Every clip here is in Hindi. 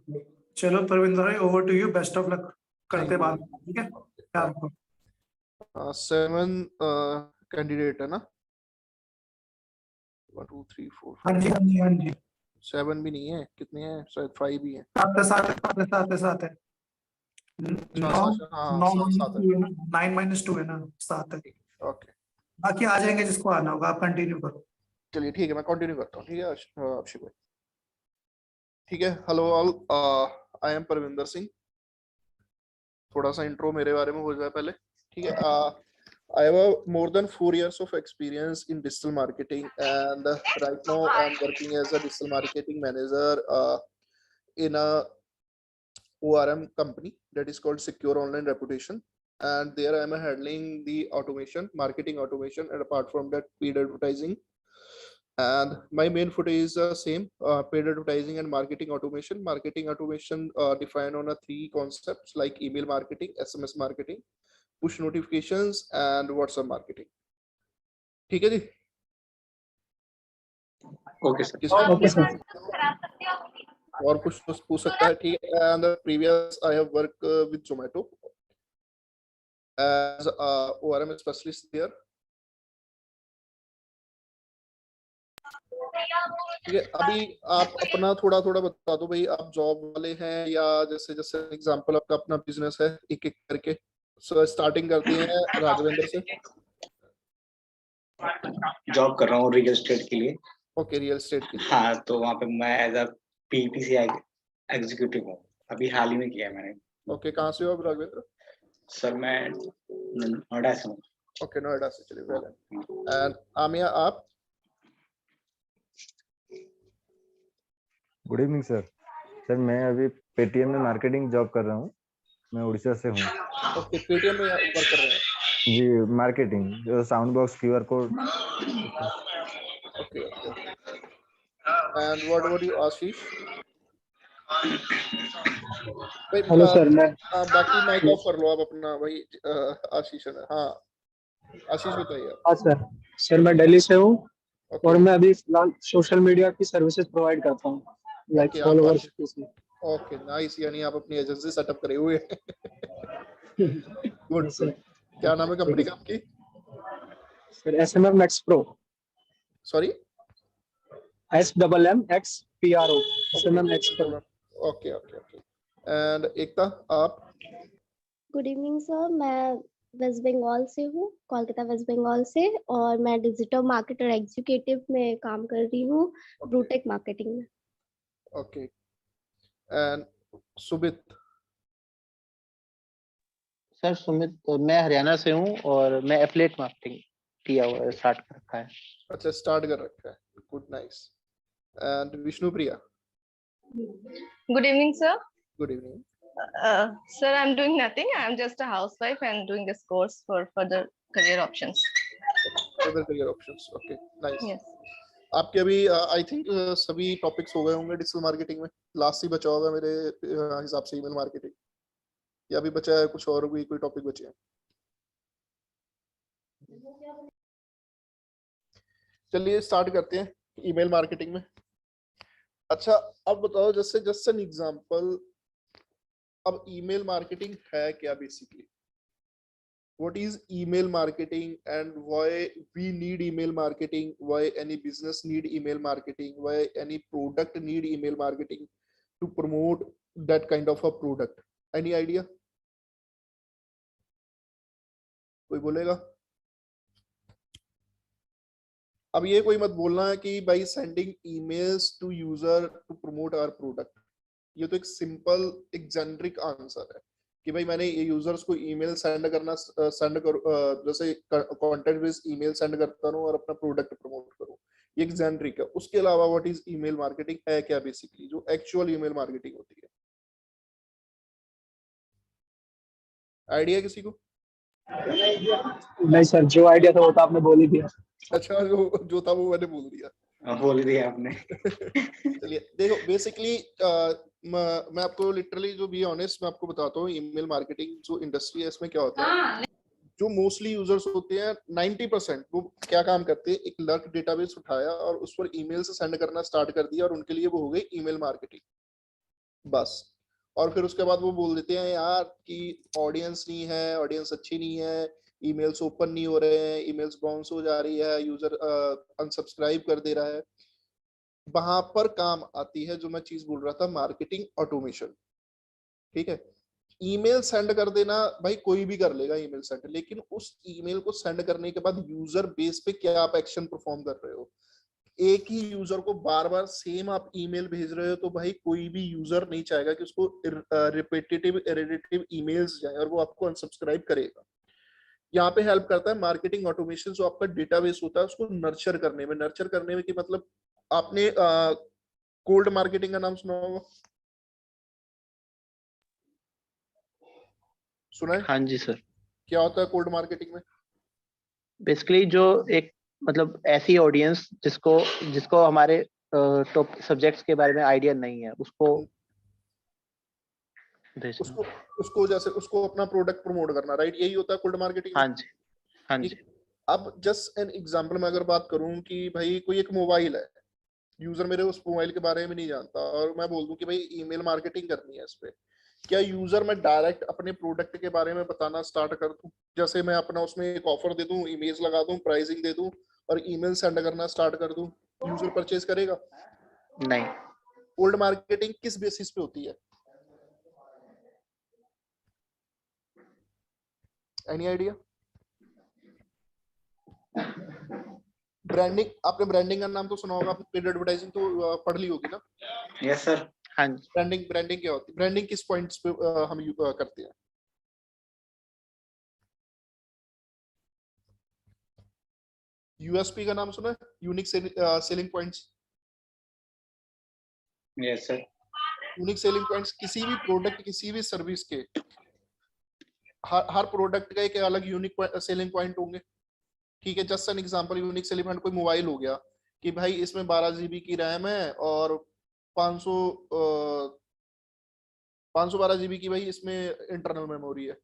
चलो परविंदर भाई, over to you, best of luck करते Thank you. बाद में, ठीक है? ख्याल रखो। 7 कैंडिडेट है ना? 1 2 3 4 हाँ जी, हाँ जी, हाँ जी। 7 भी नहीं है, कितने हैं? शायद 5 भी हैं। 7 है। अच्छा, 9 हाँ 9 7 है। -2 है ना, 9 - 2 है ना, 7 है। ओके, बाकी आ जाएंगे जिसको आना होगा, आप कंटिन्यू करो। चलिए ठीक है, मैं कंटिन्यू करता हूँ। ठीक है अभिषेक भाई, ठीक है। Hello all, I am Parvinder Singh. थोड़ा सा इंट्रो मेरे बारे में हो जाए पहले, ठीक है? I have more than 4 years of experience in digital marketing, and right now I'm working as a digital marketing manager in a ORM company that is called Secure Online Reputation, and there I am handling the automation, marketing automation, and apart from that, paid advertising. And my main footage is same, paid advertising and marketing automation. Marketing automation defined on a 3 concepts like email marketing, SMS marketing, push notifications, and WhatsApp marketing. ठीक है जी? Okay sir. किसी ओके सर। और कुछ तो पूछ सकता है, ठीक है? And previous I have worked with Zomato as a ORM specialist there. ठीक है, अभी आप अपना थोड़ा बता दो भाई, आप जॉब वाले हैं या जैसे जैसे एग्जांपल आपका अपना बिजनेस है, एक एक करके। सो स्टार्टिंग करते हैं राघवेंद्र से। जॉब कर रहा हूँ रियल एस्टेट के लिए। ओके, रियल एस्टेट के लिए। हाँ, तो वहाँ पे मैं एज अ पीपीसी एग्जीक्यूटिव हूँ, अभी हाल ही में किया है मैंने। ओके, कहाँ से हो आप राघवेंद्र? सर मैं नोएडा से हूँ। ओके, नोएडा से, चलिए वेल। एंड आमिया, आप? Good evening sir. सर मैं अभी पेटीएम में मार्केटिंग जॉब कर रहा हूँ, मैं उड़ीसा से हूँ। ओके, पेटीएम में वर्क कर रहे हैं? जी, मार्केटिंग, जो sound box, QR code. Okay okay. And what about you Ashish? Hello sir. मैं बाकी माइक ऑफ कर लो आप अपना भाई। आशीष है, हाँ आशीष बताइए आप। हाँ सर। सर मैं दिल्ली से हूँ ओके और मैं अभी फिलहाल सोशल मीडिया की सर्विसेज प्रोवाइड करता हूँ, लाइक ओके, आप फॉलोअर्स। ओके नाइस, यानी आप अपनी एजेंसी सेटअप करे हुए हैं। Good sir. क्या नाम है कंपनी का आपकी? Sir SMMX Pro, sorry, SMMX PRO, SMMX Pro। Okay okay okay. And Ekta, आप? गुड इवनिंग सर, मैं वेस्ट बंगाल से हूँ, कोलकाता वेस्ट बंगाल से, और मैं डिजिटल मार्केटर एग्जीक्यूटिव में काम कर रही हूँ, ब्रूटेक मार्केटिंग में। Okay. And Sumit? Sir Sumit, मैं हरियाणा से हूँ और मैं एफिलिएट मार्केटिंग किया हुआ है, स्टार्ट कर रखा है। अच्छा, स्टार्ट कर रखा है, good nice. And Vishnupriya? Good evening, sir. Good evening. Sir, I'm doing nothing. I'm just a housewife and doing this course for further career options. Further career options, okay nice. Yes. आपके अभी आई थिंक सभी टॉपिक्स हो गए होंगे डिजिटल मार्केटिंग में। लास्ट ही बचा होगा मेरे हिसाब से ईमेल मार्केटिंग, या अभी बचा है कुछ और भी, कोई टॉपिक बचे हैं? चलिए स्टार्ट करते हैं ईमेल मार्केटिंग में। अच्छा, अब बताओ, जैसे जस्ट एन एग्जांपल, अब ईमेल मार्केटिंग है क्या basically? What is email marketing and why we need email marketing? Why any business need email marketing? Why any product need email marketing to promote that kind of a product? Any idea? कोई बोलेगा? अब ये कोई मत बोलना है कि भाई sending emails to user to promote our product. ये तो एक सिंपल, एक जेनरिक आंसर है कि भाई मैंने ये यूजर्स को ईमेल सेंड करो, जैसे कंटेंट बेस्ड ईमेल सेंड करता रहूं और अपना प्रोडक्ट प्रमोट करूं। ये एक जेनरिक है। उसके अलावा व्हाट इज ईमेल मार्केटिंग है क्या बेसिकली, जो एक्चुअल ईमेल मार्केटिंग होती है? आइडिया किसी को? नहीं सर, जो आइडिया था वो तो आपने बोल ही दिया। अच्छा, जो था वो मैंने बोल दिया। बोल ही दिया आपने। चलिए देखो, बेसिकली मैं आपको लिटरली, जो बी ऑनेस्ट, मैं आपको बताता हूँ ईमेल मार्केटिंग जो इंडस्ट्री है इसमें क्या होता है। जो मोस्टली यूजर्स होते हैं 90% वो क्या काम करते हैं, एक लर्क डेटाबेस उठाया और उस पर ईमेल से सेंड करना स्टार्ट कर दिया और उनके लिए वो हो गई ईमेल मार्केटिंग। बस। और फिर उसके बाद वो बोल देते हैं यार कि ऑडियंस नहीं है, ऑडियंस अच्छी नहीं है, ईमेल्स ओपन नहीं हो रहे हैं, ईमेल्स बाउंस हो जा रही है, यूजर अनसब्सक्राइब कर दे रहा है। वहां पर काम आती है जो मैं चीज बोल रहा था, मार्केटिंग ऑटोमेशन। ठीक है, ईमेल सेंड कर देना भाई कोई भी कर लेगा ईमेल सेंड, लेकिन उस ईमेल को सेंड करने के बाद यूजर बेस पे क्या आप एक्शन परफॉर्म कर रहे हो। एक ही यूजर को बार बार सेम आप ईमेल भेज रहे हो तो भाई कोई भी यूजर नहीं चाहेगा कि उसको रिपीटेटिव ईमेल्स जाए और वो आपको अनसब्सक्राइब करेगा। यहाँ पे हेल्प करता है मार्केटिंग ऑटोमेशन, जो आपका डेटाबेस होता है उसको नर्चर करने में। नर्चर करने में कि मतलब आपने कोल्ड मार्केटिंग का नाम सुना होगा, सुना है? हाँ जी सर। क्या होता है कोल्ड मार्केटिंग में? बेसिकली जो एक मतलब ऐसी ऑडियंस जिसको जिसको हमारे टॉप सब्जेक्ट्स के बारे में आइडिया नहीं है उसको भेजना। उसको उसको जैसे उसको अपना प्रोडक्ट प्रमोट करना, राइट? यही होता है कोल्ड मार्केटिंग। हाँ जी, हाँ जी। अब जस्ट एन एग्जांपल में अगर बात करूं कि भाई कोई एक मोबाइल है, यूजर मेरे उस मोबाइल के बारे में नहीं जानता और मैं बोल दूं कि भाई ईमेल मार्केटिंग करनी है इस पे, क्या यूजर मैं डायरेक्ट अपने प्रोडक्ट के बारे में बताना स्टार्ट कर दूं? जैसे मैं अपना उसमें एक ऑफर दे दूं, इमेज लगा दूं, प्राइसिंग दे दूं और ईमेल सेंड करना स्टार्ट कर दूं, यूजर परचेज करेगा? नहीं। कोल्ड मार्केटिंग किस बेसिस पे होती है? Any idea? ब्रांडिंग, आपने ब्रांडिंग का नाम तो सुना होगा, आपने पेड एडवर्टाइजिंग तो पढ़ ली होगी ना? Yes sir. हाँ जी। ब्रांडिंग, ब्रांडिंग क्या होती है? ब्रांडिंग किस पॉइंट्स पे हम करते हैं? यूएसपी का नाम सुना है? Unique selling points. Yes sir. Unique selling points किसी भी प्रोडक्ट, किसी भी सर्विस के हर प्रोडक्ट का एक अलग यूनिक सेलिंग पॉइंट होंगे। ठीक है, just an example, unique selling point कोई मोबाइल हो गया कि भाई इसमें 12 GB की रैम है और 500 512 GB की भाई इसमें इंटरनल मेमोरी है,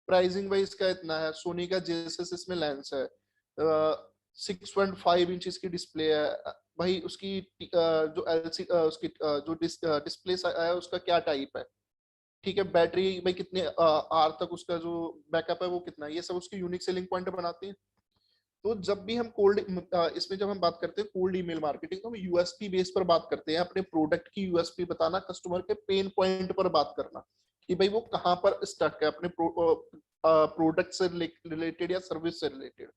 प्राइसिंग भाई इसका इतना है, सोनी का जेएसएस इसमें लेंस है, 6.5 इंचेस की डिस्प्ले है भाई, उसकी जो एलसी उसकी जो डिस्प्ले है उसका क्या टाइप है, ठीक है, बैटरी भाई कितने आर तक उसका जो बैकअप है वो कितना है, ये सब उसकी यूनिक सेलिंग पॉइंट बनाते हैं। तो जब भी हम कोल्ड इसमें जब हम बात करते हैं कोल्ड ईमेल मार्केटिंग, तो हम यूएसपी बेस पर बात करते हैं, अपने प्रोडक्ट की यूएसपी बताना, कस्टमर के पेन पॉइंट पर बात करना कि भाई वो कहाँ पर स्टक है अपने प्रोडक्ट से रिलेटेड या सर्विस से रिलेटेड।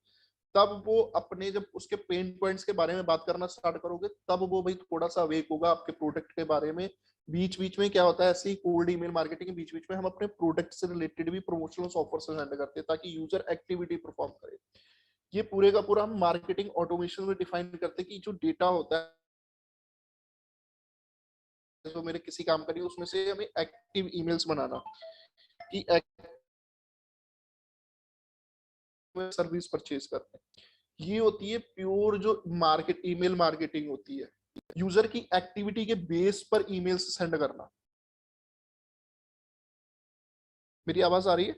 तब वो अपने जब उसके पेन पॉइंट्स के बारे में बात करना स्टार्ट करोगे तब वो भाई थोड़ा सा अवेक होगा आपके प्रोडक्ट के बारे में। बीच बीच में क्या होता है, ऐसे ही कोल्ड ईमेल मार्केटिंग बीच बीच में हम अपने प्रोडक्ट से रिलेटेड भी प्रमोशनल ऑफर से सेंड करते हैं ताकि यूजर एक्टिविटी परफॉर्म करे। ये पूरे का पूरा हम मार्केटिंग ऑटोमेशन में डिफाइन करते हैं कि जो डेटा होता है जो मेरे किसी काम का नहीं, उसमें से हमें एक्टिव ईमेल्स बनाना कि सर्विस परचेज करते हैं। ये होती है प्योर जो मार्केट ईमेल मार्केटिंग होती है, यूजर की एक्टिविटी के बेस पर ईमेल्स सेंड करना। मेरी आवाज आ रही है?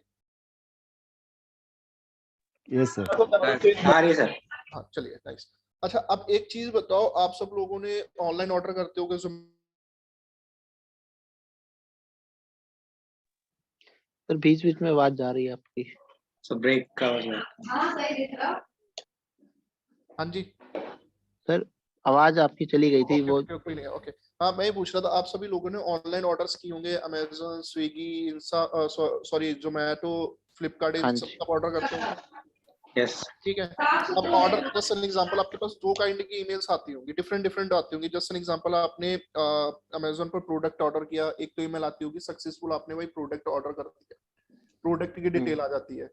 Yes sir. आ रही है सर। हाँ चलिए, नाइस। अच्छा अब एक चीज बताओ, आप सब लोगों ने ऑनलाइन ऑर्डर करते होगे सर बीच बीच में आवाज जा रही है आपकी। सो ब्रेक का हो गया। हाँ जी सर आवाज आपकी चली गई थी वो। कोई नहीं, ओके। हाँ मैं ये पूछ रहा था, आप सभी लोगों ने ऑनलाइन ऑर्डर्स किए होंगे, Amazon, Swiggy, Insta, sorry Zomato, Flipkart, इन हाँ सब जी। का ऑर्डर करते होंगे। यस। ठीक है, अब ऑर्डर जस्ट एन एग्जांपल, आपके पास दो काइंड की ईमेल्स आती होंगी, डिफरेंट डिफरेंट आती होंगी। जस्ट एन एग्जांपल, आपने अमेज़न पर प्रोडक्ट ऑर्डर किया, एक तो ईमेल आती होगी सक्सेसफुल, आपने भाई प्रोडक्ट ऑर्डर कर दिया, प्रोडक्ट की डिटेल आ जाती है।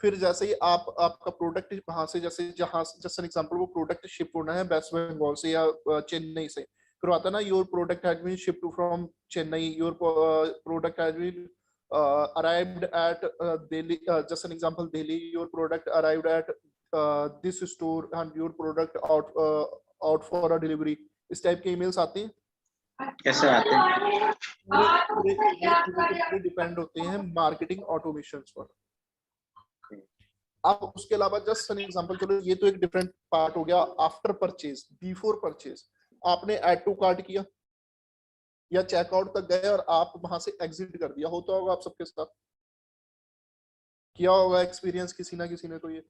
फिर जैसे ही आपका प्रोडक्ट वहां से जैसे जहां जस्ट एन एग्जांपल वो प्रोडक्ट शिप होना है वेस्ट बंगाल से या चेन्नई से, फिर आता ना your product has been shipped from Chennai, your product has been arrived at Delhi, just an example, Delhi, your product arrived at this store and your product out for a delivery, इस टाइप के ईमेल्स आते हैं। यस सर आते हैं। पूरे डिपेंड होते हैं मार्केटिंग ऑटोमेशन पर। अब उसके अलावा जस्ट एन एग्जांपल, चलो ये तो एक डिफरेंट पार्ट हो गया। आफ्टर परचेज, बिफोर परचेज, आपने ऐड टू कार्ट किया, या चेकआउट तक गए और आप वहां से एग्जिट कर दिया, होता होगा आप सबके साथ, किया होगा एक्सपीरियंस किसी ना किसी ने तो ये,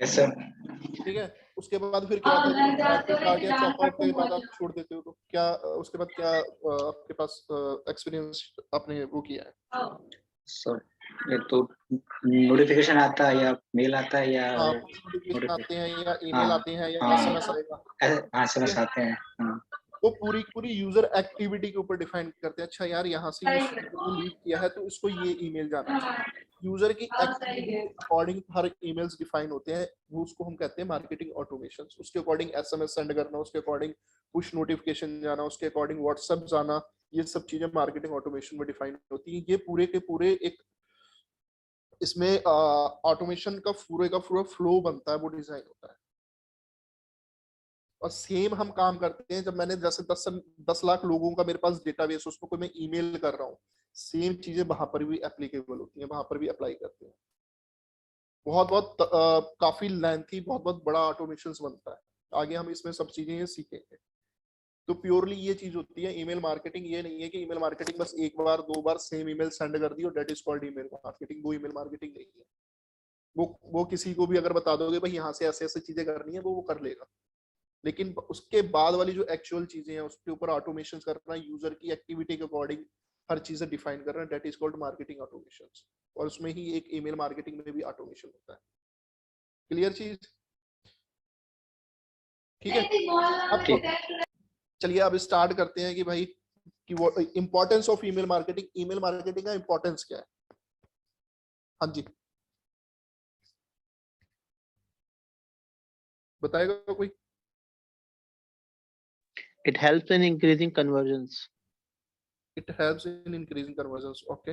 यस सर। ठीक है। उसके बाद फिर क्या होता है, क्रेडिट कार्ड या चेकआउट के बाद आप छोड़ देते हो, तो क्या उसके बाद क्या आपके पास एक्सपीरियंस आपने वो किया है? सर ये तो नोटिफिकेशन आता है या मेल आता है या हाँ, कुछ नोटिफिकेशन आते हैं या ईमेल हाँ, आते हैं या हाँ। एसएमएस आएगा, हाँ समझ आते हैं। हाँ। वो पूरी पूरी यूजर एक्टिविटी के ऊपर डिफाइन करते हैं। अच्छा यार, यहाँ से ये लीव किया है तो इसको ये ईमेल जाना चाहिए। यूजर की एक्टिविटी के अकॉर्डिंग हर ईमेल्स डिफाइन होते हैं, वो उसको हम कहते हैं मार्केटिंग ऑटोमेशंस। उसके अकॉर्डिंग एसएमएस सेंड करना, उसके अकॉर्डिंग पुश नोटिफिकेशन जाना, उसके अकॉर्डिंग व्हाट्सएप जाना, ये सब चीजें मार्केटिंग ऑटोमेशन में डिफाइन होती है। ये पूरे के पूरे एक इसमें ऑटोमेशन का पूरा फ्लो बनता है, वो डिजाइन होता है। और सेम हम काम करते हैं, जब मैंने जैसे 10 लाख लोगों का मेरे पास डेटाबेस, उसमें कोई मैं ईमेल कर रहा हूँ, सेम चीजें वहां पर भी एप्लीकेबल होती हैं, वहां पर भी अप्लाई करते हैं। बहुत बहुत काफी लेंथी, बहुत बहुत बड़ा ऑटोमेशन बनता है। आगे हम इसमें सब चीजें ये सीखेंगे। तो प्योरली ये चीज होती है ईमेल मार्केटिंग। ये नहीं है कि ईमेल मार्केटिंग बस एक बार दो बार सेम ईमेल सेंड कर दी और that is called email marketing. वो ईमेल मार्केटिंग नहीं है। वो किसी को भी अगर बता दोगे भाई यहाँ से ऐसे ऐसे चीजें करनी है, वो कर लेगा। लेकिन उसके बाद वाली जो एक्चुअल चीजें हैं, उसके ऊपर ऑटोमेशन करना, यूजर की एक्टिविटी के अकॉर्डिंग हर चीजें डिफाइन करना, that is called marketing automation. और उसमें ही एक ईमेल मार्केटिंग में भी ऑटोमेशन होता है। क्लियर चीज? ठीक है। अब चलिए अब स्टार्ट करते हैं कि भाई कि वो importance of email marketing. Email marketing का इंपॉर्टेंस क्या है? हाँ जी, बताएगा कोई? It helps in increasing conversions. It helps in increasing convergence. Okay,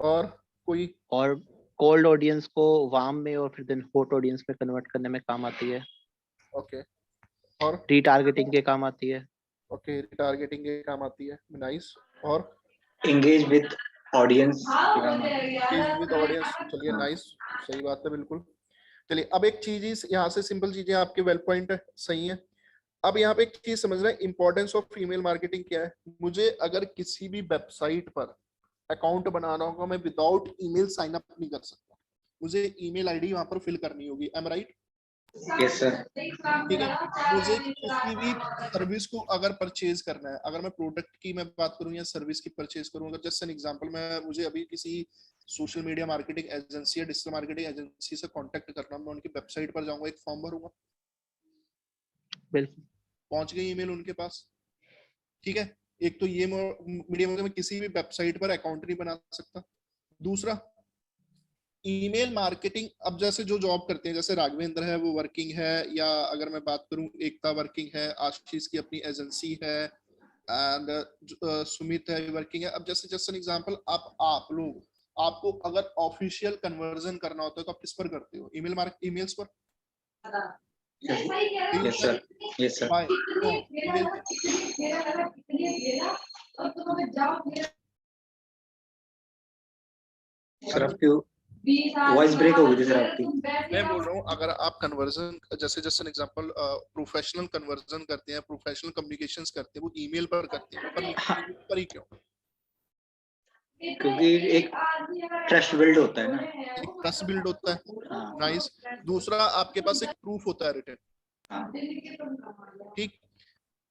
और कोई? और कोल्ड ऑडियंस को वार्म में और फिर देन हॉट ऑडियंस में कन्वर्ट करने में काम आती है। ओके, और? रीटारगेटिंग के काम आती है। ओके, टारगेटिंग के काम आती है। नाइस। और? Engage with audience. Engage with audience. चलिए, नाइस, सही बात है, बिल्कुल। चलिए अब एक चीज यहाँ से सिंपल चीजें आपके वेल पॉइंट है, सही है। अब यहाँ पे एक चीज समझ रहे हैं, इंपॉर्टेंस ऑफ ईमेल मार्केटिंग क्या है। मुझे अगर किसी भी वेबसाइट पर अकाउंट बनाना होगा, मैं विदाउट ईमेल साइन अप नहीं कर सकता। मुझे ईमेल आईडी वहां पर फिल करनी होगी। Am right? Yes sir. ठीक है। मुझे किसी भी सर्विस को अगर परचेज करना है, अगर मैं प्रोडक्ट की मैं बात करूं या सर्विस की परचेज करूं, अगर जस्ट एन एग्जांपल मुझे अभी किसी सोशल मीडिया मार्केटिंग एजेंसी या डिजिटल मार्केटिंग एजेंसी से कांटेक्ट करना, मैं उनकी वेबसाइट पर जाऊंगा, एक फॉर्म भरूंगा, बिल्कुल पहुंच गई ईमेल उनके पास। ठीक है। एक तो ये मीडियम, मैं किसी भी वेबसाइट पर अकाउंट नहीं बना सकता। दूसरा, ईमेल मार्केटिंग, अब जैसे जो जॉब करते हैं, जैसे राघवेंद्र है वो वर्किंग है, या अगर मैं बात करूं एकता वर्किंग है, आशीष की अपनी एजेंसी है, एंड सुमित है वर्किंग है। अब जैसे जस्ट एन एग्जांपल, आप लोग, आपको अगर ऑफिशियल कन्वर्जन करना होता है तो आप किस पर करते हो? ईमेल्स पर? Yes sir. Yes sir. Why? क्यों? ईमेल पे? सर आपकी वॉइस ब्रेक हो गई थी सर आपकी। मैं बोल रहा हूँ, अगर आप कन्वर्जन, जैसे just an example, professional conversion करते हैं, प्रोफेशनल कम्युनिकेशंस करते हैं, वो ईमेल पर करते हैं, पर ही क्यों? क्योंकि एक ट्रस्ट बिल्ड होता है ना। एक ट्रस्ट बिल्ड होता है। नाइस। दूसरा, आपके पास एक प्रूफ होता है रिटर्न। ठीक।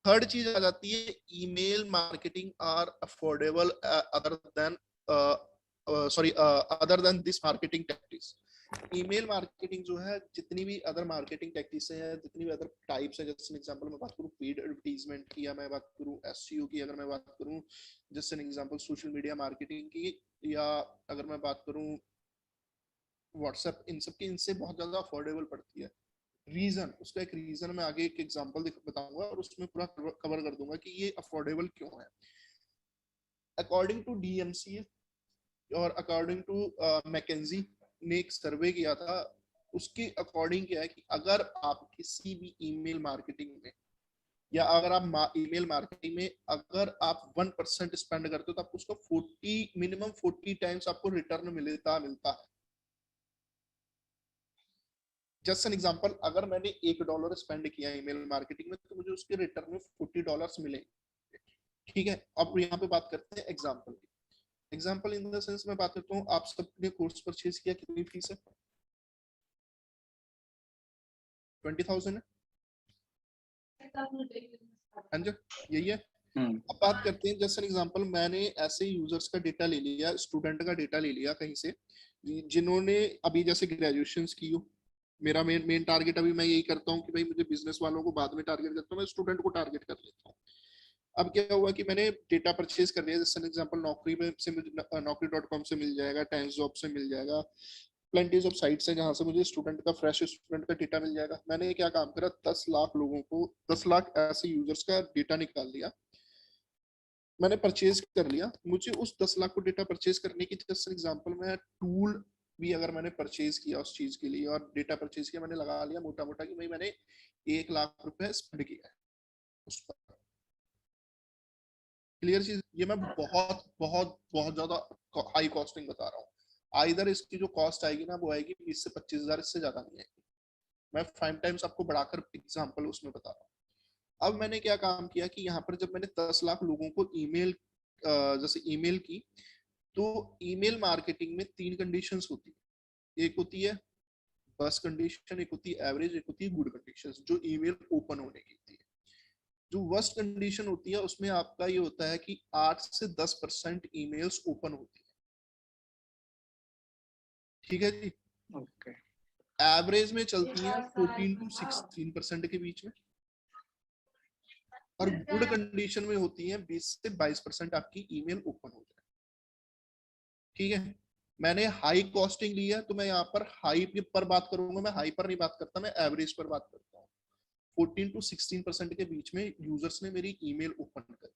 थर्ड चीज आ जाती है, email marketing are affordable other than this marketing tactics. Email marketing जो है, जितनी भी अदर मार्केटिंग टैक्टिक्स हैं, जितनी भी अदर टाइप्स हैं, जैसे एग्जांपल मैं बात करूं पेड एडवर्टाइजमेंट की, या मैं बात करूं एसईओ की, अगर मैं बात करूं जैसे एग्जांपल सोशल मीडिया मार्केटिंग की, या अगर मैं बात करूं व्हाट्सएप, इन सब की इनसे बहुत ज्यादा अफोर्डेबल पड़ती है। रीजन, उसका एक रीजन मैं आगे एक एग्जांपल बताऊंगा और उसमें पूरा कवर कर दूंगा कि ये अफोर्डेबल क्यों है। अकॉर्डिंग टू डीएमसी और अकॉर्डिंग टू मैकेंजी ने एक सर्वे किया था, उसके अकॉर्डिंग क्या है कि अगर आप किसी भी ईमेल मार्केटिंग में, या अगर आप ईमेल मार्केटिंग में अगर आप 1% स्पेंड करते हो, तो आपको उसका 40 मिनिमम 40 टाइम्स आपको रिटर्न मिलता है। जस्ट एन एग्जांपल, अगर मैंने $1 स्पेंड किया ईमेल मार्केटिंग में, तो मुझे उसके रिटर्न में $40 मिलेंगे। ठीक है, अब यहाँ पे बात करते हैं एग्जाम्पल की। एग्जाम्पल इन द सेंस मैं बात करता हूँ, आप सबने कोर्स परचेज किया, कितनी फीस है? 20,000 है। हाँ जी, यही है। अब बात करते हैं, जैसे एग्जांपल मैंने ऐसे यूजर्स का डेटा ले लिया, स्टूडेंट का डेटा ले लिया कहीं से, जिन्होंने अभी जैसे ग्रेजुएशन की हो। मेरा मेन टारगेट अभी मैं यही करता हूँ कि भाई मुझे बिजनेस वालों को बाद में टारगेट करता हूँ, मैं स्टूडेंट को टारगेट कर लेता हूँ। अब क्या हुआ कि मैंने डेटा परचेज कर लिया, जैसे एग्जांपल नौकरी में से नौकरी.com से मिल जाएगा, टाइम्स जॉब से मिल जाएगा, प्लेंटीज ऑफ साइट्स है जहां से मुझे स्टूडेंट का फ्रेश स्टूडेंट का डेटा मिल जाएगा। मैंने क्या काम करा, 10 लाख लोगों को, 10 लाख ऐसे यूजर्स का डेटा निकाल लिया, मैंने परचेज कर लिया। मुझे उस 10 लाख को डेटा परचेज करने की जस्ट एग्जांपल में टूल भी अगर मैंने परचेज किया उस चीज के लिए और डेटा परचेज किया, मैंने लगा लिया मोटा मोटा कि भाई मैंने 1 लाख रुपए स्पेंड किया है उस पर। क्लियर चीज, ये मैं बहुत बहुत बहुत ज्यादा हाई कॉस्टिंग बता रहा हूँ। आइदर इसकी जो कॉस्ट आएगी ना वो आएगी 20 से 25,000, इससे ज्यादा नहीं आएगी। मैं 5 टाइम्स आपको बढ़ाकर एग्जांपल उसमें बता रहा हूँ। अब मैंने क्या काम किया कि यहाँ पर जब मैंने 10 लाख लोगों को ईमेल, जैसे ईमेल की, तो ईमेल मार्केटिंग में 3 कंडीशंस होती है। एक होती है बस कंडीशन, एक होती है एवरेज, एक होती है गुड कंडीशंस, जो ईमेल ओपन होने की होती है। जो वर्स्ट कंडीशन होती है उसमें आपका ये होता है कि 8 से 10% ईमेल्स ओपन होती है। ठीक है जी। ओके। एवरेज में चलती है 14 to 16% के बीच में, और गुड कंडीशन में होती है 20 से 22% आपकी ईमेल ओपन हो जाए। ठीक है, मैंने हाई कॉस्टिंग ली है तो मैं यहाँ पर हाई पर बात करूंगा, मैं हाई पर नहीं बात करता, मैं एवरेज पर बात करता हूँ। 14 to 16% के बीच में यूजर्स ने मेरी ईमेल ओपन करी।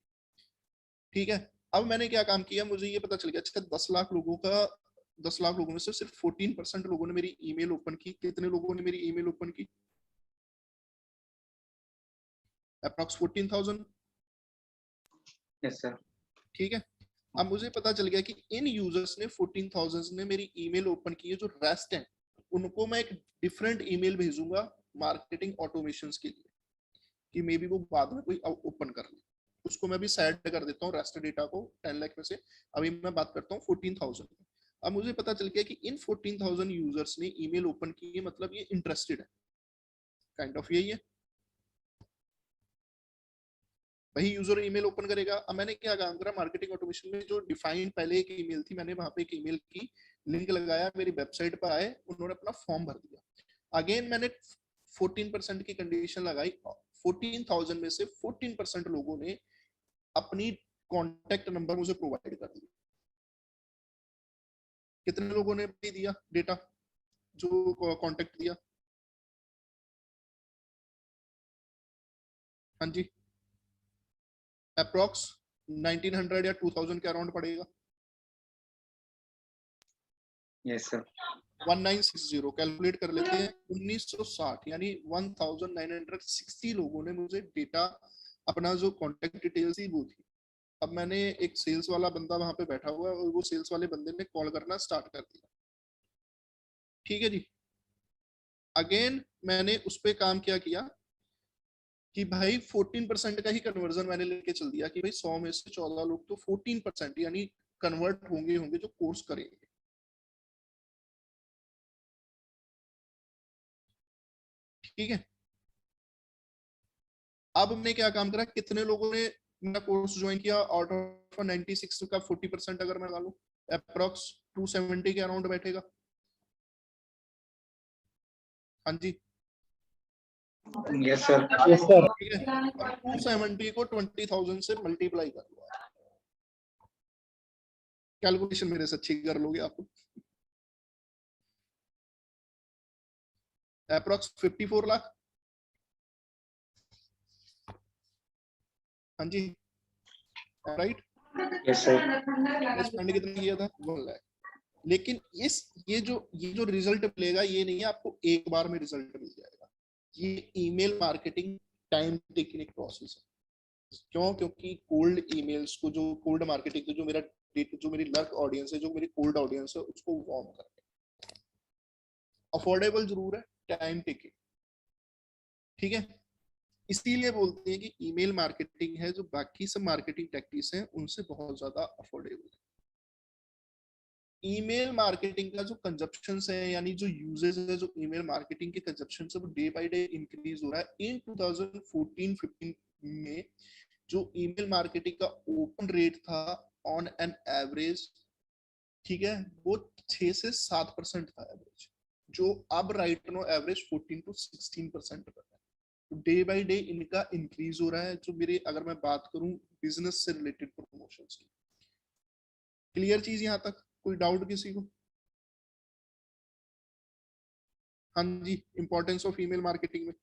ठीक है, अब मैंने क्या काम किया, मुझे ये पता चल गया अच्छा 10 लाख लोगों में से सिर्फ 14% लोगों ने मेरी ईमेल ओपन की। कितने लोगों ने मेरी ईमेल ओपन की? अप्रॉक्स 14,000। Yes sir. ठीक है, अब मुझे पता चल गया कि इन यूजर्स ने 14,000 ने मेरी ईमेल ओपन की है। जो रेस्ट है उनको मैं एक डिफरेंट ईमेल भेजूंगा मार्केटिंग ऑटोमेशंस के लिए, कि मे बी वो बाद में कोई ओपन कर ले। उसको मैं भी साइड कर देता हूँ रेस्ट डेटा को 10 लाख में से। अभी मैं बात करता हूँ 14,000। अब मुझे पता चल गया कि इन 14,000 यूजर्स ने ईमेल ओपन की है, मतलब ये इंटरेस्टेड है, काइंड ऑफ यही है। वही यूजर ईमेल ओपन करेगा। अब मैंने क्या काम करा, मार्केटिंग ऑटोमेशन में जो डिफाइंड पहले एक ईमेल थी, मैंने वहां पे एक ईमेल की लिंक लगाया, मेरी वेबसाइट पर आए, उन्होंने अपना फॉर्म भर दिया। अगेन मैंने 14% की कंडीशन लगाई। 14,000 में से 14% लोगों ने अपनी कॉन्टेक्ट नंबर मुझे प्रोवाइड कर दिया। कितने लोगों ने दिया डेटा, जो कॉन्टेक्ट दिया? हाँ जी, अप्रॉक्स 1900 या 2000 के अराउंड पड़ेगा। Yes sir. 1960 कैलकुलेट कर लेते हैं, 1960 यानी 1960 लोगों ने मुझे डेटा, अपना जो कॉन्टेक्ट डिटेल्स थी वो थी। अब मैंने एक सेल्स वाला बंदा वहां पे बैठा हुआ है और वो सेल्स वाले बंदे ने कॉल करना स्टार्ट कर दिया। ठीक है जी, अगेन मैंने उस पर काम क्या किया कि भाई 14% का ही कन्वर्जन मैंने लेके चल दिया कि भाई 100 में से 14 लोग तो 14% यानी कन्वर्ट होंगे जो कोर्स करेंगे। ठीक है, अब हमने क्या काम करा, कितने लोगों ने मेरा कोर्स ज्वाइन किया? आउट ऑफ 96 का 40% अगर मैं डालूं, अप्रॉक्स 270 के अराउंड बैठेगा। हाँ जी, यस सर। Yes sir. ठीक है, और 270 को 20,000 से मल्टीप्लाई कर लो। कैलकुलेशन मेरे से अच्छी कर लोगे आप, अप्रॉक्स 54 लाख। हाँ जी, राइट। Yes sir. स्पेंड कितना किया था? 1 लाख। लेकिन ये जो रिजल्ट मिलेगा, ये नहीं है आपको एक बार में रिजल्ट मिल जाएगा। ये email marketing time taking process है। क्यों? क्योंकि कोल्ड ईमेल्स को, जो कोल्ड मार्केटिंग, जो मेरी लर्क ऑडियंस है, जो मेरी कोल्ड ऑडियंस है, उसको वार्म करना। अफोर्डेबल जरूर है, टाइम टेकिंग। ठीक है, इसीलिए बोलते हैं कि ईमेल मार्केटिंग है जो बाकी सब मार्केटिंग टैक्टिक्स हैं उनसे बहुत ज्यादा अफोर्डेबल है। ईमेल मार्केटिंग का जो कंजप्शन है यानी जो यूजेस है, जो ईमेल मार्केटिंग के कंजप्शन है वो डे बाय डे इंक्रीज हो रहा है। इन 2014-15 में जो ईमेल मार्केटिंग का ओपन रेट था ऑन एन एवरेज, ठीक है, वो 6 से 7% था एवरेज, जो अब राइट नो एवरेज 14 to 16% पर है। तो डे बाय डे इनका इंक्रीज हो रहा है। जो मेरे अगर मैं बात करूं बिजनेस से रिलेटेड प्रमोशंस की, क्लियर चीज यहां तक? कोई डाउट किसी को? हाँ जी, इंपॉर्टेंस ऑफ ईमेल मार्केटिंग में।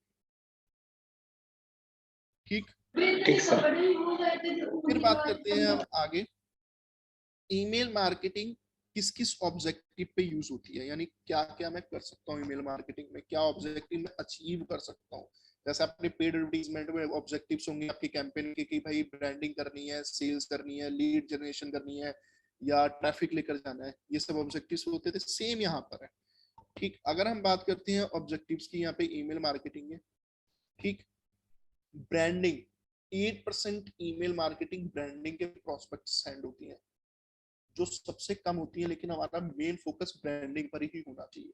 ठीक, ठीक सर। फिर बात करते हैं हम आगे। ईमेल मार्केटिंग किस किस ऑब्जेक्टिव पे यूज होती है, यानी क्या क्या मैं कर सकता हूँ ईमेल मार्केटिंग में, क्या ऑब्जेक्टिव मैं अचीव कर सकता हूँ। जैसे आपने पेड एडवर्टाइजमेंट में ऑब्जेक्टिव्स होंगे आपके कैंपेन के कि भाई ब्रांडिंग करनी है, सेल्स करनी है, लीड जनरेशन करनी है या ट्रैफिक लेकर जाना है, ये सब ऑब्जेक्टिव्स होते थे। सेम यहाँ पर है। ठीक, अगर हम बात करते हैं ऑब्जेक्टिव्स की यहाँ पे ईमेल मार्केटिंग में, ठीक, ब्रांडिंग 8% ईमेल मार्केटिंग ब्रांडिंग के प्रोस्पेक्ट सेंड होती है, जो सबसे कम होती है, लेकिन हमारा मेन फोकस ब्रांडिंग पर ही होना चाहिए,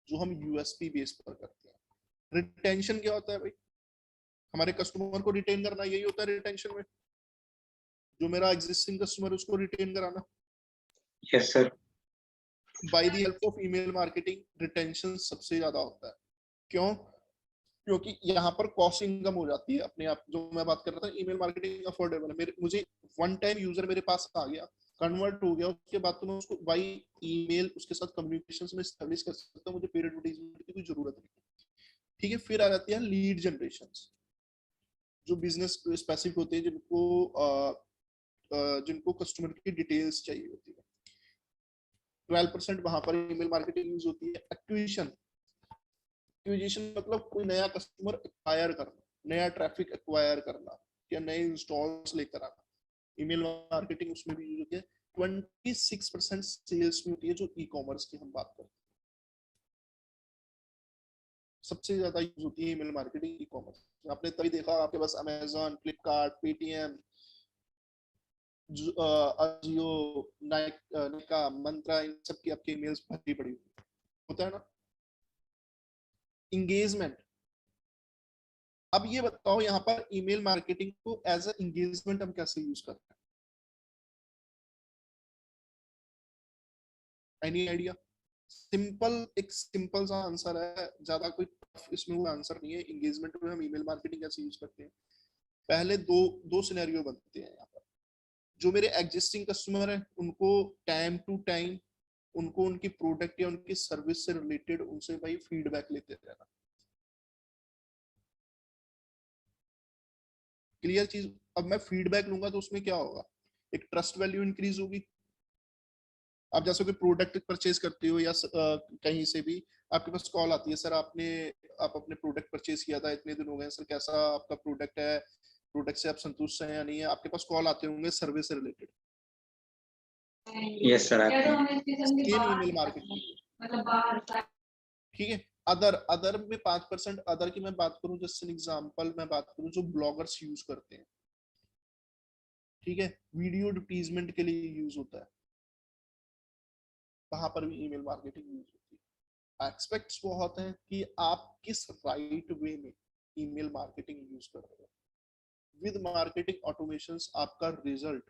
जो हम यूएसपी बेस पर करते हैं। रिटेंशन क्या होता है भाई? हमारे कस्टमर को रिटेन करना, यही होता है रिटेंशन में। जो मेरा एग्जिस्टिंग कस्टमर है उसको रिटेन कराना। Yes sir. By the help of email marketing retention सबसे ज्यादा होता है। क्यों? क्योंकि यहाँ पर कॉस्ट इनकम हो जाती है अपने आप। जो मैं बात कर रहा था ईमेल मार्केटिंग अफोर्डेबल है। मेरे मुझे वन टाइम यूजर मेरे पास आ गया, कन्वर्ट हो गया, उसके बाद तो मैं उसको बाई ईमेल उसके साथ कम्युनिकेशन में एस्टेब्लिश कर सकता हूँ, मुझे पेड एडवर्टाइजमेंट की कोई जरूरत नहीं। ठीक है, फिर आ जाती है लीड जनरेशन, जो बिजनेस स्पेसिफिक होते हैं, जिनको कस्टमर की डिटेल्स चाहिए होती है। 12% वहां पर ईमेल मार्केटिंग यूज होती है। एक्विजिशन, एक्विजिशन मतलब कोई नया कस्टमर एक्वायर करना, नया ट्रैफिक एक्वायर करना या नए इंस्टॉल्स लेकर आना, ईमेल मार्केटिंग उसमें भी यूज होती है। 26% सेल्स में होती है, जो ई कॉमर्स की हम बात करते हैं। सबसे ज्यादा यूज होती है ईमेल मार्केटिंग ई कॉमर्स। आपने तभी देखा आपके पास अमेजोन, फ्लिपकार्ट, पेटीएम, अजियो, नाइका, मंत्रा, इन सब की आपकी ईमेल्स भरी पड़ी होता है ना। इंगेजमेंट, अब ये बताओ यहाँ पर ईमेल मार्केटिंग को एज अ इंगेजमेंट हम कैसे यूज करते हैं? Any idea? सिंपल, एक सिंपल सा आंसर है, ज्यादा कोई इसमें वो आंसर नहीं है। एंगेजमेंट में हम ईमेल मार्केटिंग कैसे यूज करते हैं? पहले दो सिनेरियो बनते हैं यहाँ पर। जो मेरे एग्जिस्टिंग कस्टमर है उनको टाइम टू टाइम उनको उनकी प्रोडक्ट या उनकी सर्विस से रिलेटेड उनसे भाई फीडबैक लेते रहना। क्लियर चीज? अब मैं फीडबैक लूंगा तो उसमें क्या होगा? एक ट्रस्ट वैल्यू इंक्रीज होगी। आप जैसे कोई प्रोडक्ट परचेज करते हो या कहीं से भी आपके पास कॉल आती है, सर आप अपने प्रोडक्ट परचेज किया था, इतने दिन हो गए सर, कैसा आपका प्रोडक्ट है, प्रोडक्ट से आप संतुष्ट हैं या नहीं है? आपके पास कॉल आते होंगे सर्विस से related. Yes sir. Same email marketing, ठीक है। अदर में 5% अदर की मैं बात करूं, जस्ट एन एग्जांपल मैं बात करूं, जो ब्लॉगर्स यूज करते हैं, ठीक है, वीडियो एडवर्टाइजमेंट के लिए यूज होता है, वहां पर भी ईमेल मार्केटिंग यूज होती है। एस्पेक्ट्स बहुत हैं कि आप किस राइट वे में ईमेल मार्केटिंग यूज कर रहे हो। विद मार्केटिंग ऑटोमेशंस आपका रिजल्ट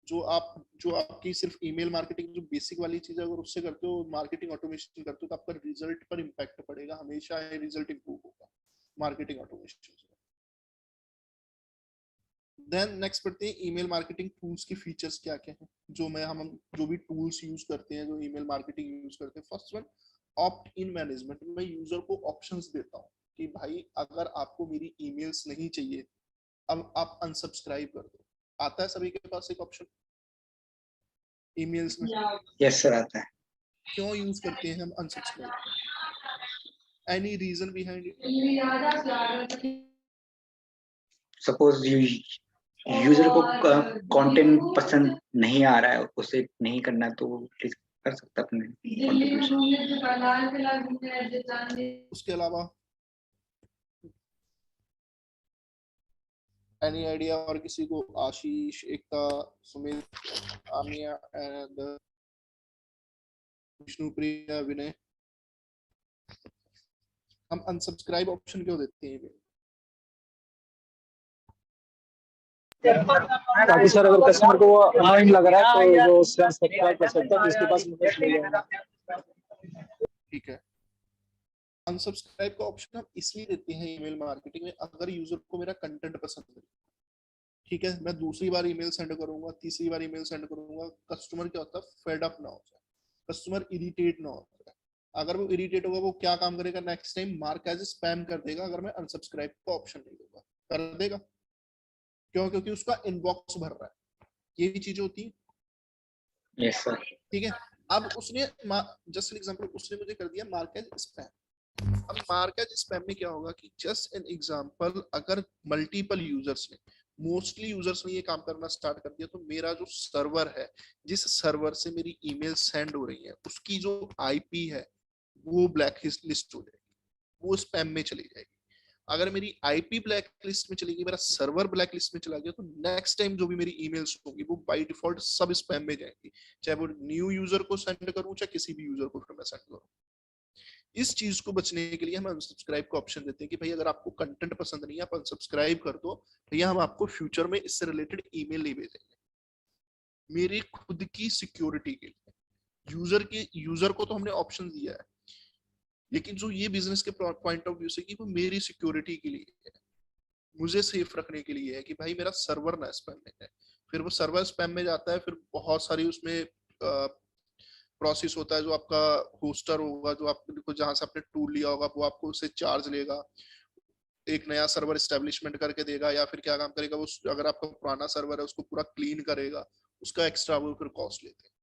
जो आपकी सिर्फ ईमेल मार्केटिंग जो बेसिक वाली चीज है, अगर उससे करते हो, मार्केटिंग ऑटोमेशन करते हो, तो आपका रिजल्ट पर इम्पैक्ट पड़ेगा, हमेशा रिजल्ट इंप्रूव होगा मार्केटिंग ऑटोमेशन से। देन नेक्स्ट पढ़ते हैं ईमेल मार्केटिंग टूल्स की फीचर्स क्या क्या हैं, हम जो भी टूल्स यूज करते हैं, जो ईमेल मार्केटिंग यूज करते हैं। First one, opt in management. मैं यूजर को ऑप्शंस देता हूँ कि भाई अगर आपको मेरी ईमेल्स नहीं चाहिए, अब आप अनसब्सक्राइब कर दो। आता है सभी के पास एक ऑप्शन ईमेल्स में? यस सर, आता है। क्यों यूज करते हैं हम unsubscribe? Any reason behind it? Suppose user को कंटेंट पसंद नहीं आ रहा है, उसे नहीं करना, तो वो कर सकता है अपने कंट्रीब्यूशन। उसके अलावा एनी आइडिया? और किसी को? आशीष, एकता, सुमित, आमिया एंड विष्णुप्रिया, विनय। हम अनसब्सक्राइब ऑप्शन क्यों देते हैं? ताकि सर अगर कस्टमर को अननोइंग लग रहा है तो वो सब्सक्राइब कर सकता है, उसके पास इंटरेस्ट मिल जाएगा। ठीक है, अनसब्सक्राइब का ऑप्शन हम इसलिए देते हैं ईमेल मार्केटिंग में, अगर यूजर को मेरा कंटेंट पसंद है, ठीक है, मैं दूसरी बार ईमेल सेंड करूंगा, तीसरी बार ईमेल सेंड करूंगा, कस्टमर क्या होता है, फेड अप ना हो जाए, कस्टमर इरिटेट ना हो जाए। अगर वो इरिटेट होगा, वो क्या काम करेगा, next time mark as spam कर देगा अगर मैं अनसब्सक्राइब का ऑप्शन नहीं दूंगा। कर देगा, क्यों? क्योंकि उसका इनबॉक्स भर रहा है, ये भी चीजें होती है। Yes sir. ठीक है, अब उसने जस्ट एग्जांपल उसने मुझे कर दिया मार्क एज स्पैम। अब मार्क एज स्पैम में क्या होगा कि जस्ट एन एग्जांपल, अगर मल्टीपल यूजर्स ने, मोस्टली यूजर्स ने ये काम करना स्टार्ट कर दिया, तो मेरा जो सर्वर है, जिस सर्वर से मेरी ईमेल सेंड हो रही है, उसकी जो आईपी है वो ब्लैक लिस्ट हो जाएगी, वो स्पैम में चली जाएगी। अगर मेरी आईपी ब्लैक लिस्ट में चलेगी, मेरा सर्वर ब्लैक लिस्ट में चला गया, तो नेक्स्ट टाइम जो भी मेरी ईमेल्स होगी वो बाय डिफॉल्ट सब स्पैम में जाएंगी, चाहे वो न्यू यूजर को सेंड करूं, चाहे किसी भी यूजर को फिर मैं सेंड करूं। इस चीज को बचने के लिए हम अनसब्सक्राइब का ऑप्शन देते हैं कि भाई अगर आपको कंटेंट पसंद नहीं है, आप अनसब्सक्राइब कर दो, भैया हम आपको फ्यूचर में इससे रिलेटेड ईमेल नहीं भेजेंगे। मेरी खुद की सिक्योरिटी के लिए यूजर को तो हमने ऑप्शन दिया है, लेकिन जो ये बिजनेस के पॉइंट ऑफ व्यू से कि वो मेरी सिक्योरिटी के लिए है, मुझे सेफ रखने के लिए है कि भाई मेरा सर्वर ना स्पैम में है। फिर वो सर्वर स्पैम में जाता है, फिर बहुत सारी उसमें प्रोसेस होता है, जो आपका होस्टर होगा, जो आपको जहां से आपने टूल लिया होगा, वो आपको उससे चार्ज लेगा, एक नया सर्वर एस्टेब्लिशमेंट करके देगा, या फिर क्या काम करेगा वो, अगर आपका पुराना सर्वर है उसको पूरा क्लीन करेगा, उसका एक्स्ट्रा वो फिर कॉस्ट लेते हैं।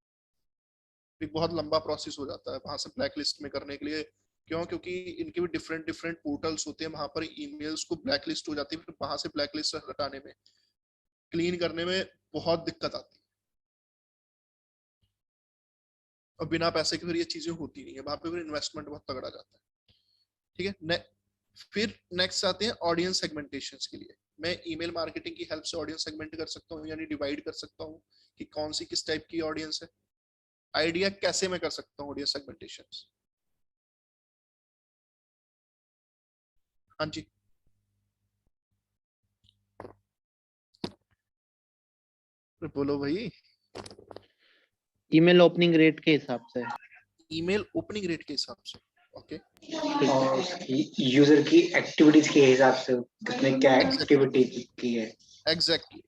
एक बहुत लंबा प्रोसेस हो जाता है वहां से ब्लैक लिस्ट में करने के लिए। क्यों? क्योंकि इनके भी डिफरेंट डिफरेंट पोर्टल्स होते हैं, वहां पर ईमेल्स को ब्लैक लिस्ट हो जाती है, फिर वहां से ब्लैक लिस्ट हटाने में, क्लीन करने में बहुत दिक्कत आती है, और बिना पैसे के फिर ये चीजें होती नहीं है, वहां पे फिर इन्वेस्टमेंट बहुत तगड़ा जाता है। ठीक है, फिर नेक्स्ट आते हैं ऑडियंस सेगमेंटेशंस के लिए। मैं ईमेल मार्केटिंग की हेल्प से ऑडियंस सेगमेंट कर सकता हूँ, यानी डिवाइड कर सकता हूँ कि कौन सी किस टाइप की ऑडियंस है। आइडिया कैसे मैं कर सकता हूँ ऑडियंस सेगमेंटेशंस? हाँ जी, बोलो भाई। ईमेल ओपनिंग रेट के हिसाब से। ईमेल ओपनिंग रेट के हिसाब से, ओके। और उसकी यूजर की एक्टिविटीज के हिसाब से, कितने क्या एक्टिविटी की है। एग्जैक्टली,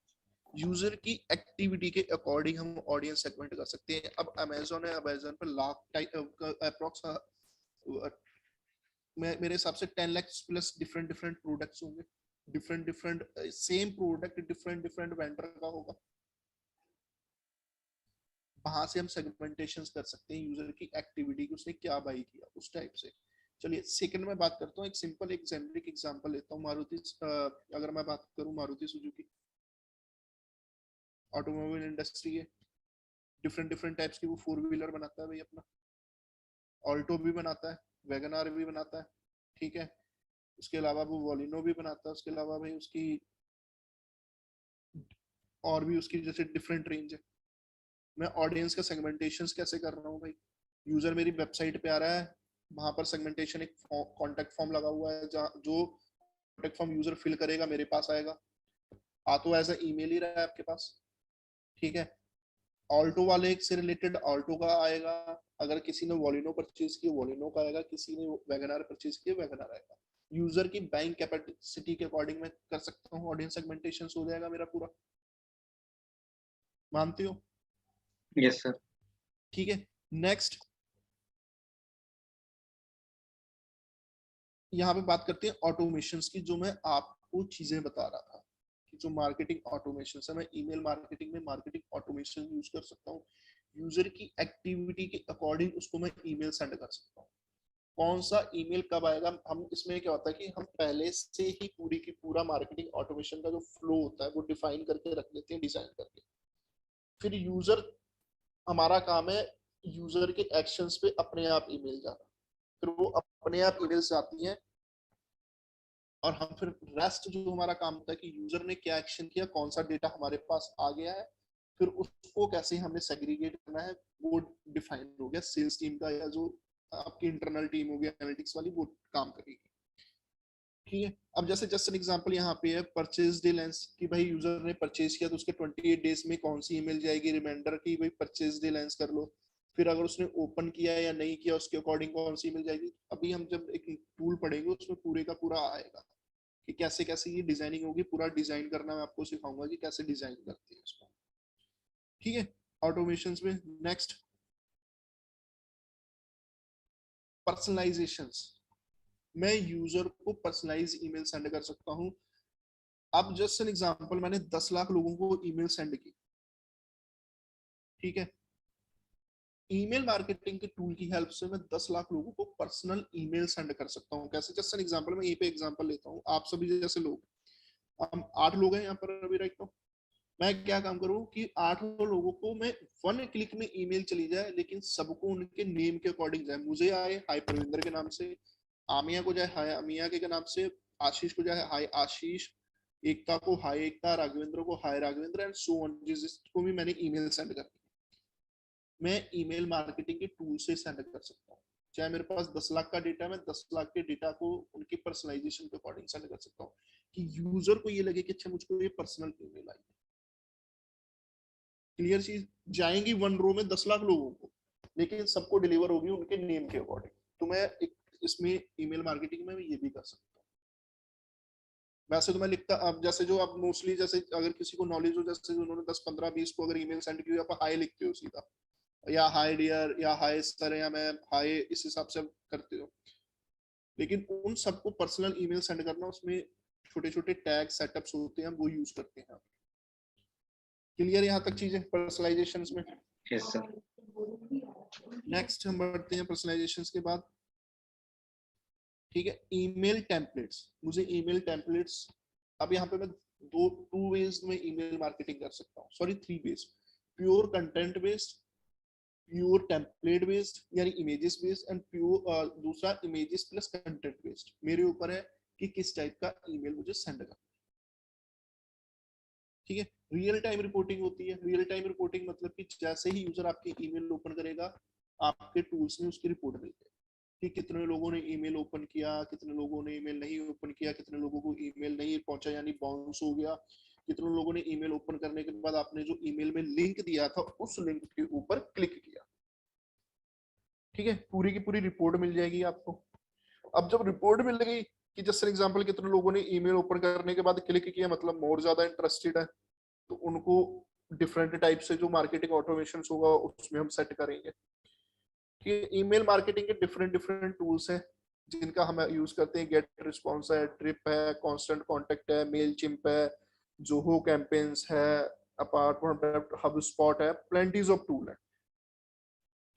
यूजर की एक्टिविटी के अकॉर्डिंग हम ऑडियंस सेगमेंट कर सकते हैं। अब अमेजोन है, अमेजोन पर लाख अप्रोक्स मेरे हिसाब से 10 lakh plus different different products होंगे, different different same product different different vendor का होगा। वहां से हम सेगमेंटेशंस कर सकते हैं यूजर की एक्टिविटी की, उसने क्या बाई किया उस टाइप से। चलिए सेकंड में बात करता हूँ, एक सिंपल एक जेनरिक एग्जांपल लेता हूँ। मारुति, अगर मैं बात करूँ मारुति सुजुकी, ऑटोमोबाइल इंडस्ट्री है, डिफरेंट डिफरेंट टाइप्स की वो 4 व्हीलर बनाता है भाई अपना, ऑल्टो भी बनाता है, वैगनआर भी बनाता है, ठीक है, उसके अलावा वो वॉलिनो भी बनाता है, उसके अलावा भाई उसकी और भी उसकी जैसे डिफरेंट रेंज है। मैं ऑडियंस का सेगमेंटेशन कैसे कर रहा हूँ भाई? यूजर मेरी वेबसाइट पे आ रहा है, वहां पर सेगमेंटेशन एक कॉन्टेक्ट फॉर्म लगा हुआ है, जहाँ जो कॉन्टेक्ट फॉर्म यूजर फिल करेगा मेरे पास आएगा, आ तो एज ईमेल ही रहा है आपके पास, ठीक है। ऑल्टो वाले से रिलेटेड ऑल्टो का आएगा, अगर किसी ने वॉलिनो परचेज किया वॉलिनो का आएगा, किसी ने वैगनआर परचेज किया वैगनआर आएगा। यूजर की बैंक कैपेसिटी के अकॉर्डिंग मैं कर सकता हूँ ऑडियंस सेगमेंटेशन हो जाएगा मेरा पूरा। मानते हो? Yes sir. ठीक है, नेक्स्ट यहाँ पे बात करते हैं ऑटोमेशंस की, जो मैं आपको चीजें बता रहा था कि जो मार्केटिंग ऑटोमेशन है, मैं ईमेल मार्केटिंग में मार्केटिंग ऑटोमेशन यूज कर सकता हूँ। यूजर की एक्टिविटी के अकॉर्डिंग उसको मैं ईमेल सेंड कर सकता हूँ। कौन सा ईमेल कब आएगा, हम इसमें क्या होता है कि हम पहले से ही पूरी की पूरा मार्केटिंग ऑटोमेशन का जो फ्लो होता है वो डिफाइन करके रख लेते हैं, डिजाइन करके। फिर यूजर, हमारा काम है यूजर के एक्शंस पे अपने आप ईमेल जाना, फिर वो अपने आप ईमेल्स आती हैं, और हम फिर रेस्ट जो हमारा काम था कि यूजर ने क्या एक्शन किया, कौन सा डेटा हमारे पास आ गया है, फिर उसको कैसे हमने सेग्रीगेट करना है वो डिफाइन हो गया सेल्स टीम का, या जो आपकी इंटरनल टीम होगी एनालिटिक्स वाली वो काम करेगी। ठीक है, अब जैसे जस्ट एन एग्जांपल यहाँ पे है परचेज डे लेंस कि भाई यूजर ने परचेज किया तो उसके 28 डेज में कौन सी ईमेल जाएगी रिमाइंडर की भाई परचेज डे लेंस कर लो। फिर अगर उसने ओपन किया या नहीं किया उसके अकॉर्डिंग कौन सी ईमेल जाएगी। अभी हम जब एक टूल पढ़ेंगे उसमें पूरे का पूरा आएगा कि कैसे कैसे ये डिजाइनिंग होगी, पूरा डिजाइन करना मैं आपको सिखाऊंगा कि कैसे डिजाइन करते हैं इसको। ठीक है, ऑटोमेशन में नेक्स्ट पर्सनलाइजेशंस। मैं यूजर को पर्सनलाइज ईमेल सेंड कर सकता हूं। अब जस्ट एन एग्जांपल, मैंने 10 लाख लोगों को ईमेल सेंड की। ठीक है, ईमेल मार्केटिंग के टूल की हेल्प से मैं 10 लाख लोगों को पर्सनल ईमेल सेंड कर सकता हूं। कैसे? जस्ट एन एग्जांपल, मैं यहीं पे एग्जांपल लेता हूं। आप सभी जैसे लोग, हम 8 लोग हैं यहाँ पर अभी राइट नाउ। मैं क्या काम करूं कि 8 लोगों को मैं 1 क्लिक में ईमेल चली जाए, लेकिन सबको उनके नेम के अकॉर्डिंग जाए। मुझे आए हाय परविंदर के नाम से, आमिया को जाए हाय आमिया के नाम से, आशीष को जाए हाय आशीष, एकता को हाय एकता, राघवेंद्र को हाय राघवेंद्र एंड सो ऑन, जिसको भी मैंने ईमेल सेंड कर दी। मैं ईमेल मार्केटिंग के टूल से सेंड कर सकता हूँ। चाहे मेरे पास 10 लाख का डेटा, मैं 10 लाख के डेटा को उनकी पर्सनलाइजेशन के अकॉर्डिंग सेंड कर सकता हूँ कि यूजर को ये लगे कि अच्छा मुझको ये पर्सनल ईमेल आई। क्लियर चीज? जाएंगी 1 रो में 10 लाख लोगों को, लेकिन सबको डिलीवर होगी उनके नेम के अकॉर्डिंग। तो मैं एक इसमें ईमेल मार्केटिंग में ये भी कर सकता हूँ। वैसे तो मैं लिखता, अब जैसे जो आप मोस्टली जैसे अगर किसी को नॉलेज हो, जैसे उन्होंने 10 15 20 को अगर ईमेल सेंड की, आप हाय लिखते हो सीधा, या हाय डियर या हाय सर या मैं हाय, इस हिसाब से करते हो। लेकिन उन सबको पर्सनल ईमेल सेंड करना, उसमें छोटे छोटे टैग सेटअप्स होते हैं, वो यूज करते हैं। क्लियर यहाँ तक चीजें पर्सनलाइजेशंस में? Yes sir. नेक्स्ट हम बढ़ते हैं पर्सनलाइजेशंस के बाद। ठीक है, ईमेल टेम्पलेट्स। मुझे ईमेल टेम्पलेट्स, अब यहाँ पे मैं टू वेज में ईमेल मार्केटिंग कर सकता हूँ, sorry 3 ways. Pure content based, pure template based यानी इमेजेस बेस्ड, एंड प्योर दूसरा इमेजेस प्लस कंटेंट बेस्ड। मेरे ऊपर है कि किस टाइप का ईमेल मुझे सेंड करना। ठीक है, रियल टाइम रिपोर्टिंग होती है। रियल टाइम रिपोर्टिंग मतलब कि जैसे ही यूजर आपकी ईमेल ओपन करेगा, आपके टूल्स में उसकी रिपोर्ट मिल जाएगी कि कितने लोगों ने ईमेल ओपन किया, कितने लोगों ने ईमेल नहीं ओपन किया, कितने लोगों को ईमेल नहीं पहुंचा यानी बाउंस हो गया, कितने लोगों ने ईमेल ओपन करने के बाद आपने जो ईमेल में लिंक दिया था उस लिंक के ऊपर क्लिक किया। ठीक है, पूरी की पूरी रिपोर्ट मिल जाएगी आपको। अब जब रिपोर्ट मिल गई कि जैसे एग्जांपल कितने लोगों ने ईमेल ओपन करने के बाद क्लिक किया, मतलब मोर ज्यादा इंटरेस्टेड है, तो उनको डिफरेंट टाइप से जो मार्केटिंग ऑटोमेशन होगा उसमें हम सेट करेंगे। कि ईमेल मार्केटिंग के डिफरेंट डिफरेंट टूल्स हैं जिनका हम यूज करते हैं। गेट रिस्पॉन्स है, ड्रिप है, कांस्टेंट कांटेक्ट है, मेल चिंप है, जोहो कैंपेन्स है, अपार्ट फ्रॉम हबस्पॉट है, प्लेंटीज ऑफ टूल है।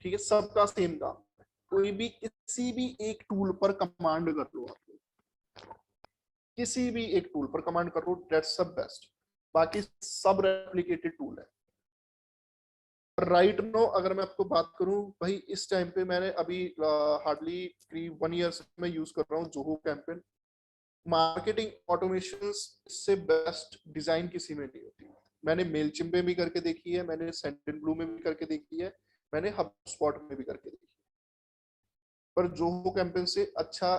ठीक है, सबका सेम काम है। कोई भी किसी भी एक टूल पर कमांड कर लो, आप किसी भी एक टूल पर कमांड कर लो, दैट्स द बेस्ट। बाकी सब रेप्लिकेटेड टूल है। राइट नो अगर मैं आपको बात करूं भाई, इस टाइम पे मैंने अभी हार्डली करीब 1 ईयर से मैं यूज कर रहा हूँ जोहो कैंपेन। मार्केटिंग ऑटोमेशन से बेस्ट डिजाइन किसी में नहीं होती। मैंने मेलचिम्प में भी करके देखी है, मैंने सेंडनब्लू में भी करके देखी है, मैंने हबस्पॉट में भी करके देखी है, पर जोहो कैंपेन से अच्छा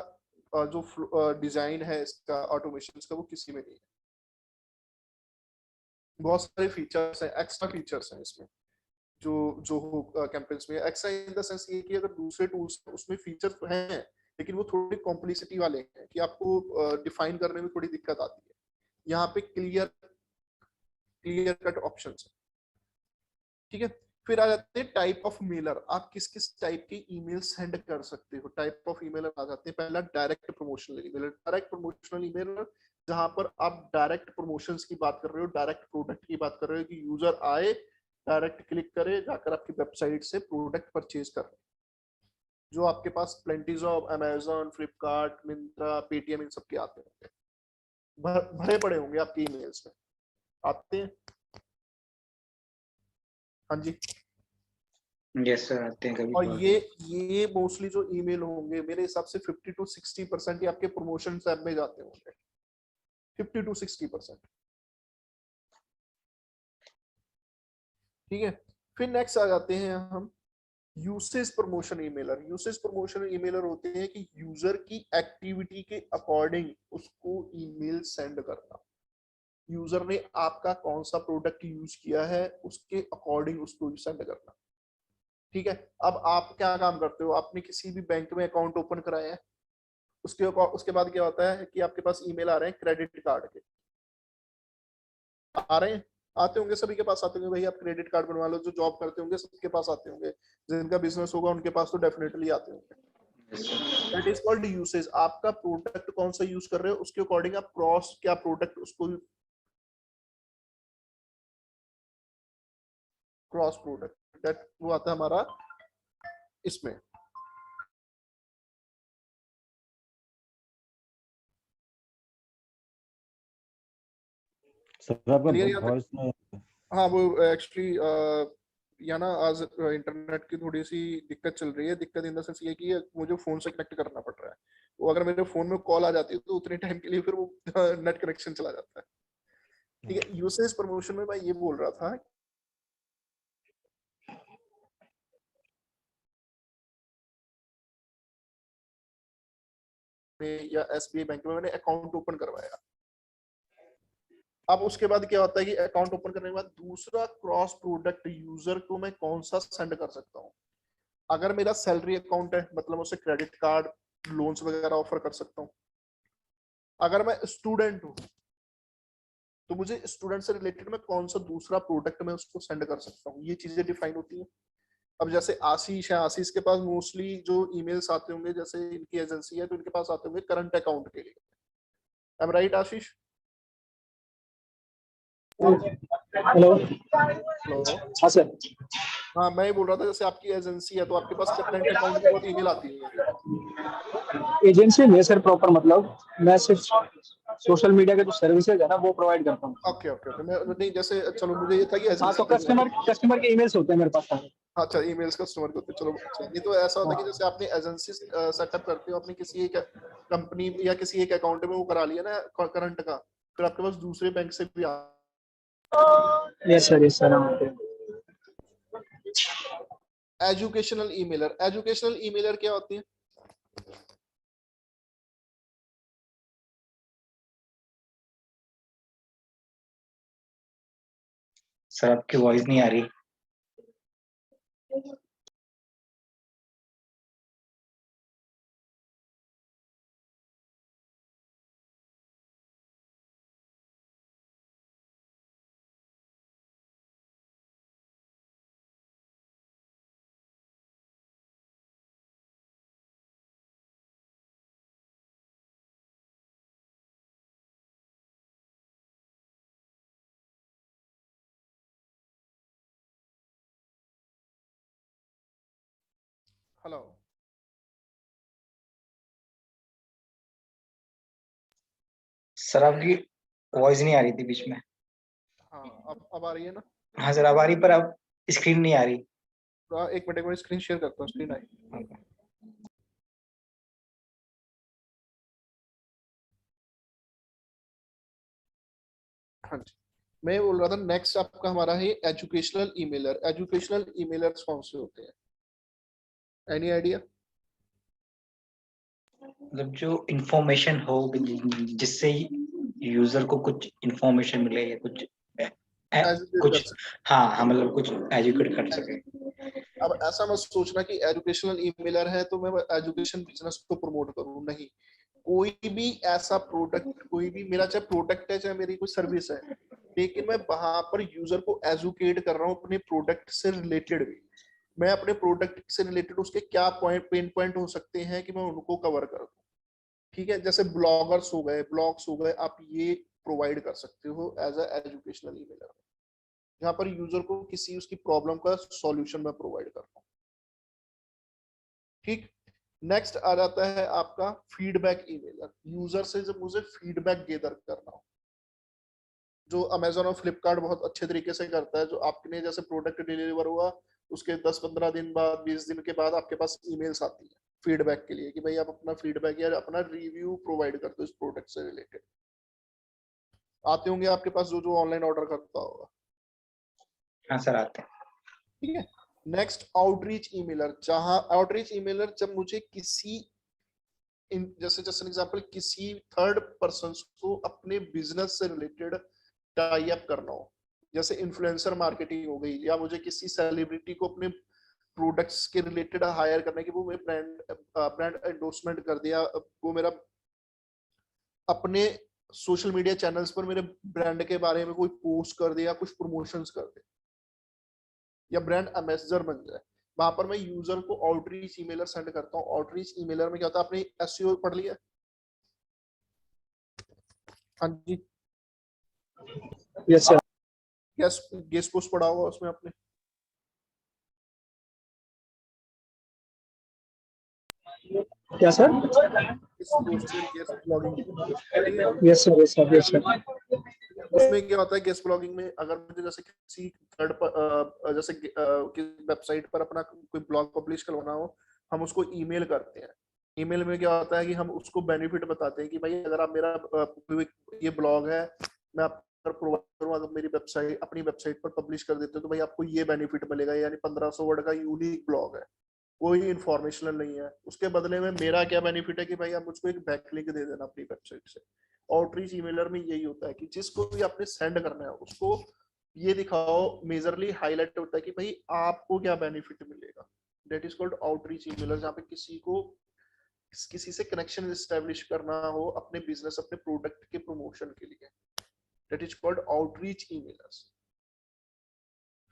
जो डिजाइन है इसका ऑटोमेशन का वो किसी में नहीं है। बहुत सारे फीचर्स हैं, एक्स्ट्रा फीचर्स हैं इसमें जो कैंपेन्स में। एक्स्ट्रा इन द सेंस ये कि अगर दूसरे टूल्स उसमें फीचर तो हैं, लेकिन वो थोड़ी कॉम्प्लेक्सिटी वाले हैं कि आपको डिफाइन करने में थोड़ी दिक्कत आती है। यहाँ पे क्लियर कट ऑप्शंस है। ठीक है, फिर आ जाते हैं टाइप ऑफ मेलर। आप किस किस टाइप के ईमेल सेंड कर सकते हो, टाइप ऑफ ईमेल आ जाते हैं। पहला direct promotional email. Direct promotional email जहां पर आप डायरेक्ट प्रमोशंस की बात कर रहे हो, डायरेक्ट प्रोडक्ट की बात कर रहे हो कि यूजर आए, डायरेक्ट क्लिक करे, जाकर आपकी वेबसाइट से प्रोडक्ट परचेज कर। जो आपके पास plenties of Amazon, Flipkart, Myntra, Paytm इन सब के आते होंगे, भरे पड़े होंगे आपके ईमेल्स में, आते हैं। हाँ जी, यस सर, आते हैं कभी। और ये मोस्टली जो ईमेल होंगे मेरे हिसाब से 50 to 60% ही आपके प्रमोशन टैब में जाते होंगे। 50 to 60%। ठीक है, फिर नेक्स्ट आ जाते हैं हम यूसेज प्रमोशन ईमेलर। यूसेज प्रमोशन ईमेलर होते हैं कि यूजर की एक्टिविटी के अकॉर्डिंग उसको ईमेल सेंड करना। यूजर ने आपका कौन सा प्रोडक्ट यूज किया है उसके अकॉर्डिंग उसको सेंड करना। ठीक है, अब आप क्या काम करते हो, आपने किसी भी बैंक में अकाउंट ओपन कराया है, उसके बाद क्या होता है कि आपके पास ईमेल आ रहे हैं क्रेडिट कार्ड के, आ रहे हैं, आते होंगे, सभी के पास आते होंगे, भाई आप क्रेडिट कार्ड बनवा लो, जो जॉब करते होंगे सबके पास आते होंगे, जिनका बिजनेस होगा उनके पास तो डेफिनेटली आते होंगे। That is called usage. आपका प्रोडक्ट कौन सा यूज कर रहे हो उसके अकॉर्डिंग आप क्रॉस क्या प्रोडक्ट उसको क्रॉस प्रोडक्ट दैट वो आता है हमारा इसमें। सर आपका Clear यहाँ तक? वॉइस में हाँ, वो एक्चुअली या ना आज इंटरनेट की थोड़ी सी दिक्कत चल रही है। दिक्कत इन द सेंस ये कि मुझे फोन से कनेक्ट करना पड़ रहा है, वो अगर मेरे फोन में कॉल आ जाती है तो उतने टाइम के लिए फिर वो नेट कनेक्शन चला जाता है। ठीक है, यूसेज प्रमोशन में मैं ये बोल रहा था या एसबीआई बैंक में मैंने अकाउंट ओपन करवाया। अब उसके बाद क्या होता है कि अकाउंट ओपन करने के बाद दूसरा क्रॉस प्रोडक्ट यूजर को मैं कौन सा सेंड कर सकता हूँ। अगर मेरा सैलरी अकाउंट है मतलब उसे क्रेडिट कार्ड लोन्स वगैरह ऑफर कर सकता हूँ। अगर मैं स्टूडेंट हूँ तो मुझे स्टूडेंट से रिलेटेड मैं कौन सा दूसरा प्रोडक्ट मैं उसको सेंड कर सकता हूँ, ये चीजें डिफाइन होती हैं। अब जैसे आशीष है, आशीष के पास मोस्टली जो ईमेल्स आते होंगे, जैसे इनकी एजेंसी है तो इनके पास आते होंगे करंट अकाउंट के लिए। I am right Ashish? Hello. Hello. हाँ सर। हाँ, मैं ये बोल रहा था जैसे आपकी एजेंसी है तो आपके पास करंट अकाउंट की बहुत ईमेल आती है। एजेंसी नहीं है सर प्रॉपर, मतलब मैं सिर्फ सोशल मीडिया के जो सर्विसेज है ना वो प्रोवाइड करता हूँ। ओके ओके ओके, मैं नहीं जैसे चलो मुझे ये था कि हाँ, तो कस्टमर के ईमेल्स होते हैं मेरे पास। अच्छा, ईमेल्स कस्टमर को, चलो अच्छा। ये तो ऐसा होता है कि जैसे आपने एजेंसी सेटअप करते हो अपनी किसी एक कंपनी या किसी एक अकाउंट में वो करा लिया ना करंट का, फिर आपके पास दूसरे बैंक से भी यस सर। एजुकेशनल ईमेलर। एजुकेशनल ईमेलर क्या होती है? सर आपकी वॉइस नहीं आ रही। हेलो। सर आपकी वॉइस नहीं आ रही थी बीच में। हाँ, अब आ रही है ना? हाँ सर अब आ रही, पर अब स्क्रीन नहीं आ रही। तो एक मिनट में स्क्रीन शेयर करता हूँ, स्क्रीन आई। हाँ जी, मैं बोल रहा था नेक्स्ट आपका हमारा है एजुकेशनल ईमेलर। एजुकेशनल ईमेलर्स कौन से होते हैं? Any idea? मतलब जो इंफॉर्मेशन हो जिससे यूजर को कुछ इंफॉर्मेशन मिले या कुछ एजुकेट कर कुछ हाँ मतलब कुछ एजुकेट कर सके। अब ऐसा मत सोचना कि एजुकेशनल ईमेलर है तो मैं एजुकेशन बिजनेस को प्रमोट करूं, नहीं। कोई भी ऐसा प्रोडक्ट, कोई भी मेरा चाहे प्रोडक्ट है चाहे मेरी कोई सर्विस है, लेकिन मैं वहां पर यूजर को एजुकेट कर रहा हूँ अपने प्रोडक्ट से रिलेटेड भी। मैं अपने प्रोडक्ट से रिलेटेड उसके क्या पेन पॉइंट हो सकते हैं कि मैं उनको कवर कर दूं। ठीक है, जैसे ब्लॉगर्स हो गए, ब्लॉग्स हो गए, आप ये प्रोवाइड कर सकते हो एज अ एजुकेशनल ईमेलर, जहां पर यूजर को किसी उसकी प्रॉब्लम का सॉल्यूशन मैं प्रोवाइड करता हूँ। ठीक, नेक्स्ट आ जाता है आपका फीडबैक ईमेलर। यूजर से जब मुझे फीडबैक गेदर करना हो, जो अमेजोन और फ्लिपकार्ट बहुत अच्छे तरीके से करता है, जो आपने जैसे प्रोडक्ट डिलीवर हुआ उसके 10-15 दिन बाद, 20 दिन के बाद आपके पास ईमेल्स आती है फीडबैक के लिए कि भाई आप अपना फीडबैक या अपना रिव्यू प्रोवाइड करते हो इस प्रोडक्ट से रिलेटेड। आते होंगे आपके पास जो ऑनलाइन ऑर्डर करता होगा। हाँ सर आते हैं। ठीक है। नेक्स्ट आउटरीच ईमेलर, जहां आउटरीच ईमेलर जब मुझे किसी जैसे एग्जांपल किसी थर्ड पर्सन को अपने बिजनेस से रिलेटेड टाई अप करना हो, जैसे इन्फ्लुएंसर मार्केटिंग हो गई, या मुझे किसी सेलिब्रिटी को अपने प्रोडक्ट्स के रिलेटेड हायर करना है कि वो मेरे ब्रांड एंडोर्समेंट कर दिया, वो मेरा अपने सोशल मीडिया चैनल्स पर मेरे ब्रांड के बारे में कोई पोस्ट कर दे या कुछ प्रमोशंस कर दे या ब्रांड एम्बेसडर बन जाए, वहां पर मैं यूजर को आउटरीच ईमेलर सेंड करता हूँ। आउटरीच ईमेलर में क्या होता है, आपने एसईओ पढ़ लिया? हाँ जी, यस सर। गेस्ट पोस्ट पढ़ा होगा उसमें आपने। क्या sir? Guest blogging. Yes sir, yes sir, yes sir. उसमें क्या होता है गेस्ट ब्लॉगिंग में, अगर मुझे जैसे किसी थर्ड जैसे किसी वेबसाइट पर अपना कोई ब्लॉग पब्लिश करवाना हो, हम उसको ईमेल करते हैं। ईमेल में क्या होता है कि हम उसको बेनिफिट बताते हैं कि भाई अगर आप मेरा ये ब्लॉग है मैं आपको प्रोवाइड करूँ, अगर मेरी वेबसाइट अपनी वेबसाइट पर पब्लिश कर देते हो तो भाई आपको ये बेनिफिट मिलेगा, यानी 1500 वर्ड का यूनिक ब्लॉग है, कोई इंफॉर्मेशनल नहीं है। उसके बदले में मेरा क्या बेनिफिट है कि भाई आप मुझको एक बैकलिंक दे देना अपनी वेबसाइट से। आउटरीच ईमेलर में यही होता है कि जिसको भी आपने सेंड करना है उसको ये दिखाओ, मेजरली हाईलाइट होता है कि भाई आपको क्या बेनिफिट मिलेगा। दैट इज कॉल्ड आउटरीच ईमेलर, जहाँ पे किसी से कनेक्शन एस्टेब्लिश करना हो अपने बिजनेस, अपने प्रोडक्ट के प्रमोशन के लिए। That is called outreach emailers.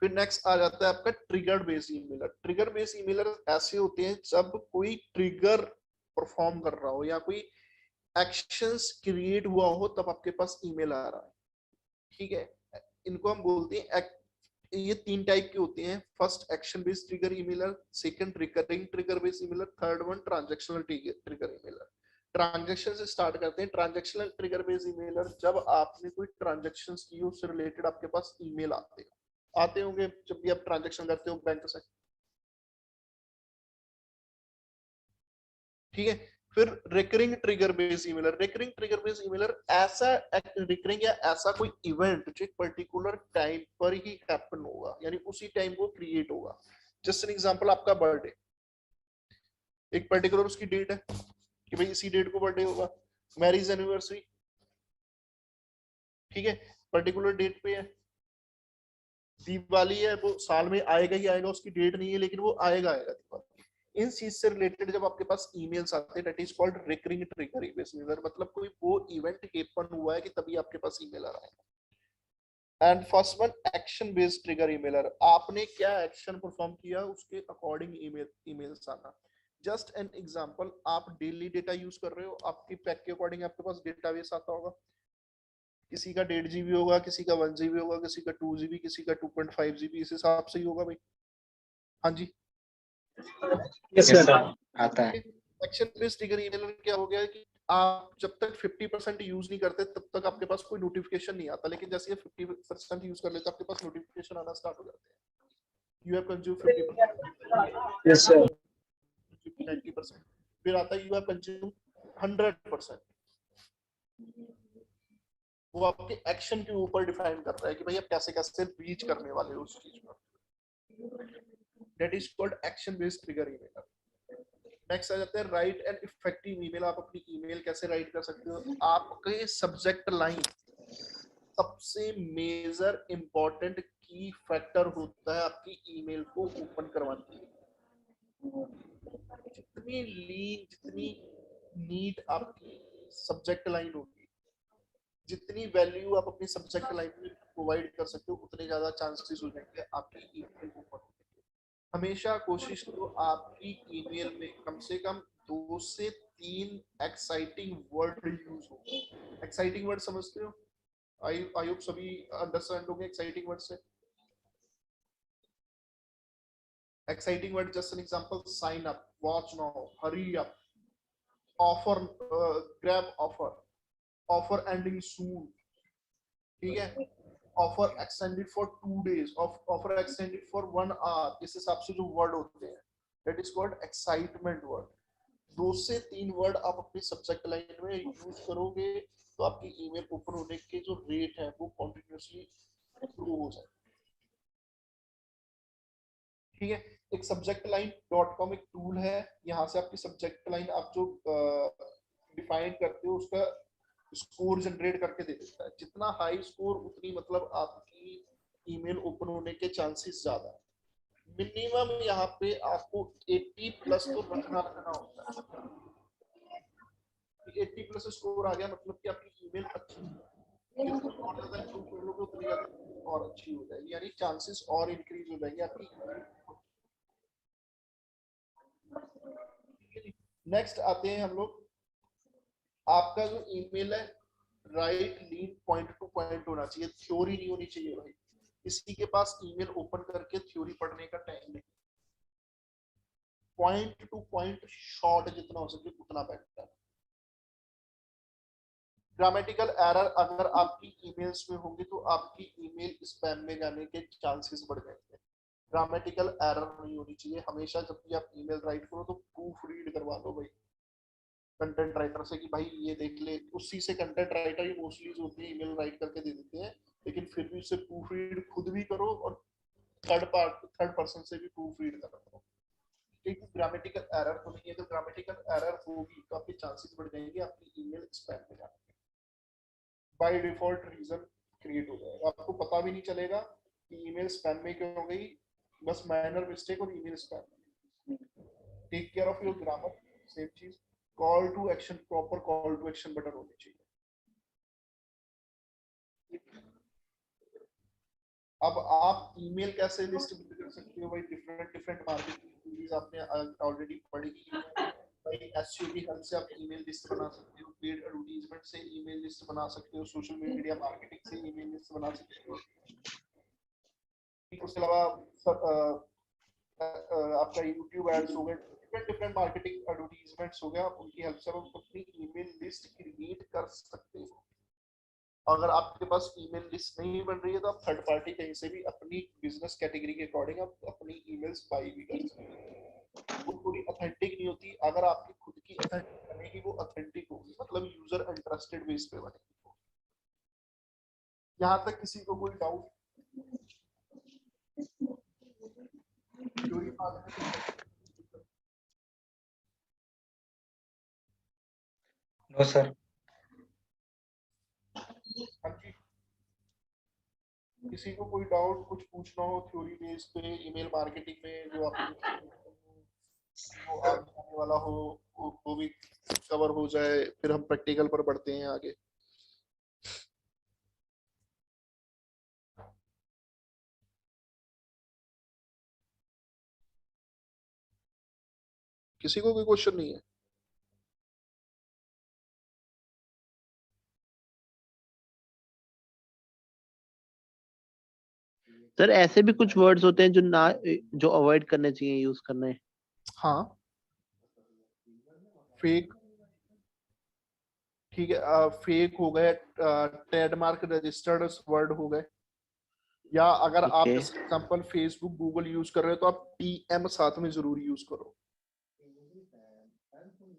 फिर नेक्स्ट आ जाता है आपका trigger based emailer. Trigger based emailer ऐसे होते हैं जब कोई ट्रिगर परफॉर्म कर रहा हो या कोई एक्शंस क्रिएट हुआ हो तब आपके पास ईमेल आ रहा है। ठीक है, इनको हम बोलते हैं ये 3 टाइप के होते हैं। First action based trigger emailer, second recurring trigger based emailer, third one transactional trigger emailer. Transaction से स्टार्ट करते हैं। ट्रांजैक्शनल ट्रिगर बेस्ड ईमेलर, जब आपने कोई ट्रांजैक्शंस की हो उससे रिलेटेड आपके पास ईमेल आते होंगे जब भी आप ट्रांजैक्शन करते हो बैंक से। ठीक है। फिर recurring trigger based emailer. Recurring trigger based emailer ऐसा रिकरिंग या ऐसा कोई इवेंट जो एक पर्टिकुलर टाइम पर ही हैपन होगा, यानी उसी टाइम वो क्रिएट होगा। जस्ट एन एग्जांपल, आपका बर्थडे, एक पर्टिकुलर उसकी डेट है कि भाई इसी डेट को बर्थडे होगा। मैरिज एनिवर्सरी, ठीक है, पर्टिकुलर डेट पे है। दिवाली है, वो साल में आएगा ही आएगा, उसकी डेट नहीं है लेकिन वो आएगा दिवाली। इन चीज से रिलेटेड जब आपके पास ईमेल्स आते हैं, that is called recurring trigger based emailer. मतलब कोई वो इवेंट हैपन हुआ है कि तभी आपके पास ईमेल आ रहा है। And first one action based trigger emailer, आपने क्या एक्शन परफॉर्म किया उसके अकॉर्डिंग ईमेल्स आना। जस्ट एन एग्जांपल, आप डेली डेटा यूज कर रहे हो, आपकी पैक के अकॉर्डिंग आपके पास डेटाबेस आता होगा। किसी का 1.5 GB होगा, किसी का 1 GB होगा, किसी का 2 GB, किसी का 2.5 GB, इस हिसाब से ही होगा भाई। हाँ जी, यस सर। आता है। एक्शन बेस्ड ट्रिगर ईमेलर क्या हो गया है कि आप जब तक 50% यूज नहीं करते तब तक आपके पास कोई नोटिफिकेशन नहीं आता, लेकिन जैसे 50% यूज कर लेते आपके पास नोटिफिकेशन आना स्टार्ट हो जाते हैं। You have consume 50%, yes sir. 90%, फिर आता है यू हैव कंज्यूम 100%। वो आपके एक्शन के ऊपर डिफाइन कर रहा है कि भाई आप कैसे कैसे रीच करने वाले हो उस चीज पर। That is called action based trigger emailer. Next आ जाता है राइट एंड इफेक्टिव ईमेल। आप अपनी ईमेल कैसे राइट कर सकते हो? आपके सब्जेक्ट लाइन सबसे मेजर इंपॉर्टेंट की फैक्टर होता है आपकी ईमेल को ओपन करवाने के। जितनी लीन, जितनी नीट आपकी सब्जेक्ट लाइन होगी, जितनी वैल्यू आप अपनी सब्जेक्ट लाइन में प्रोवाइड कर सकते हो, उतने ज्यादा चांसेस हो जाएंगे आपकी ईमेल ओपन होने के। हमेशा कोशिश करो आपकी ईमेल में कम से कम 2 से 3 एक्साइटिंग वर्ड यूज हो। एक्साइटिंग वर्ड समझते हो? आई होप सभी अंडरस्टैंड होंगे एक्साइटिंग वर्ड से। Exciting word just an example, sign up, watch now, hurry up, offer, grab offer, offer ending soon, ठीक है, offer extended for 2 days, offer extended for 1 hour। इस हिसाब से जो वर्ड होते हैं that is called excitement word. 2 से 3 वर्ड आप अपनी सब्जेक्ट लाइन में यूज करोगे तो आपकी ईमेल ओपन होने के जो रेट है वो कंटिन्यूअसली ग्रो हो जाए। ठीक है, एक सब्जेक्ट लाइन .com एक टूल है, यहाँ से आपकी सब्जेक्ट लाइन आप जो डिफाइन करते हो उसका स्कोर जनरेट करके दे देता है। जितना हाई स्कोर उतनी मतलब आपकी ईमेल ओपन होने के चांसेस ज्यादा है। मिनिमम यहाँ पे आपको 80 प्लस तो रखना होता है। 80 प्लस स्कोर आ गया मतलब कि आपकी ईमेल अच्छी है, और ज्यादा इम्प्रूव कर लोगे उतनी ज्यादा और अच्छी हो जाएगी, यानी चांसेस और इंक्रीज हो जाएंगे आपकी। नेक्स्ट आते हैं हम लोग, आपका जो ईमेल है right lead point two point होना चाहिए, थ्योरी नहीं होनी चाहिए भाई। किसी के पास ईमेल ओपन करके थ्योरी पढ़ने का टाइम नहीं। पॉइंट टू पॉइंट शॉर्ट जितना हो सके उतना बेटर है। ग्रामेटिकल एरर अगर आपकी ईमेल्स में होंगे तो आपकी ईमेल स्पैम में जाने के चांसेस बढ़ जाएंगे। ग्रामेटिकल एरर नहीं होनी चाहिए। हमेशा जब भी आप ईमेल राइट करो तो प्रूफ रीड करवा लो भाई कंटेंट राइटर से कि भाई ये देख ले। उसी से कंटेंट राइटर ही मोस्टली जो होती है ईमेल राइट करके दे देते हैं, लेकिन फिर भी उससे प्रूफ रीड खुद भी करो और थर्ड पर्सन से भी प्रूफ रीड करो। क्योंकि ग्रामेटिकल एरर तो नहीं है, तो ग्रामेटिकल एरर होगी तो आपके चांसेस बढ़ जाएंगे आपकी ईमेल स्पैम में जाने के। बाय डिफॉल्ट रीजन क्रिएट हो जाएगा, आपको पता भी नहीं चलेगा कि ईमेल स्पैम में क्यों हो गई, बस माइनर मिस्टेक और email spam. Take care of your grammar. Same चीज, call to action, proper call to action button होनी चाहिए। अब आप ईमेल कैसे लिस्ट बिल्ड कर सकते हो भाई? डिफरेंट मार्केटिंग टूल्स आपने ऑलरेडी पढ़ी है भाई। एसईओ की हेल्प से आप ईमेल लिस्ट बना सकते हो, पेड एडवर्टाइजमेंट से ईमेल लिस्ट बना सकते हो, सोशल मीडिया मार्केटिंग से ईमेल लिस्ट बना सकते हो। उसके अलावा आपका यूट्यूब एड्स हो गए, डिफरेंट मार्केटिंग एडवर्टाइजमेंट्स हो गया, उनकी हेल्प से आप अपनी ईमेल लिस्ट क्रिएट कर सकते हो। अगर आपके पास ईमेल लिस्ट नहीं बन रही है तो आप थर्ड पार्टी कहीं से भी अपनी बिजनेस कैटेगरी के अकॉर्डिंग आप अपनी ईमेल्स बाई भी कर सकते हो। वो पूरी ऑथेंटिक नहीं होती। अगर आपकी खुद की ऑथेंटिक बनेगी वो ऑथेंटिक होगी, मतलब यूजर इंटरेस्टेड बेस पे बनेगी। यहाँ तक किसी को कोई डाउट? No sir. हाँ जी, किसी को कोई डाउट कुछ पूछना हो थ्योरी बेस पे ईमेल मार्केटिंग में जो आपको जो आगे आने वाला हो वो भी कवर हो जाए, फिर हम प्रैक्टिकल पर बढ़ते हैं आगे। किसी को कोई क्वेश्चन नहीं है? सर ऐसे भी कुछ वर्ड्स होते हैं जो अवॉइड करने चाहिए यूज करने। हाँ, फेक, ठीक है, फेक हो गए, ट्रेडमार्क रजिस्टर्ड वर्ड हो गए, या अगर आप एग्जांपल फेसबुक गूगल यूज कर रहे हो तो आप टीएम साथ में जरूर यूज करो।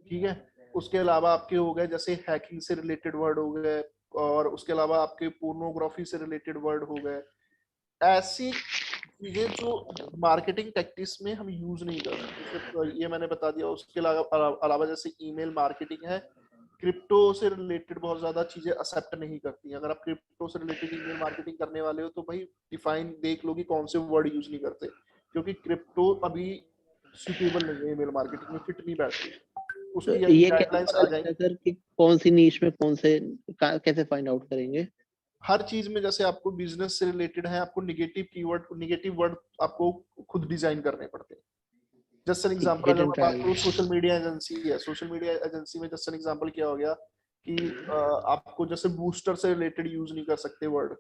ठीक है, उसके अलावा आपके हो गए जैसे हैकिंग से रिलेटेड वर्ड हो गए, और उसके अलावा आपके पोर्नोग्राफी से रिलेटेड वर्ड हो गए। ऐसी चीजें जो मार्केटिंग टैक्टिक्स में हम यूज नहीं कर सकते, ये मैंने बता दिया। उसके अलावा जैसे ईमेल मार्केटिंग है, क्रिप्टो से रिलेटेड बहुत ज्यादा चीजें एक्सेप्ट नहीं करती हैं। अगर आप क्रिप्टो से रिलेटेड ईमेल मार्केटिंग करने वाले हो तो भाई डिफाइन देख लो कि कौन से वर्ड यूज नहीं करते, क्योंकि क्रिप्टो अभी सुटेबल नहीं है ईमेल मार्केटिंग में, फिट नहीं बैठती। उसकी तो ये गाइडलाइंस आ जाएंगी सर कि कौन सी नीश में कौन से कैसे फाइंड आउट करेंगे? हर चीज में। जैसे आपको बिजनेस से रिलेटेड है, आपको निगेटिव कीवर्ड, निगेटिव वर्ड आपको खुद डिजाइन करने पड़ते हैं। जस्ट एन एग्जांपल अगर मैं बात करूं, सोशल मीडिया एजेंसी है, सोशल मीडिया एजेंसी में जस्ट एन एग्जांपल क्या हो गया कि आपको जैसे बूस्टर से रिलेटेड यूज नहीं कर सकते वर्ड,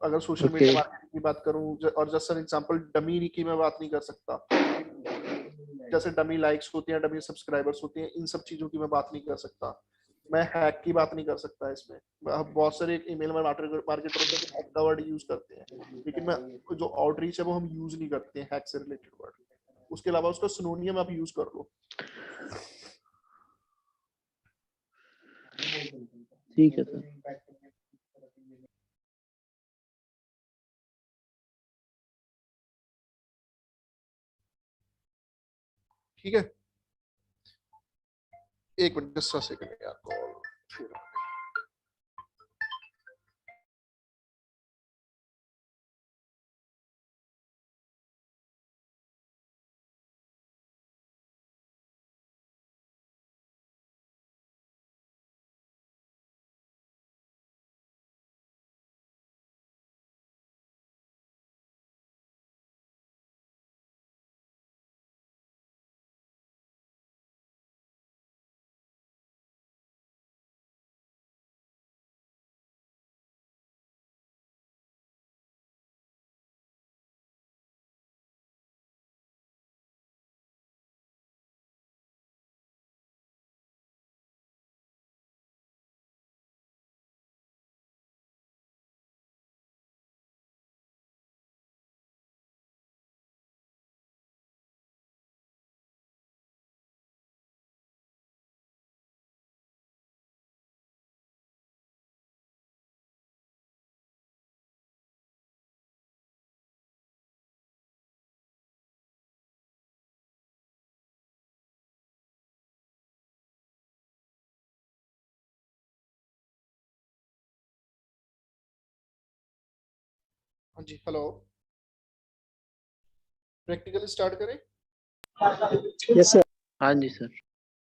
अगर सोशल मीडिया मार्केटिंग की बात करूं। और जस्ट एन एग्जांपल डमी की मैं बात नहीं कर सकता, जैसे डमी लाइक्स होती हैं, डमी सब्सक्राइबर्स होती हैं, इन सब चीजों की मैं बात नहीं कर सकता। मैं हैक की बात नहीं कर सकता इसमें। बहुत सारे ईमेल में मार्केटर होते हैं हैक का वर्ड यूज करते हैं, लेकिन मैं जो आउटरीच है वो हम यूज नहीं करते हैं हैक से रिलेटेड वर्ड। उसके अलावा उसका सिनोनियम आप यूज कर लो। ठीक है सर। ठीक है, एक मिनट 10 सेकंड यार कॉल फिर हाँ जी, हेलो, प्रैक्टिकल स्टार्ट करें। Yes sir. हाँ जी सर।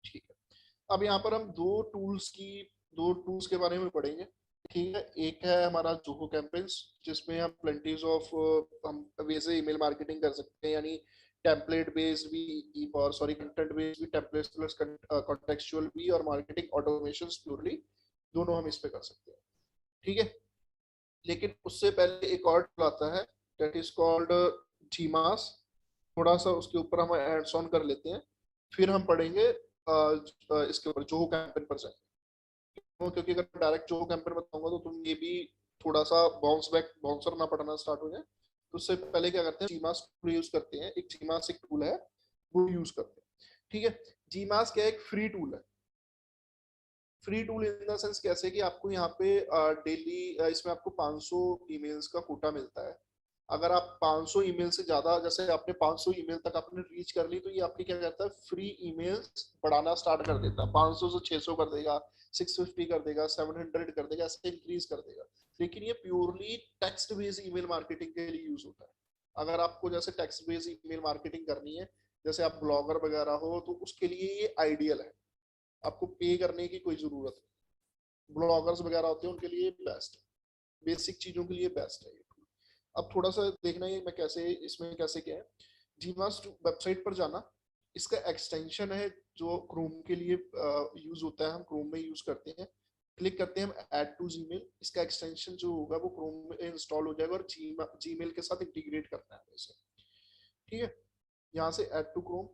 ठीक है, अब यहाँ पर हम दो टूल्स के बारे में पढ़ेंगे। ठीक है, एक है हमारा जोहो कैंपेन्स, जिसमें हम प्लेंटीज ऑफ हम वैसे ईमेल मार्केटिंग कर सकते हैं, यानी टेम्पलेट बेस्ड भी और कंटेंट बेस्ड भी, टेम्पलेट प्लस कॉन्टेक्चुअल भी, और मार्केटिंग ऑटोमेशंस प्योरली, दोनों हम इस पे कर सकते हैं। ठीक है, लेकिन उससे पहले एक और टूल आता है, दैट इज कॉल्ड जीमास। थोड़ा सा उसके ऊपर हम एड्स ऑन कर लेते हैं, फिर हम पढ़ेंगे इसके ऊपर जोहो कैंपेन पर जाएंगे। क्योंकि अगर डायरेक्ट जोहो कैंपेन बताऊंगा तो तुम ये भी थोड़ा सा बाउंसर ना पढ़ना स्टार्ट हो जाए। तो उससे पहले क्या करते हैं, जीमास टूल यूज करते हैं। एक जीमास एक टूल है, वो यूज करते हैं। ठीक है, जीमास क्या है, एक फ्री टूल है। Free tool in the sense कैसे कि आपको यहाँ पे डेली इसमें आपको 500 ईमेल्स का कोटा मिलता है। अगर आप 500 ईमेल से ज्यादा, जैसे आपने 500 ईमेल तक आपने रीच कर ली, तो ये आपकी क्या करता है, फ्री ईमेल्स बढ़ाना स्टार्ट कर देता है। 500 से 600 कर देगा, 650 कर देगा, 700 कर देगा, ऐसे इंक्रीज कर देगा। लेकिन ये purely text based email marketing के लिए यूज होता है। अगर आपको जैसे टेक्स्ट बेस्ड ईमेल मार्केटिंग करनी है, जैसे आप ब्लॉगर वगैरह हो, तो उसके लिए ये आइडियल है। आपको पे करने की कोई जरूरत नहीं। ब्लॉगर्स वगैरह होते हैं उनके लिए बेस्ट है, बेसिक चीजों के लिए बेस्ट है। अब थोड़ा सा देखना है मैं कैसे, इसमें कैसे क्या है। जीमास वेबसाइट पर जाना, इसका एक्सटेंशन है जो क्रोम के लिए यूज होता है, हम क्रोम में यूज करते हैं। क्लिक करते हैं हम ऐड टू जीमेल, इसका एक्सटेंशन जो होगा वो क्रोम में इंस्टॉल हो जाएगा, और जीमेल के साथ इंटीग्रेट करना है इसे। ठीक है, यहाँ से add to Chrome,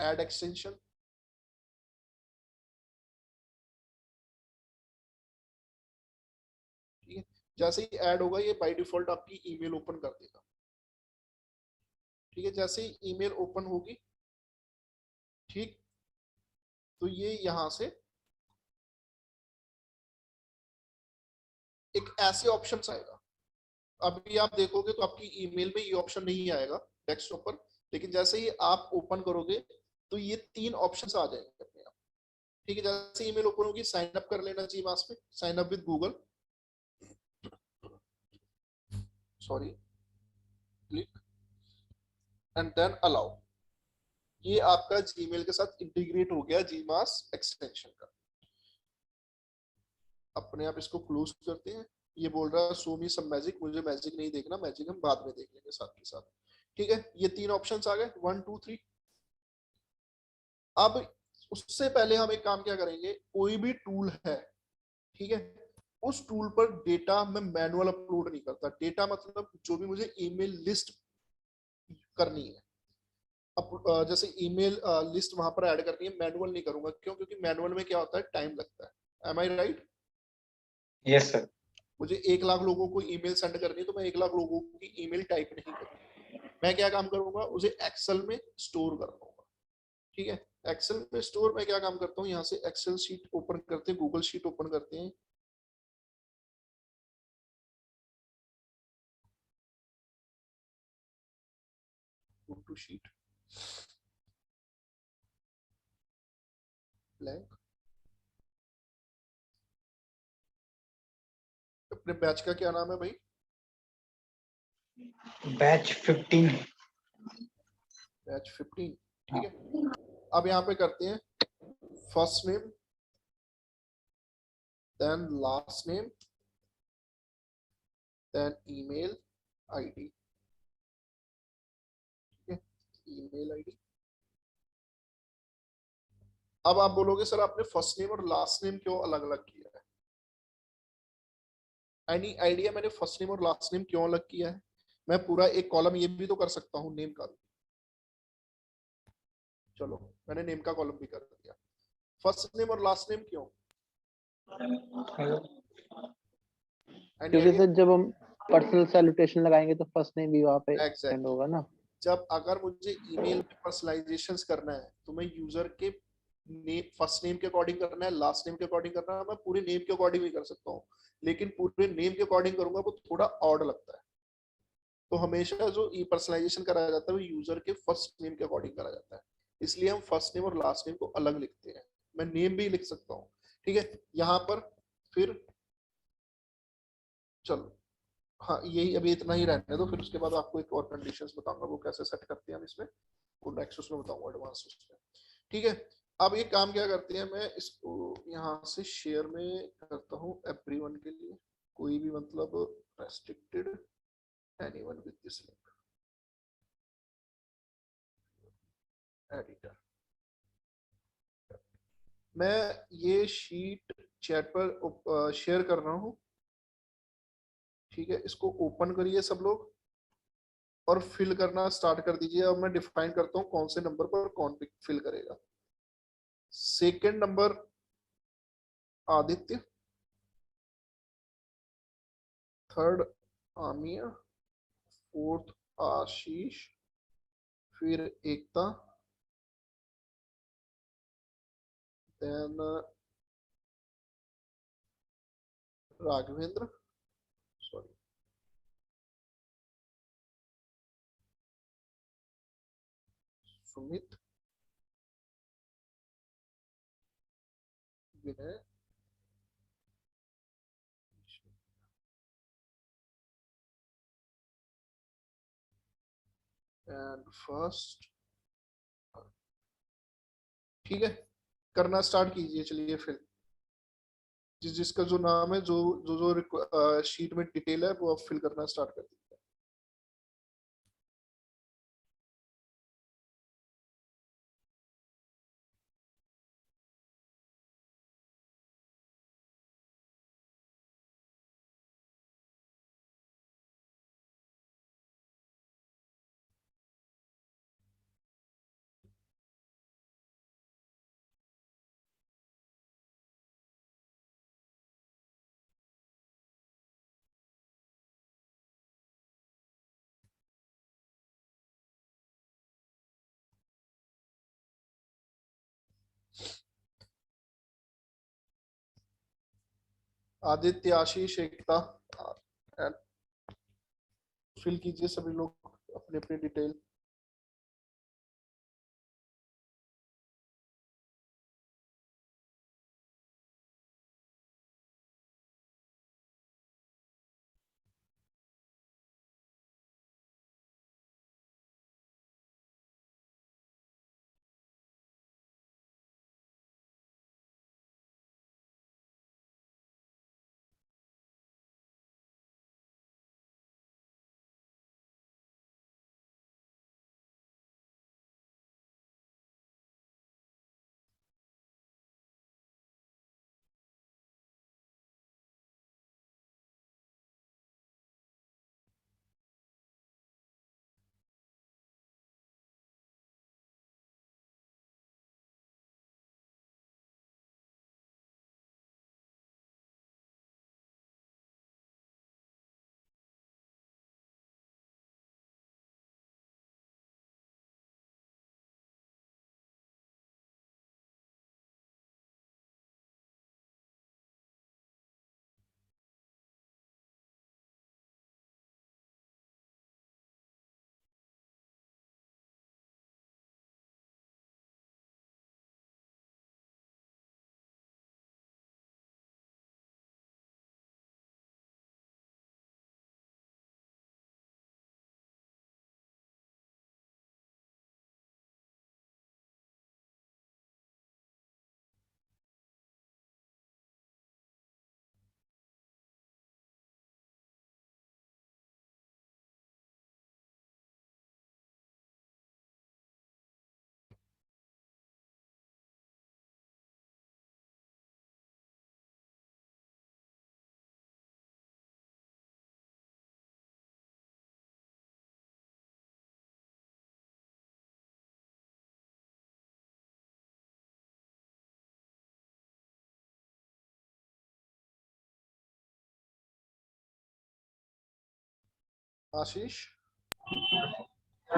add extension, ठीक है। जैसे ही ऐड होगा ये बाय डिफॉल्ट आपकी ईमेल ओपन कर देगा। ठीक है, जैसे ही ईमेल ओपन होगी, ठीक, तो ये यहां से एक ऐसे ऑप्शन आएगा। अभी आप देखोगे तो आपकी ईमेल में ये ऑप्शन नहीं आएगा डेस्कटॉप पर, लेकिन जैसे ही आप ओपन करोगे तो ये 3 ऑप्शन आ जाएंगे अपने आप। ठीक है, जैसे ईमेल ओपन होगी, साइन अप कर लेना जीमास में, sign up with Google, sorry, click and then allow. ये आपका जीमेल के साथ इंटीग्रेट हो गया जीमास एक्सटेंशन का। अपने आप इसको क्लोज करते हैं। ये बोल रहा है शो मी सम मैजिक, मुझे मैजिक नहीं देखना, मैजिक हम बाद में देख लेंगे साथ के साथ। ठीक है, ये 3 ऑप्शंस आ गए, 1 2 3। अब उससे पहले हम एक काम क्या करेंगे, कोई भी टूल है, ठीक है, उस टूल पर डेटा मैं मैनुअल अपलोड नहीं करता। डेटा मतलब जो भी मुझे ईमेल लिस्ट करनी है, अब जैसे ईमेल लिस्ट वहां पर ऐड करनी है, मैनुअल नहीं करूंगा। क्यों? क्योंकि मैनुअल में क्या होता है, टाइम लगता है। एम आई राइट? Yes sir. मुझे 1 लाख लोगों को ईमेल सेंड करनी है, तो मैं 1 लाख लोगों की ईमेल टाइप नहीं करूंगा। मैं क्या काम करूंगा, उसे एक्सेल में स्टोर कर लूंगा। ठीक है, एक्सेल में स्टोर में क्या काम करता हूँ, यहाँ से एक्सेल शीट ओपन करते हैं, गूगल शीट ओपन करते हैं, गो टू शीट ब्लैंक। अपने बैच का क्या नाम है भाई? बैच 15। बैच 15, ठीक है। अब यहाँ पे करते हैं first name, then last name, then email ID, ठीक है, ईमेल आईडी। अब आप बोलोगे सर आपने फर्स्ट नेम और लास्ट नेम क्यों अलग अलग किया है? एनी आइडिया मैंने फर्स्ट नेम और लास्ट नेम क्यों अलग किया है? मैं पूरा एक कॉलम ये भी तो कर सकता हूँ नेम का। चलो मैंने नेम का कॉलम भी कर दिया। फर्स्ट नेम और लास्ट नेम क्यों? क्योंकि सर जब हम पर्सनल सैल्यूटेशन लगाएंगे तो फर्स्ट नेम भी वहाँ पे Exactly. सेंड होगा ना। जब अगर मुझे ईमेल पे पर्सनलाइजेशंस करना है तो मैं यूजर के नेम, फर्स्ट नेम के अकॉर्डिंग करना है, लास्ट नेम के अकॉर्डिंग करना है, मैं पूरे नेम के अकॉर्डिंग भी कर सकता हूँ, लेकिन पूरे नेम के अकॉर्डिंग करूंगा वो थोड़ा ऑड लगता है। तो हमेशा जो ई पर्सनलाइजेशन कराया जाता है वो यूजर के फर्स्ट नेम के अकॉर्डिंग करा जाता है, इसलिए हम फर्स्ट नेम और लास्ट नेम को अलग लिखते हैं। मैं नेम भी लिख सकता हूँ, ठीक है। यहाँ पर फिर चलो हाँ यही अभी इतना ही रहने दो, फिर उसके बाद आपको एक और कंडीशंस बताऊंगा वो कैसे सेट करते हैं हम इसमें, वो नेक्स्ट उसमें बताऊंगा एडवांस उसमें, ठीक है। अब ये काम क्या करते हैं, मैं इसको यहाँ से शेयर में करता हूँ एवरीवन के लिए, कोई भी मतलब restricted anyone with this link editor. मैं ये शीट चैट पर शेयर कर रहा हूँ, ठीक है। इसको ओपन करिए सब लोग और फिल करना स्टार्ट कर दीजिए। अब मैं डिफाइन करता हूँ कौन से नंबर पर कौन फिल करेगा। Second number Aditya, third Amiya, fourth Ashish, फिर Ekta, then Raghavendra, sorry Sumit, Vinay, and first, ठीक है। करना स्टार्ट कीजिए, चलिए फिर जिसका जो नाम है, जो जो जो शीट में डिटेल है वो आप फिल करना स्टार्ट कर दीजिए। आदित्य, आशीष, एकता, फिल कीजिए सभी लोग अपनी अपनी डिटेल। आशीष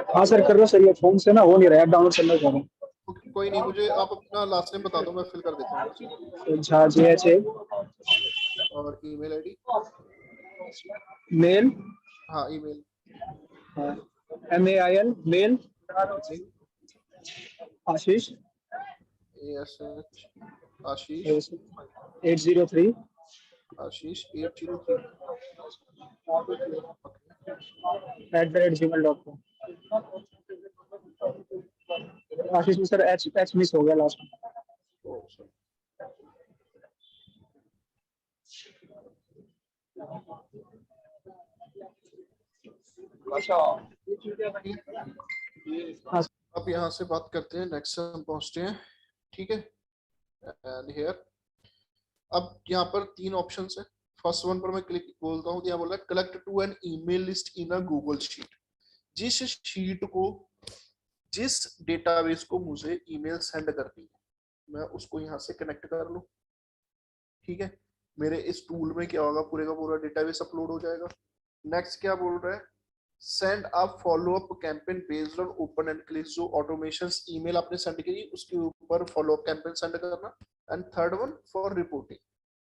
हाँ सर कर रहा हूँ सर, ये फोन से ना हो नहीं रहा है, डाउनलोड करना चाह रहा कोई नहीं, मुझे आप अपना लास्ट नेम बता दो, मैं फिल कर देता हूँ हूँ। झा JHA, और ईमेल आईडी। मेल हाँ ईमेल MAIL मेल आशीष ASH आशीष 803 आशीष 803 @gmail.com। आशीष में सर एच मिस हो गया लास्ट में। हाँ अब यहाँ से बात करते हैं, नेक्स्ट से हम पहुंचते हैं, ठीक है। एंड हियर अब यहाँ पर 3 ऑप्शंस है। फर्स्ट वन पर मैं क्लिक बोलता हूँ, यहाँ बोल रहा है collect to an email list in a Google sheet. जिस शीट को, जिस डेटाबेस को मुझे ईमेल सेंड करनी है, मैं उसको यहाँ से कनेक्ट कर लूँ, ठीक है। मेरे इस टूल में क्या होगा, पूरे का पूरा डेटाबेस अपलोड हो जाएगा। नेक्स्ट क्या बोल रहा है, send a follow up campaign based on open and click. जो ऑटोमेशंस ईमेल आपने सेंड की उसके ऊपर फॉलो अप कैंपेन सेंड करना। And third one for reporting.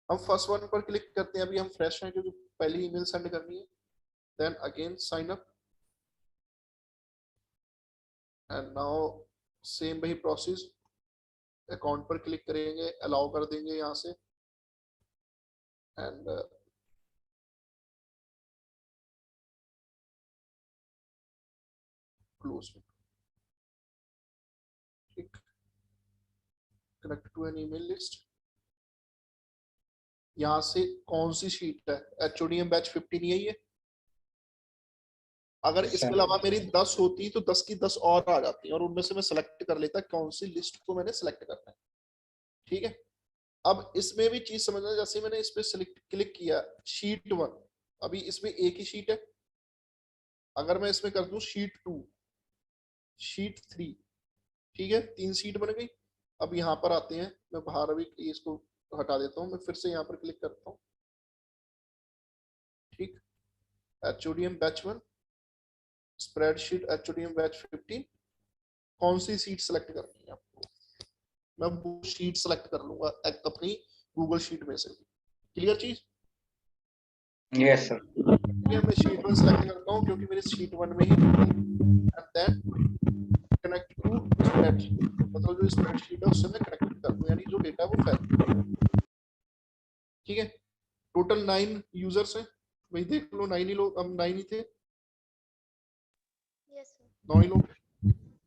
हम फर्स्ट वन पर क्लिक करते हैं, अभी हम फ्रेश हैं क्योंकि पहली ईमेल सेंड करनी है। Then again sign up and now same वही प्रोसेस, अकाउंट पर क्लिक करेंगे, अलाउ कर देंगे यहाँ से एंड क्लोज में, ठीक। Connect to an email list. यहाँ से कौन सी शीट है, HODM बैच 15 यही है। अगर इसके अलावा मेरी 10 होती तो 10 की 10 और आ जाती और उनमें से मैं सिलेक्ट कर लेता कौन सी लिस्ट को मैंने सिलेक्ट करना है, ठीक है। अब इसमें भी चीज समझना, जैसे मैंने इस पे सिलेक्ट क्लिक किया शीट 1, अभी इसमें एक ही शीट है। अगर मैं इसमें कर दूं शीट 2, शीट 3, ठीक है, 3 शीट बन गई। अब यहाँ पर आते हैं, मैं बाहर अभी इसको हटा देता हूँ, मैं फिर से यहाँ पर क्लिक करता हूँ, ठीक। HODM batch 1, spreadsheet HODM batch 15। कौन सी सीट सेलेक्ट करनी है आपको, मैं वो शीट सेलेक्ट कर लूंगा अपनी गूगल शीट में से। क्लियर चीज? Yes sir. मैं शीट 1 सेलेक्ट करता हूँ क्योंकि मेरे शीट 1 में ही and then connect to spreadsheet, मतलब जो स्प्रेडशीट है उससे मैं कनेक्ट कर दूं, यानी जो डेटा है वो फैल, ठीक है। टोटल 9 यूजर्स हैं, वही देख लो 9 ही लोग, अब 9 ही थे, यस सर। 9 ही लोग।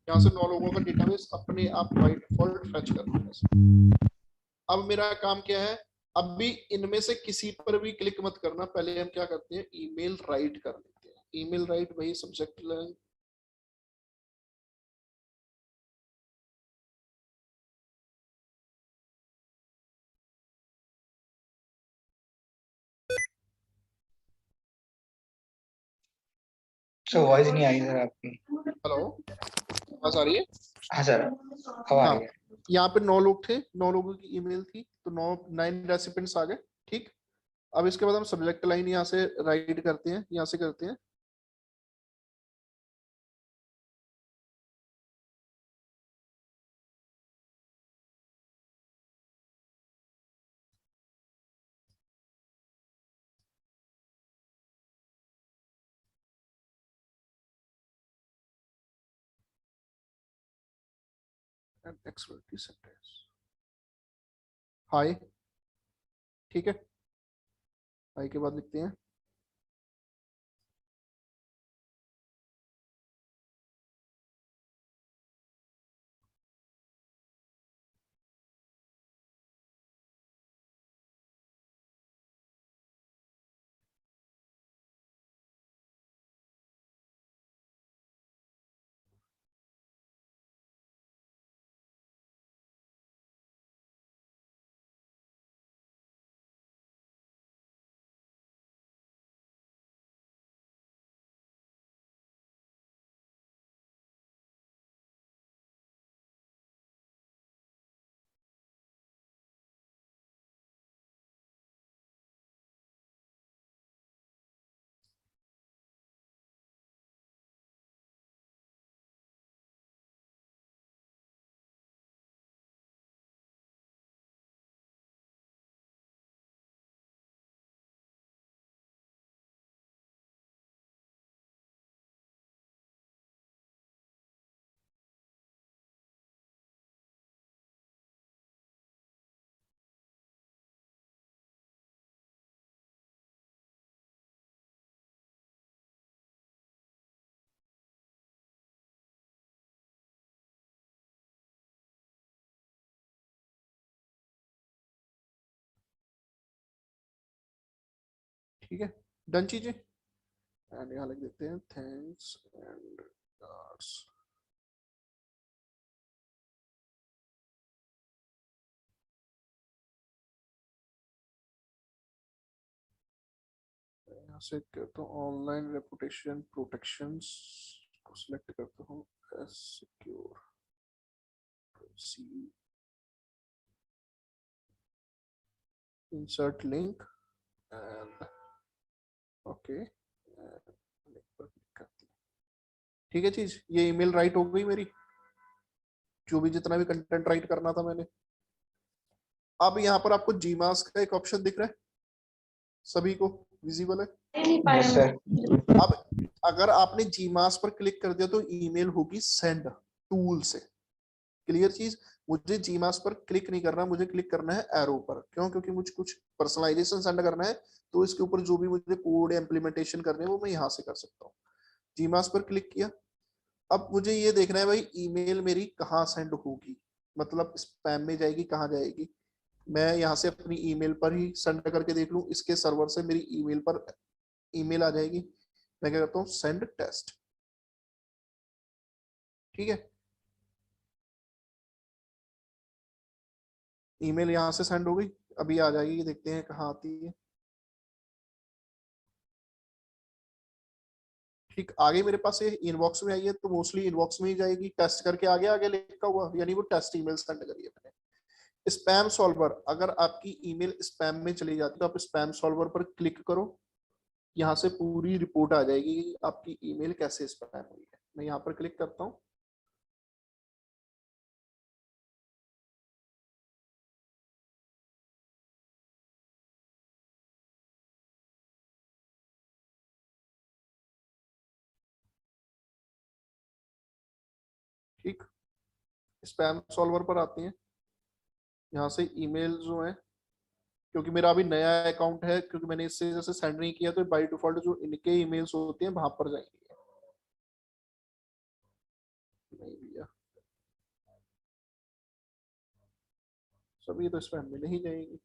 यहाँ से 9 लोगों का डेटाबेस अपने आप बाय डिफॉल्ट फैच कर देगा। अब मेरा काम क्या है, अभी इनमें से किसी पर भी क्लिक मत करना, पहले हम क्या करते हैं, ईमेल राइट कर लेते हैं। ईमेल राइट वही सब्जेक्ट लाइन, सर वॉइस नहीं आई सर आपकी। हेलो आवाज आ रही है? हाँ सर अब आ हाँ, रही है। यहाँ पे 9 लोग थे, 9 लोगों की ईमेल थी, तो 9 रेसिपिएंट्स आ गए, ठीक। अब इसके बाद हम सब्जेक्ट लाइन यहाँ से राइट करते हैं, यहाँ से करते हैं एक्सपर्टी सेंटेंस हाय, ठीक है। हाय के बाद लिखते हैं ठीक है, डन चीजें। एंड यहाँ लिख देते हैं थैंक्स एंड रिगार्ड्स। यहाँ से करता हूँ ऑनलाइन रेपुटेशन प्रोटेक्शंस को सिलेक्ट करता हूँ as secure C insert link and okay link पर click करते हैं। ठीक है चीज, ये ईमेल राइट हो गई मेरी, जो भी जितना भी कंटेंट राइट करना था मैंने। अब यहाँ पर आपको जीमास का एक ऑप्शन दिख रहा है, सभी को विजिबल है? Yes sir. अब अगर आपने जीमास पर क्लिक कर दिया तो ईमेल होगी सेंड टूल से। क्लियर चीज, मुझे जीमास पर क्लिक नहीं करना, मुझे क्लिक करना है एरो पर। क्यों? क्योंकि मुझे कुछ पर्सनलाइजेशन सेंड करना है, तो इसके ऊपर जो भी मुझे कोड इम्प्लीमेंटेशन करने है वो मैं यहाँ से कर सकता हूँ। जीमास पर क्लिक किया, अब मुझे ये देखना है भाई ईमेल मेरी कहाँ सेंड होगी, मतलब स्पैम में जाएगी, कहाँ जाएगी। मैं यहाँ से अपनी ईमेल पर ही सेंड करके देख लूँ, इसके सर्वर से मेरी ईमेल पर ईमेल आ जाएगी। मैं क्या करता हूँ, सेंड टेस्ट। ठीक है, ईमेल यहाँ से सेंड हो गई, अभी आ जाएगी, देखते हैं कहाँ आती है। ठीक, आगे मेरे पास ये इनबॉक्स में आई है, तो मोस्टली इनबॉक्स में ही जाएगी। टेस्ट करके आगे आगे लिखा हुआ, यानी वो टेस्ट ईमेल सेंड करी है मैंने। स्पैम सॉल्वर, अगर आपकी ईमेल स्पैम में चली जाती है तो आप स्पैम सॉल्वर पर क्लिक करो, यहाँ से पूरी रिपोर्ट आ जाएगी कि आपकी ईमेल कैसे स्पैम हुई है। मैं यहाँ पर क्लिक करता हूँ, ठीक, स्पैम सॉल्वर पर आते हैं। यहाँ से ईमेल जो है, क्योंकि मेरा अभी नया अकाउंट है, क्योंकि मैंने इससे जैसे सेंड नहीं किया, तो बाय डिफॉल्ट जो इनके ईमेल्स होते हैं वहां पर जाएंगे। नहीं भैया, सभी तो स्पैम में नहीं जाएंगी।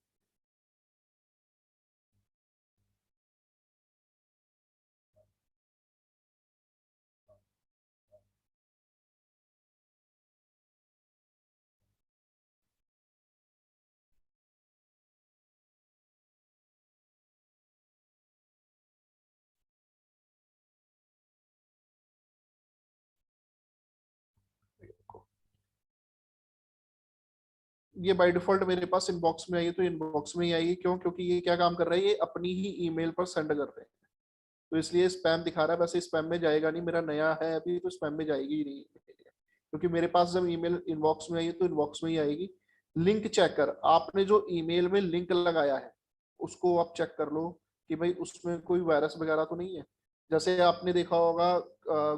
ये बाय डिफॉल्ट मेरे पास इनबॉक्स में आई है, तो इनबॉक्स में ही आएगी। क्यों? क्योंकि ये क्या काम कर रहा है, ये अपनी ही ईमेल पर सेंड कर रहे हैं, तो इसलिए स्पैम दिखा रहा है। वैसे स्पैम में जाएगा नहीं, मेरा नया है अभी, तो स्पैम में जाएगी ही नहीं, क्योंकि मेरे पास जब ईमेल इनबॉक्स में आई है तो इनबॉक्स में ही आएगी। लिंक चेक कर, आपने जो ईमेल में लिंक लगाया है उसको आप चेक कर लो कि भाई उसमें कोई वायरस वगैरह तो नहीं है। जैसे आपने देखा होगा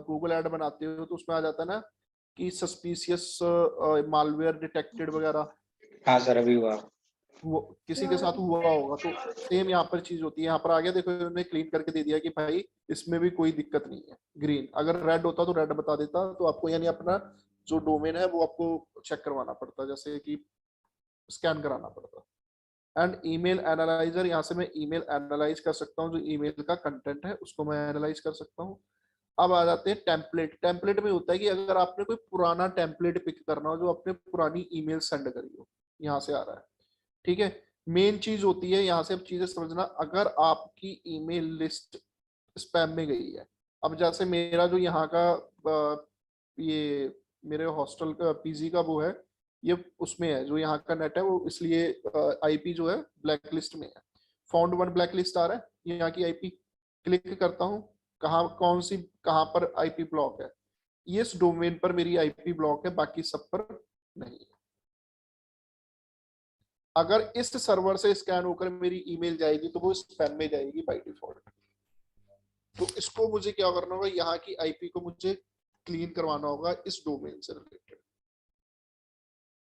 गूगल ऐड बनाते हो तो उसमें आ जाता है ना कि सस्पिशियस मालवेयर डिटेक्टेड वगैरह। हाँ सर, अभी हुआ। वो किसी के साथ हुआ होगा, तो सेम यहाँ पर चीज होती है। यहाँ पर आगे देखो उन्होंने क्लीन करके दे दिया कि भाई इसमें भी कोई दिक्कत नहीं है, ग्रीन। अगर रेड होता तो रेड बता देता, तो आपको यानी अपना जो डोमेन है वो आपको चेक करवाना पड़ता, जैसे कि स्कैन कराना पड़ता। एंड ईमेल एनालाइजर, यहाँ से मैं ईमेल एनालाइज कर सकता हूँ, जो ईमेल का कंटेंट है उसको मैं एनालाइज कर सकता हूँ। अब आ जाते हैं टेम्पलेट। टेम्पलेट में होता है कि अगर आपने कोई पुराना टेम्पलेट पिक करना हो जो आपने पुरानी ईमेल सेंड करी हो, यहाँ से आ रहा है। ठीक है, मेन चीज होती है यहाँ से अब चीजें समझना। अगर आपकी ईमेल लिस्ट स्पैम में गई है, अब जैसे मेरा जो यहाँ का ये मेरे हॉस्टल का पीजी का वो है, ये उसमें है जो यहाँ का नेट है, वो इसलिए आईपी जो है ब्लैक लिस्ट में है। फाउंड वन ब्लैक लिस्ट आ रहा है, यहाँ की आईपी क्लिक करता हूँ, कहाँ कौन सी कहाँ पर आईपी ब्लॉक है, ये इस डोमेन पर मेरी आईपी ब्लॉक है, बाकी सब पर नहीं है। अगर इस सर्वर से स्कैन होकर मेरी ईमेल जाएगी तो वो स्पैम में जाएगी बाय डिफॉल्ट। तो इसको मुझे क्या करना होगा, यहाँ की आईपी को मुझे क्लीन करवाना होगा इस डोमेन से रिलेटेड।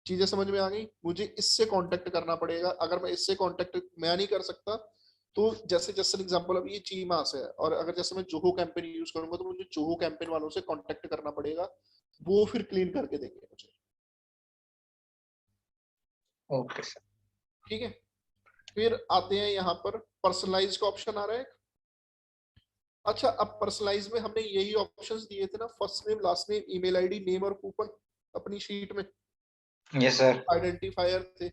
चीजें समझ में आ गई? मुझे इससे कांटेक्ट करना पड़ेगा। अगर मैं इससे कांटेक्ट मैं नहीं कर सकता, तो जैसे जैसे एग्जांपल अब ये जीमास है, और अगर जैसे मैं जोहो कैंपेन यूज करूंगा तो मुझे जोहो कैंपेन वालों से कांटेक्ट करना पड़ेगा, वो फिर क्लीन करके देंगे मुझे। Okay sir. ठीक है, फिर आते हैं यहाँ पर पर्सनलाइज का ऑप्शन आ रहा है। अच्छा, अब पर्सनलाइज में हमने यही ऑप्शंस दिए थे ना, first name, last name, email ID, name और कूपन अपनी शीट में यस सर। आइडेंटिफायर थे।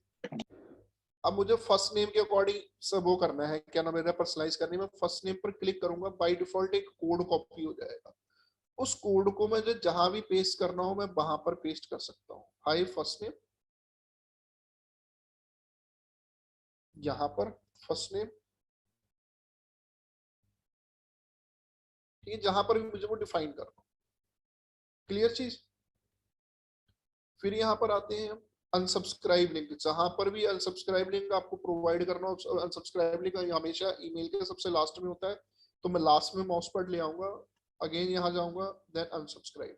अब मुझे फर्स्ट नेम के अकॉर्डिंग सब वो करना है, क्या नाम है, पर्सनलाइज करनी है। मैं फर्स्ट नेम पर क्लिक करूंगा, बाय डिफॉल्ट एक कोड कॉपी हो जाएगा। उस कोड को मुझे जहां भी पेस्ट करना हो मैं वहां पर पेस्ट कर सकता हूँ। हाई फर्स्ट नेम, यहाँ पर फर्स्ट नेम, ठीक है, जहां पर भी मुझे वो डिफाइन करना। क्लियर चीज। फिर यहाँ पर आते हैं हम अनसब्सक्राइब लिंक। जहां पर भी अनसब्सक्राइब लिंक आपको प्रोवाइड करना हो, अनसब्सक्राइब लिंक हमेशा ईमेल के सबसे लास्ट में होता है, तो मैं लास्ट में माउस पर ले आऊंगा, अगेन यहाँ जाऊंगा, then unsubscribe.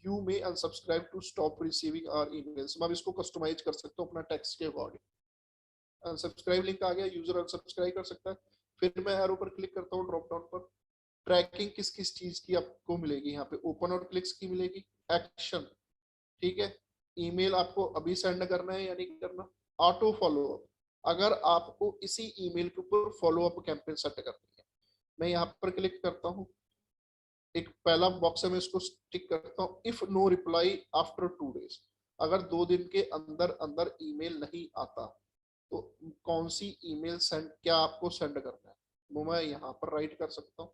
You may unsubscribe to stop receiving our emails. मैं इसको कस्टमाइज कर सकता हूँ अपना टेक्स्ट के अकॉर्डिंग। अनसब्सक्राइब लिंक आ गया, यूजर अनसब्सक्राइब कर सकता है। फिर मैं एरो पर क्लिक करता हूँ, ड्रॉप डाउन पर ट्रैकिंग किस किस चीज की आपको मिलेगी, यहाँ पे ओपन और क्लिक्स की मिलेगी, एक्शन, ठीक है, ईमेल आपको अभी सेंड करना है या नहीं करना, ऑटो फॉलो अप, अगर आपको इसी ईमेल के ऊपर फॉलो अप कैंपेन सेट करनी है। मैं यहाँ पर क्लिक करता हूँ, एक पहला बॉक्स है, मैं इसको टिक करता हूँ, if no reply after 2 days, अगर 2 दिन के अंदर अंदर ईमेल नहीं आता तो कौन सी ईमेल सेंड, क्या आपको सेंड करना है, वो मैं यहाँ पर राइट कर सकता हूँ।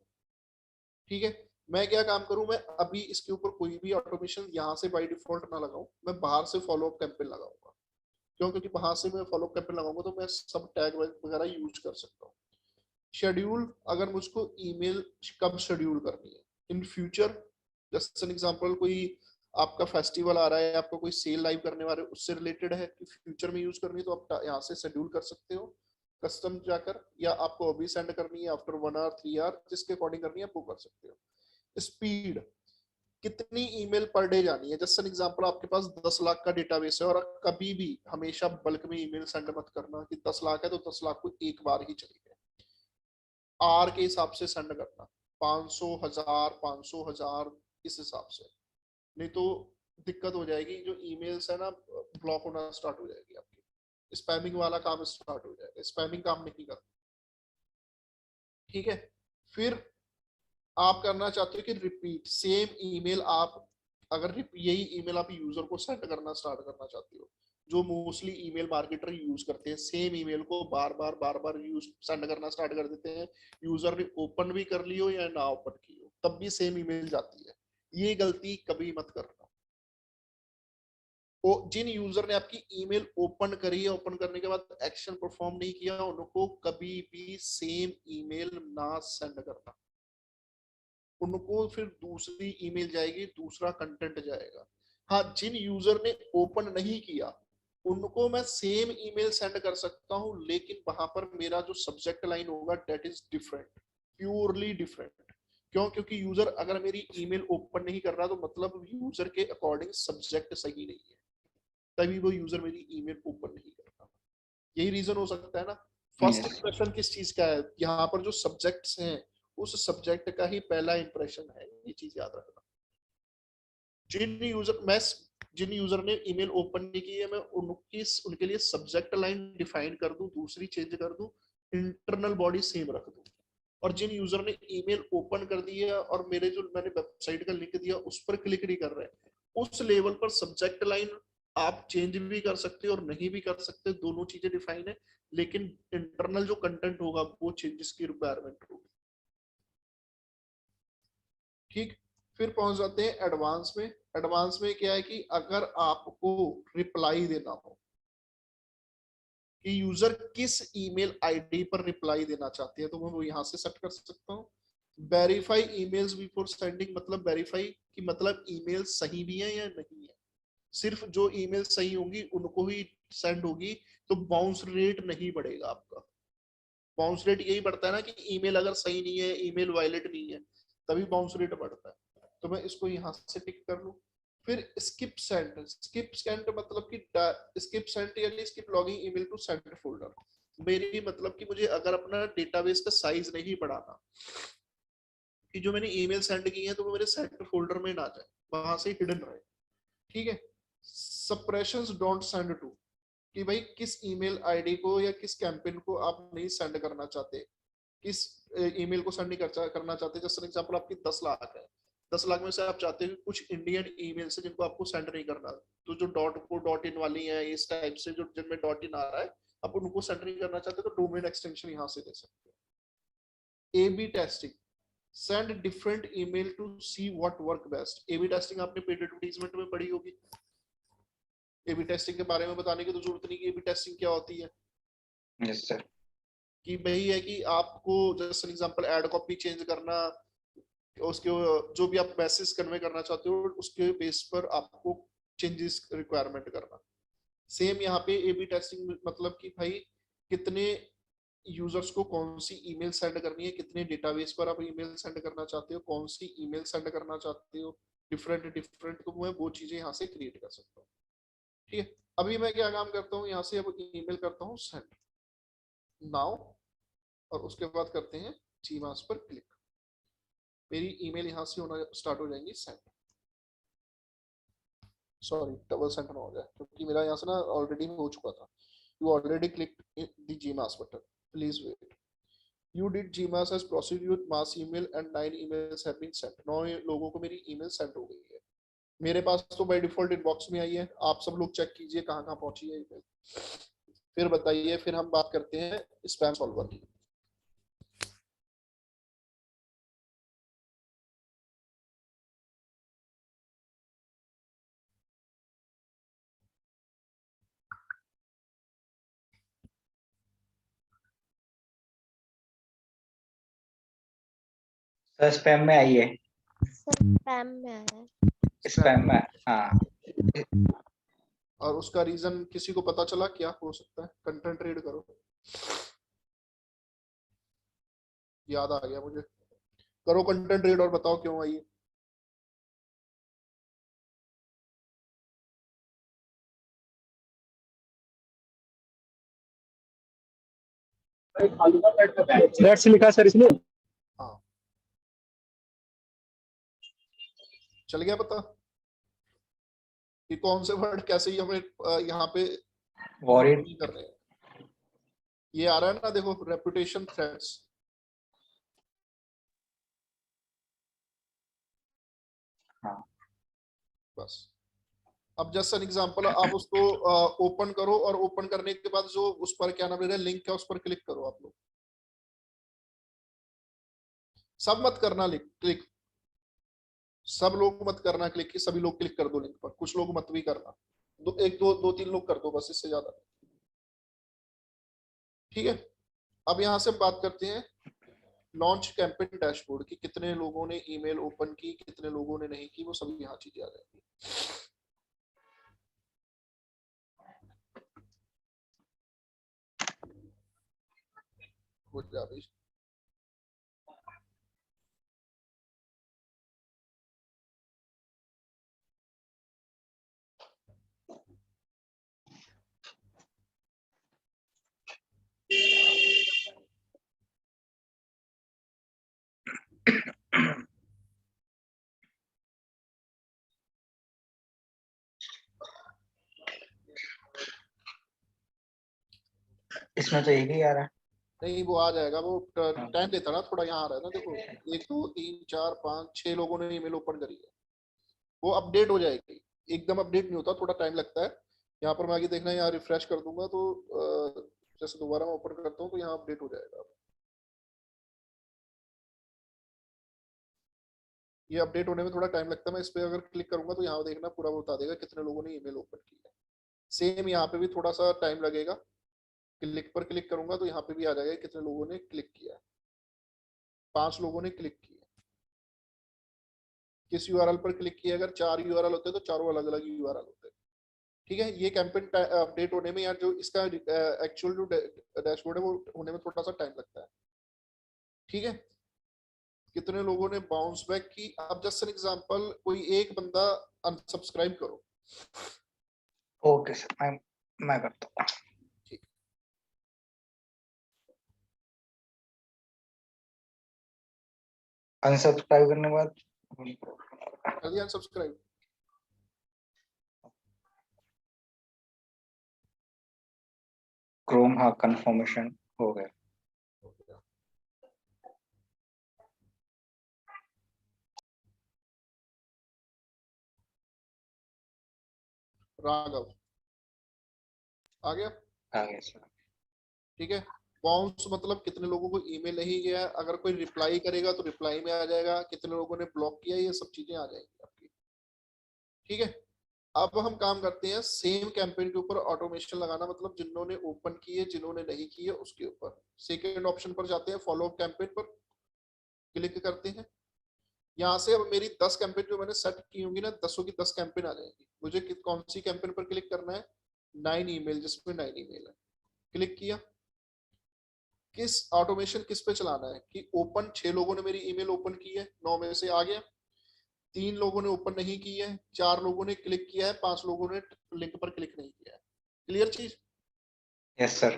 ठीक है, मैं क्या काम करूं, मैं अभी इसके ऊपर कोई भी ऑटोमेशन यहाँ से बाय डिफॉल्ट ना लगाऊं, मैं बाहर से फॉलो अप कैंपेन लगाऊंगा। क्यों? क्योंकि बाहर से मैं फॉलो अप कैंपेन लगाऊंगा तो मैं सब टैग वगैरह यूज कर सकता हूँ। शेड्यूल, अगर मुझको ईमेल कब शेड्यूल करनी है in future, just an example, कोई आपका फेस्टिवल आ रहा है, आपको कोई सेल लाइव करने वाले उससे रिलेटेड है कि फ्यूचर में यूज करनी है, तो आप यहाँ से शेड्यूल कर सकते हो कस्टम जाकर, या आपको अभी सेंड करनी है आफ्टर 1 hour 3 hour, जिसके अकॉर्डिंग करनी है आप वो कर सकते हो। स्पीड, कितनी ईमेल पर डे जानी है, जस्ट एन एग्जांपल, आपके पास 10 लाख का डेटाबेस है और कभी भी हमेशा बल्क में ईमेल सेंड मत करना कि 10 लाख है तो 10 लाख को एक बार ही चलेगा, आर के हिसाब से सेंड करना, 500 1000 500 1000 इस हिसाब से, नहीं तो दिक्कत हो जाएगी, जो ईमेल्स है ना ब्लॉक होना स्टार्ट हो जाएगी आपकी, स्पैमिंग वाला काम स्टार्ट हो जाएगा, स्पैमिंग काम नहीं करना। ठीक है, फिर आप करना चाहते हो कि रिपीट सेम ईमेल, आप अगर यही ईमेल आप यूजर को सेंड करना स्टार्ट करना चाहते हो, जो मोस्टली ईमेल मार्केटर यूज करते हैं, सेम ईमेल को बार बार यूज सेंड करना स्टार्ट कर देते हैं, यूजर ने ओपन भी कर लियो या ना ओपन की हो तब भी सेम ईमेल जाती है, ये गलती कभी मत करना। जिन यूजर ने आपकी ईमेल ओपन करी है, ओपन करने के बाद एक्शन परफॉर्म नहीं किया, उनको कभी भी सेम ईमेल ना सेंड करना, उनको फिर दूसरी ईमेल जाएगी, दूसरा कंटेंट जाएगा। हाँ, जिन यूजर ने ओपन नहीं किया उनको मैं सेम ईमेल सेंड कर सकता हूं, लेकिन वहां पर मेरा जो सब्जेक्ट लाइन होगा that is different, purely different. क्यों? क्योंकि यूजर अगर मेरी ईमेल ओपन नहीं कर रहा तो मतलब यूजर के अकॉर्डिंग सब्जेक्ट सही नहीं है, तभी वो यूजर मेरी ईमेल ओपन नहीं कर रहा। यही रीजन हो सकता है ना। फर्स्ट इंप्रेशन किस चीज का है, यहाँ पर जो सब्जेक्ट्स हैं उस सब्जेक्ट का ही पहला इंप्रेशन है, ये चीज याद रखना। जिन यूजर ने ईमेल ओपन नहीं की है, मैं उनके लिए सब्जेक्ट लाइन डिफाइन कर दूं, दूसरी चेंज कर दूं, इंटरनल बॉडी सेम रख दूं, और जिन यूजर ने ईमेल ओपन कर दी है और मेरे जो मैंने वेबसाइट का लिंक दिया उस पर क्लिक नहीं कर रहे, उस लेवल पर सब्जेक्ट लाइन आप चेंज भी कर सकते हो और नहीं भी कर सकते, दोनों चीजें डिफाइन है, लेकिन इंटरनल जो कंटेंट होगा वो चेंजेस की रिक्वायरमेंट होगी। ठीक, फिर पहुंच जाते हैं एडवांस में। एडवांस में क्या है कि अगर आपको रिप्लाई देना हो कि यूजर किस ईमेल आईडी पर रिप्लाई देना चाहते हैं, तो मैं वो यहां से सेट कर सकता हूँ। वेरीफाई ईमेल्स बिफोर सेंडिंग, मतलब वेरीफाई की मतलब ईमेल सही भी है या नहीं है, सिर्फ जो ईमेल सही होंगी उनको ही सेंड होगी, तो बाउंस रेट नहीं बढ़ेगा आपका। बाउंस रेट यही बढ़ता है ना कि ईमेल अगर सही नहीं है, ईमेल वायलेट नहीं है, तभी बाउंस रेट बढ़ता है। तो मैं इसको यहाँ से टिक कर लूं। फिर स्किप सेंड, स्किप सेंड मतलब कि स्किप सेंड यानी skip logging email to send folder. मेरी मतलब कि मुझे अगर अपना डेटाबेस का साइज नहीं बढ़ाना, कि जो मैंने ईमेल सेंड की है तो वो मेरे सेंड फोल्डर में ना जाए, वहां से हिडन रहे। ठीक है, सप्रेशंस डोंट सेंड टू, कि भाई किस ईमेल आईडी को या किस कैंपेन को आप नहीं सेंड करना चाहते, किस ईमेल को सेंड नहीं करना चाहते। जैसे एग्जांपल आपकी 10 लाख है, 10 लाख में से आप चाहते हो कुछ इंडियन ईमेल से जिनको आपको सेंड नहीं करना, तो जो डॉट इन वाली है इस टाइप से, जो जिनमें डॉट इन आ रहा है आप उनको सेंड नहीं करना चाहते, तो डोमेन एक्सटेंशन यहाँ से दे सकते हो। A B testing, send different email to see what work best. A B testing आपने पेड एडवर्टाइजमेंट में पढ़ी होगी। ए-बी टेस्टिंग के बारे में बताने की तो जरूरत नहीं कि ए-बी टेस्टिंग क्या होती है। Yes sir. कि वही है कि आपको जैसे एग्जांपल ऐड कॉपी चेंज करना, उसके जो भी आप मैसेज कन्वे करना चाहते हो उसके बेस पर आपको चेंजेस रिक्वायरमेंट करना। सेम यहाँ पे ए-बी टेस्टिंग मतलब कि भाई कितने यूजर्स को कौन सी ईमेल सेंड करनी है, कितने डेटाबेस पर आप ईमेल सेंड करना चाहते हो, कौन सी ईमेल सेंड करना चाहते हो, डिफरेंट तो मैं वो चीजें यहाँ से क्रिएट कर सकता हूँ। ठीक है, अभी मैं क्या काम करता हूँ, यहाँ से अब ईमेल करता हूँ सेंड नाउ, और उसके बाद करते हैं जीमास पर क्लिक। मेरी ईमेल यहाँ से होना स्टार्ट हो जाएंगी सेंड। सॉरी, डबल सेंड ना हो जाए क्योंकि मेरा यहाँ से ना ऑलरेडी हो चुका था। You already clicked the GMass button, please wait. You did GMass has proceed with mass email and 9 emails have been sent. 9 लोगों को मेरी ईमेल सेंड हो गई है। मेरे पास तो बाय डिफॉल्ट इनबॉक्स में आई है, आप सब लोग चेक कीजिए कहाँ कहाँ पहुंची है ईमेल, फिर बताइए। फिर हम बात करते हैं स्पैम सॉल्वर की। सर स्पैम में आई है। स्पैम में आया है। स्पैम में, हाँ। और उसका रीजन किसी को पता चला क्या हो सकता है? कंटेंट रीड करो, याद आ गया मुझे। करो कंटेंट रीड और बताओ क्यों आई है। दैट्स लिखा है सर इसमें। हाँ, चल गया पता कि कौन से वर्ड कैसे ही हमें यहाँ पे वॉरिड कर रहे हैं। ये आ रहा है ना, देखो, रेपुटेशन थ्रेट्स। हाँ। बस अब जस्ट एन एग्जांपल, आप उसको ओपन करो और ओपन करने के बाद जो उस पर क्या नाम है लिंक है उस पर क्लिक करो। आप लोग सब मत करना क्लिक, सब लोग मत करना क्लिक, कि सभी लोग क्लिक कर दो लिंक पर। कुछ लोग मत भी करना, दो तीन लोग कर दो बस, इससे ज्यादा। ठीक है, अब यहाँ से हम बात करते हैं लॉन्च कैंपेन डैशबोर्ड की। कितने लोगों ने ईमेल ओपन की, कितने लोगों ने नहीं की, वो सभी यहाँ चीजें आ जाएंगी। हो जा भी। इसमें तो एक ही आ रहा है। नहीं, वो आ जाएगा, वो टाइम देता ना थोड़ा। यहाँ आ रहा है ना, देखो 1 2 3 4 5 6 लोगों ने ईमेल ओपन करी है, वो अपडेट हो जाएगी। एकदम अपडेट नहीं होता, थोड़ा टाइम लगता है। यहाँ पर मैं आगे देखना, यहाँ रिफ्रेश कर दूंगा तो जैसे दोबारा मैं ओपन करता हूँ तो यहाँ अपडेट हो जाएगा। ये अपडेट होने में थोड़ा टाइम लगता है। मैं इस पे अगर क्लिक करूंगा तो यहाँ देखना पूरा बता देगा कितने लोगों ने ईमेल ओपन की है। सेम यहाँ पे भी थोड़ा सा टाइम लगेगा। क्लिक पर क्लिक करूंगा तो यहाँ पे भी आ जाएगा कितने लोगों ने क्लिक किया है। 5 लोगों ने क्लिक किया। किस यूआरएल पर क्लिक किया? अगर 4 यूआरएल होते तो चारों अलग अलग यूआरएल होते। ठीक है, ये कैंपेन अपडेट होने में, यार जो इसका एक्चुअल जो डैशबोर्ड है वो होने में थोड़ा सा टाइम लगता है। ठीक है, कितने लोगों ने बाउंस बैक की? अब जस्ट एन एग्जांपल, कोई एक बंदा अनसब्सक्राइब करो। ओके सर, मैं करता हूँ। अनसब्सक्राइब करने के बाद कर दिया अनसब्सक्राइब? क्रोम, हाँ कंफर्मेशन हो गया। राघव आ गया? आ गया सर। ठीक है। बाउंस मतलब कितने लोगों को ईमेल नहीं गया, अगर कोई रिप्लाई करेगा तो रिप्लाई में आ जाएगा, कितने लोगों ने ब्लॉक किया, ये सब चीजें आ जाएंगी आपकी। ठीक है। अब हम काम करते हैं सेम कैंपेन के ऊपर ऑटोमेशन लगाना, मतलब जिन्होंने ओपन की है जिन्होंने नहीं की है उसके ऊपर। सेकेंड ऑप्शन पर जाते हैं, फॉलो अप कैंपेन पर क्लिक करते हैं। यहाँ से अब मेरी 10 कैंपेन जो मैंने सेट की होंगी ना, 10 की 10 कैंपेन आ जाएंगी। मुझे कौन सी कैंपेन पर क्लिक करना है? 9 ईमेल, जिसमें 9 ईमेल है, क्लिक किया। किस ऑटोमेशन किस पे चलाना है कि ओपन 6 लोगों ने मेरी ईमेल ओपन की है, 9 में से आ गया। 3 लोगों ने ओपन नहीं की है, 4 लोगों ने क्लिक किया है, 5 लोगों ने लिंक पर क्लिक नहीं किया है। क्लियर चीज? Yes sir.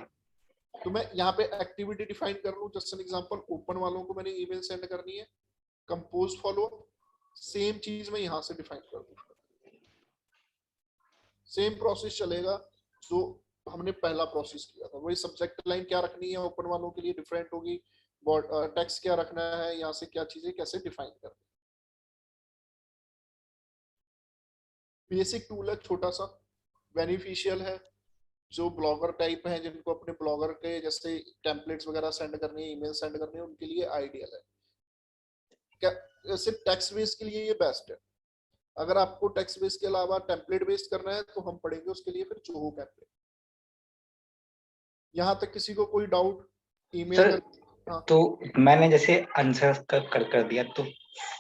तो मैं यहाँ पे एक्टिविटी डिफाइन कर लूं, जस्ट एन एग्जांपल, ओपन वालों को मैंने ईमेल सेंड करनी है, कंपोज फॉलो, सेम चीज मैं यहाँ से डिफाइन कर दूं। सेम प्रोसेस चलेगा जो हमने पहला प्रोसेस किया था। वही सब्जेक्ट लाइन क्या रखनी है ओपन वालों के लिए डिफरेंट होगी, टेक्स्ट क्या रखना है, यहाँ से क्या चीजें कैसे डिफाइन करनी। बेसिक टूल है, छोटा सा, बेनिफिशियल है। जो ब्लॉगर टाइप है, जिनको अपने ब्लॉगर के जैसे टेम्पलेट्स वगैरह सेंड करनी है, ईमेल सेंड करनी है, उनके लिए आइडियल है। सिर्फ टेक्स्ट बेस के लिए ये बेस्ट है। अगर आपको टेक्स्ट बेस के अलावा टेम्पलेट बेस्ड करना है तो हम पढ़ेंगे उसके लिए फिर जोहो कैंपेन। यहाँ तक किसी को कोई डाउट ईमेल सर, कर? हाँ। तो मैंने जैसे आंसर कर दिया, तो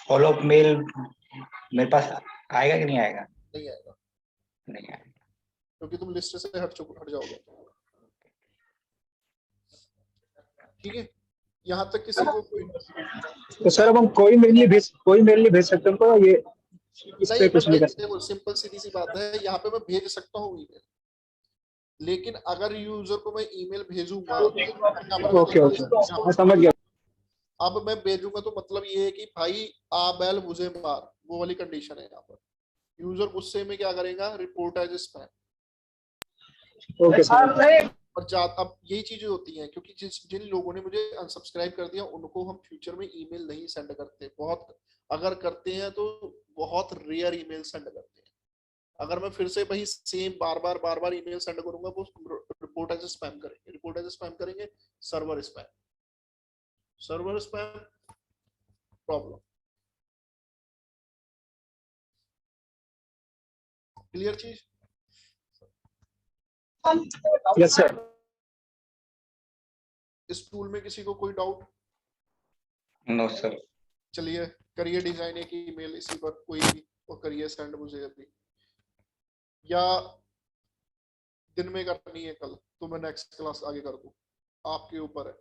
फॉलो अप मेल मेरे पास आएगा कि नहीं आएगा? नहीं आएगा, नहीं आएगा। क्योंकि तुम लिस्ट से हट जाओगे। ठीक है। यहाँ तक किसी को कोई तो सर अब हम कोई मेल नहीं भेज सकते हमको, ये इस पे नहीं, कुछ नहीं कर सकते? देखो सिंपल सीधी सी बात है, यहाँ पे मैं भेज सकता हूँ ईमेल, लेकिन अगर यूजर को मैं ईमेल भेजूंगा, ओके मैं समझ गया। अब मैं भेजूंगा तो मतलब ये है कि भाई आ बैल मुझे मार, वो वाली कंडीशन है यहाँ पर। यूजर गुस्से में क्या करेगा? Report as spam. Okay sir. और अब यही चीजें होती हैं, क्योंकि जिन लोगों ने मुझे अनसब्सक्राइब कर दिया उनको हम फ्यूचर में ईमेल नहीं सेंड करते, बहुत, अगर करते हैं तो बहुत रेयर ईमेल सेंड करते हैं। अगर मैं फिर से वही सेम बार बार ईमेल सेंड करूंगा वो रिपोर्ट एज स्पैम करेंगे। रिपोर्ट एज स्पैम करेंगे, सर्वर स्पैम प्रॉब्लम। क्लियर चीज? Yes sir. इस टूल में किसी को कोई डाउट? No sir. चलिए करिए डिजाइन एक ईमेल इसी पर कोई भी, और करिए सेंड मुझे अभी, या दिन में करनी है कल तो मैं नेक्स्ट क्लास आगे कर दूं, आपके ऊपर है।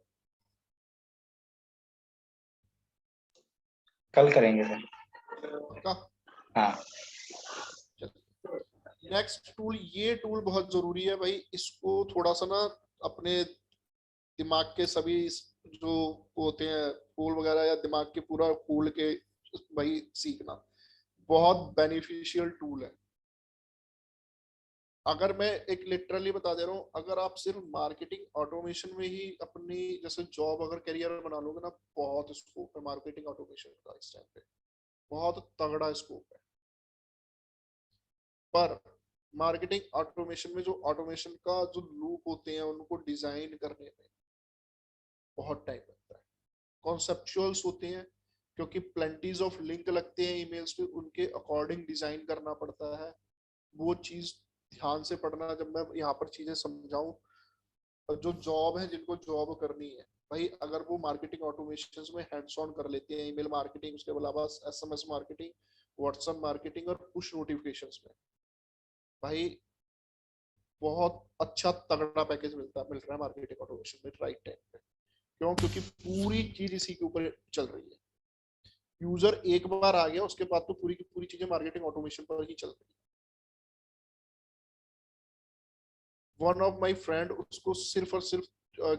कल करेंगे सर। पक्का? हाँ। नेक्स्ट टूल, ये टूल बहुत जरूरी है भाई, इसको थोड़ा सा ना अपने दिमाग के सभी जो होते हैं फूल वगैरह, या दिमाग के पूरा खोल के भाई सीखना, बहुत बेनिफिशियल टूल है। अगर मैं एक लिटरली बता दे रहा हूँ, अगर आप सिर्फ मार्केटिंग ऑटोमेशन में ही अपनी जैसे जॉब अगर करियर बना लोगे ना, बहुत स्कोप है मार्केटिंग ऑटोमेशन का इस टाइम पे, बहुत तगड़ा स्कोप है। पर मार्केटिंग ऑटोमेशन में जो ऑटोमेशन का जो लूप होते हैं उनको डिजाइन करने में बहुत टाइम लगता है। कॉन्सेप्चुअल्स होते हैं, क्योंकि प्लेंटीज ऑफ लिंक लगते हैं ईमेल्स पे, उनके अकॉर्डिंग डिजाइन करना पड़ता है। वो चीज ध्यान से पढ़ना जब मैं यहाँ पर चीजें समझाऊं। और जो जॉब है, जिनको जॉब करनी है भाई, अगर वो मार्केटिंग ऑटोमेशन में हैंड्स ऑन कर लेते हैं, ईमेल मार्केटिंग, उसके अलावा एसएमएस मार्केटिंग, व्हाट्सएप मार्केटिंग और पुश नोटिफिकेशंस में, भाई बहुत अच्छा तगड़ा पैकेज मिल रहा है मार्केटिंग ऑटोमेशन में राइट टाइम पे। क्यों? क्योंकि पूरी चीज इसी के ऊपर चल रही है। यूजर एक बार आ गया, उसके बाद तो पूरी की पूरी चीजें मार्केटिंग ऑटोमेशन पर ही चल रही है। वन ऑफ माय फ्रेंड, उसको सिर्फ और सिर्फ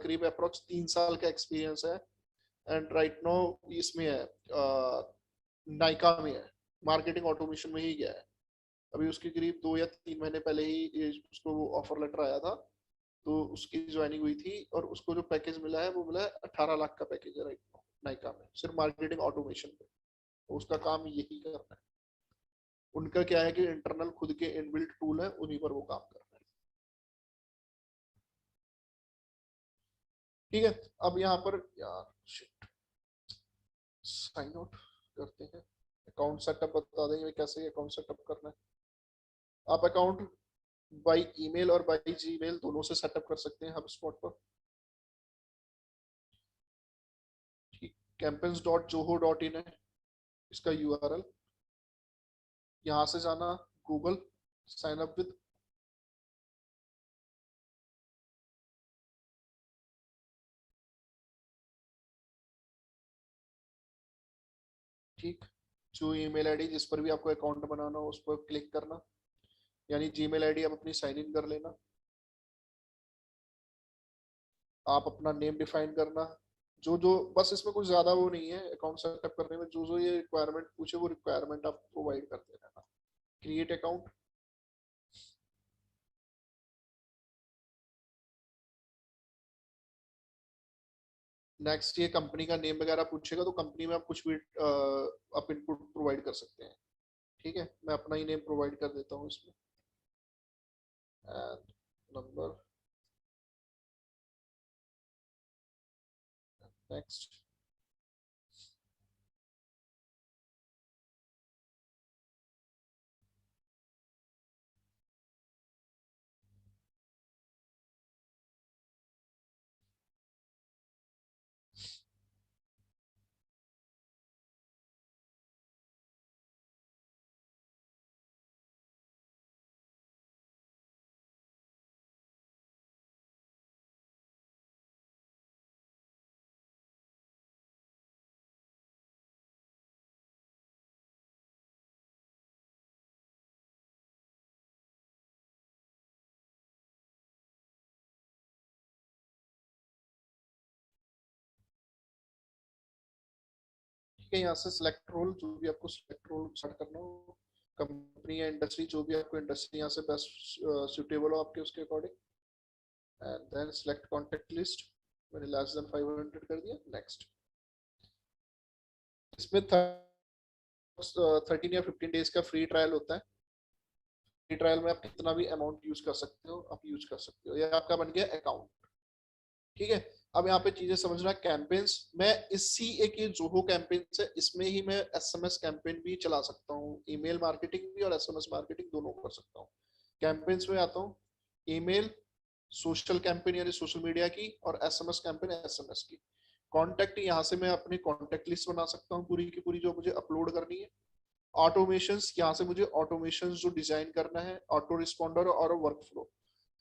करीब अप्रोक्स 3 साल का एक्सपीरियंस है, एंड राइट नाउ इसमें है नाइका में है, मार्केटिंग ऑटोमेशन में ही गया है। अभी उसके करीब 2 या 3 महीने पहले ही उसको ऑफर लेटर आया था तो उसकी ज्वाइनिंग हुई थी और उसको जो पैकेज मिला है वो मिला है 18 लाख का पैकेज है राइट नाइका में, सिर्फ मार्केटिंग ऑटोमेशन पे। तो उसका काम यही करना है। उनका क्या है कि इंटरनल खुद के इनबिल्ट टूल है, उन्हीं पर वो काम कर रहे हैं। ठीक है, अब यहाँ पर यार शिट, साइन आउट करते हैं। अकाउंट सेटअप बता देंगे कैसे अकाउंट सेटअप करना है। आप अकाउंट बाई ईमेल और बाई जीमेल दोनों से सेटअप कर सकते हैं HubSpot पर। campaigns.zoho.in है इसका URL। यहां से जाना गूगल, साइन अप विद, ठीक, जो ईमेल आईडी जिस पर भी आपको अकाउंट बनाना हो उस पर क्लिक करना, यानी जीमेल आईडी आप अपनी साइन इन कर लेना। आप अपना नेम डिफाइन करना, जो जो बस इसमें कुछ ज्यादा वो नहीं है अकाउंट सेटअप करने में, जो जो ये रिक्वायरमेंट पूछे वो रिक्वायरमेंट आप प्रोवाइड करते रहना। क्रिएट अकाउंट, नेक्स्ट ये कंपनी का नेम वगैरह पूछेगा तो कंपनी में आप कुछ भी आप इनपुट प्रोवाइड कर सकते हैं। ठीक है, मैं अपना ही नेम प्रोवाइड कर देता हूँ इसमें, एंड नंबर, नेक्स्ट। ठीक है, यहाँ से सिलेक्ट रोल, जो भी आपको सिलेक्ट रोल सेट करना हो, कंपनी या इंडस्ट्री, जो भी आपको इंडस्ट्री यहाँ से बेस्ट सुटेबल हो आपके उसके according, and then select contact list. मैंने लेस देन 500 कर दिया, नेक्स्ट। इसमें 13 या 15 डेज का फ्री ट्रायल होता है। फ्री ट्रायल में आप कितना भी अमाउंट यूज कर सकते हो, आप यूज कर सकते हो। ये आपका बन गया अकाउंट। ठीक है, अब यहाँ पे चीजें समझना। कैंपेन्स, मैं इसी एक ये जोहो कैंपेन्स है, इसमें ही मैं SMS कैंपेन भी चला सकता हूँ, ईमेल मार्केटिंग भी और SMS मार्केटिंग दोनों कर सकता हूँ। कैंपेन्स में आता हूँ, ईमेल, सोशल कैंपेन यानी सोशल मीडिया की, और SMS कैंपेन SMS की। कॉन्टेक्ट, यहाँ से मैं अपनी कॉन्टेक्ट लिस्ट बना सकता हूँ पूरी की पूरी जो मुझे अपलोड करनी है। ऑटोमेशंस, यहाँ से मुझे ऑटोमेशंस जो डिजाइन करना है, ऑटो रिस्पॉन्डर और वर्कफ्लो।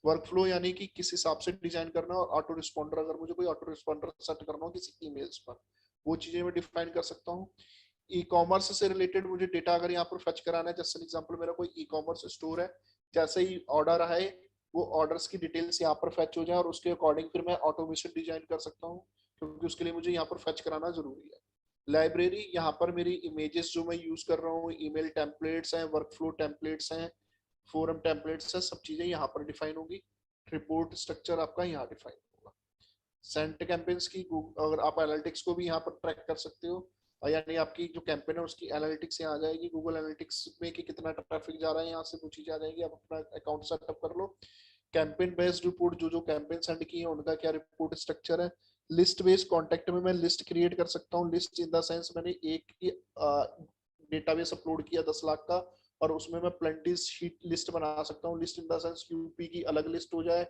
वर्कफ्लो यानी कि किस हिसाब से डिजाइन करना, और ऑटो रिस्पॉन्डर, अगर मुझे कोई ऑटो रिस्पॉन्डर सेट करना हो किसी ईमेल्स पर, वो चीजें मैं डिफाइन कर सकता हूँ। ई कॉमर्स से रिलेटेड मुझे डेटा अगर यहाँ पर फेच कराना है, जैसे एग्जांपल मेरा कोई ई कॉमर्स स्टोर है, जैसे ही ऑर्डर आए वो ऑर्डर्स की डिटेल्स यहाँ पर फेच हो जाए, और उसके अकॉर्डिंग फिर मैं ऑटोमेशन डिजाइन कर सकता हूँ, क्योंकि उसके लिए मुझे यहाँ पर फेच कराना जरूरी है। लाइब्रेरी, यहाँ पर मेरी इमेजेस जो मैं यूज कर रहा हूँ, ईमेल टेम्पलेट्स हैं, वर्कफ्लो टेम्पलेट्स हैं, फोरम टेम्पलेट्स हैं, सब चीजें यहाँ पर डिफाइन होगी। रिपोर्ट स्ट्रक्चर आपका यहाँ डिफाइन होगा। सेंट कैंपेन्स की अगर आप एनालिटिक्स को भी यहाँ पर ट्रैक कर सकते हो, यानी आपकी जो कैंपेन है उसकी एनालिटिक्स यहाँ आ जाएगी गूगल एनालिटिक्स में कि कितना ट्रैफिक जा रहा है, यहाँ से वो चीज आ जाएगी। आप अपना अकाउंट सेटअप कर लो। कैंपेन बेस्ड रिपोर्ट, जो जो कैंपेन सेंड की है उनका क्या रिपोर्ट स्ट्रक्चर है। लिस्ट बेस्ड कॉन्टेक्ट में मैं लिस्ट क्रिएट कर सकता हूँ। लिस्ट इन द सेंस मैंने एक डेटाबेस अपलोड किया 10 लाख का, और उसमें मैं प्लेंटी शीट लिस्ट बना सकता हूँ। List in the sense UP की अलग लिस्ट हो जाए,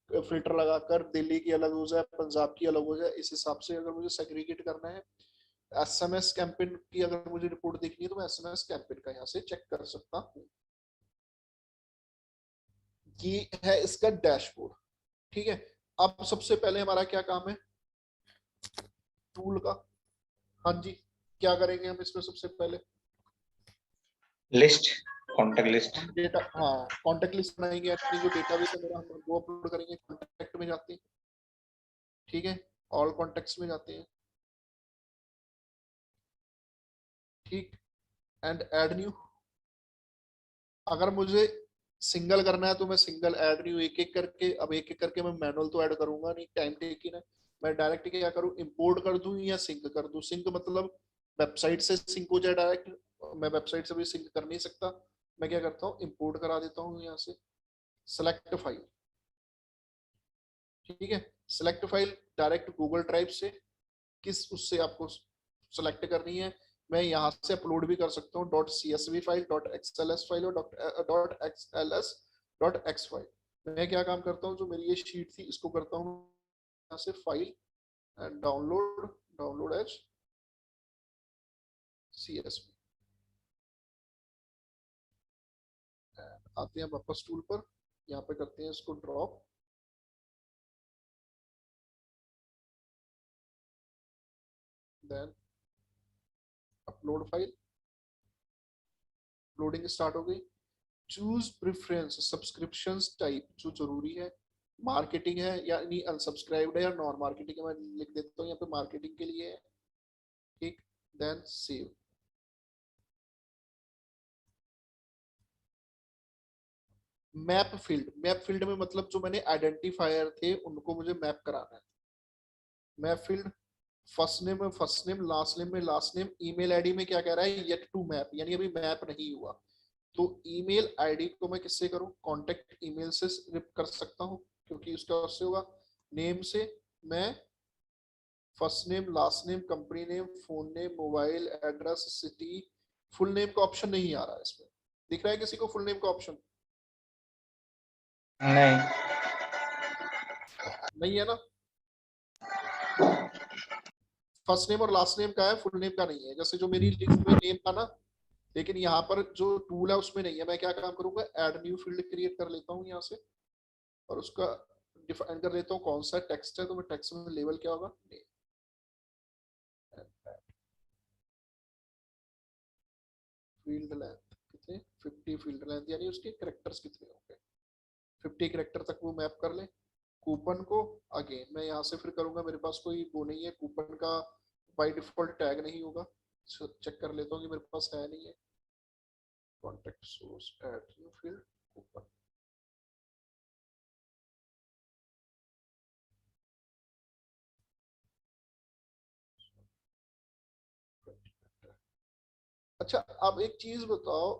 फिल्टर लगाकर दिल्ली की अलग हो जाए, पंजाब की अलग हो जाए, इस हिसाब से अगर मुझे सेग्रीगेट करना है। SMS कैंपेन की अगर मुझे रिपोर्ट देखनी है तो मैं SMS कैंपेन का यहाँ से चेक कर सकता हूँ। ये है इसका डैशबोर्ड। ठीक है, अब सबसे पहले हमारा क्या काम है टूल का। हाँ जी, क्या करेंगे हम इसमें सबसे पहले? लिस्ट, कॉन्टेक्ट लिस्ट, डेटा, हाँ कॉन्टेक्ट लिस्ट बनाएंगे। अपनी जो डेटाबेस है मेरा, हम वो अपलोड करेंगे। कॉन्टेक्ट में जाते हैं, ठीक है, ऑल कॉन्टेक्ट्स में जाते हैं, ठीक, एंड ऐड न्यू। अगर मुझे सिंगल करना है तो मैं सिंगल ऐड नहीं हूँ एक एक करके, अब एक एक करके मैं मैनुअल तो ऐड करूंगा नहीं, टाइम टेकिंग है। मैं डायरेक्ट क्या करूँ, इंपोर्ट कर दूं या सिंक कर दूं। सिंक मतलब वेबसाइट से सिंक हो जाए डायरेक्ट, मैं वेबसाइट से भी सिंक कर नहीं सकता। मैं क्या करता हूँ, इंपोर्ट करा देता हूँ यहाँ से, सेलेक्ट फाइल, ठीक है। Select file direct Google drive से, किस उससे आपको सेलेक्ट करनी है, मैं यहाँ से अपलोड भी कर सकता हूँ, .csv फाइल, .xls फाइल और .xls .x फाइल। मैं क्या काम करता हूँ, जो मेरी ये शीट थी इसको करता हूँ यहाँ से file and download as CSV। आते हैं वापस टूल पर, यहाँ पे करते हैं इसको drop, then upload file, loading start हो गई। चूज प्रेफरेंस, सब्सक्रिप्शन टाइप जो जरूरी है, मार्केटिंग है या नहीं, अनसब्सक्राइब्ड है या नॉन मार्केटिंग है, मैं लिख देता हूँ यहाँ पे मार्केटिंग के लिए है, ठीक। Then save. मैप फील्ड में मतलब जो मैंने आइडेंटिफायर थे उनको मुझे मैप कराना है। मैप फील्ड, फर्स्ट नेम में फर्स्ट नेम, लास्ट नेम में लास्ट नेम, ईमेल आईडी में क्या कह रहा है, येट टू मैप, यानी अभी मैप नहीं हुआ। तो ईमेल आईडी को मैं किससे करूं, कांटेक्ट ईमेल से कर सकता हूं, क्योंकि उसका उससे होगा। नेम से मैं first name, last name, company name, phone name, mobile address, city. Full name का ऑप्शन नहीं आ रहा है इसमें, दिख रहा है किसी को फुल नेम का ऑप्शन? नहीं, नहीं है ना। फर्स्ट नेम और लास्ट नेम का है, फुल नेम का नहीं है। जैसे जो मेरी लिस्ट में नेम था ना, लेकिन यहाँ पर जो टूल है उसमें नहीं है। मैं क्या काम करूंगा, ऐड न्यू फील्ड क्रिएट कर लेता हूँ यहाँ से, और उसका डिफाइन कर लेता हूँ कौन सा टेक्स्ट है। तो मैं टेक्स्ट में लेवल क्या होगा, नेम। फील्ड लेंथ कितने, 50 फील्ड लेंथ, यानी उसके कैरेक्टर्स कितने होंगे, 50 कैरेक्टर तक वो मैप कर ले। कूपन को अगेन मैं यहाँ से फिर करूंगा, मेरे पास कोई वो नहीं है, कूपन का बाय डिफॉल्ट टैग नहीं होगा, चेक कर लेता हूँ कि मेरे पास है नहीं है। Contact source add new field coupon, अच्छा। अब एक चीज बताओ,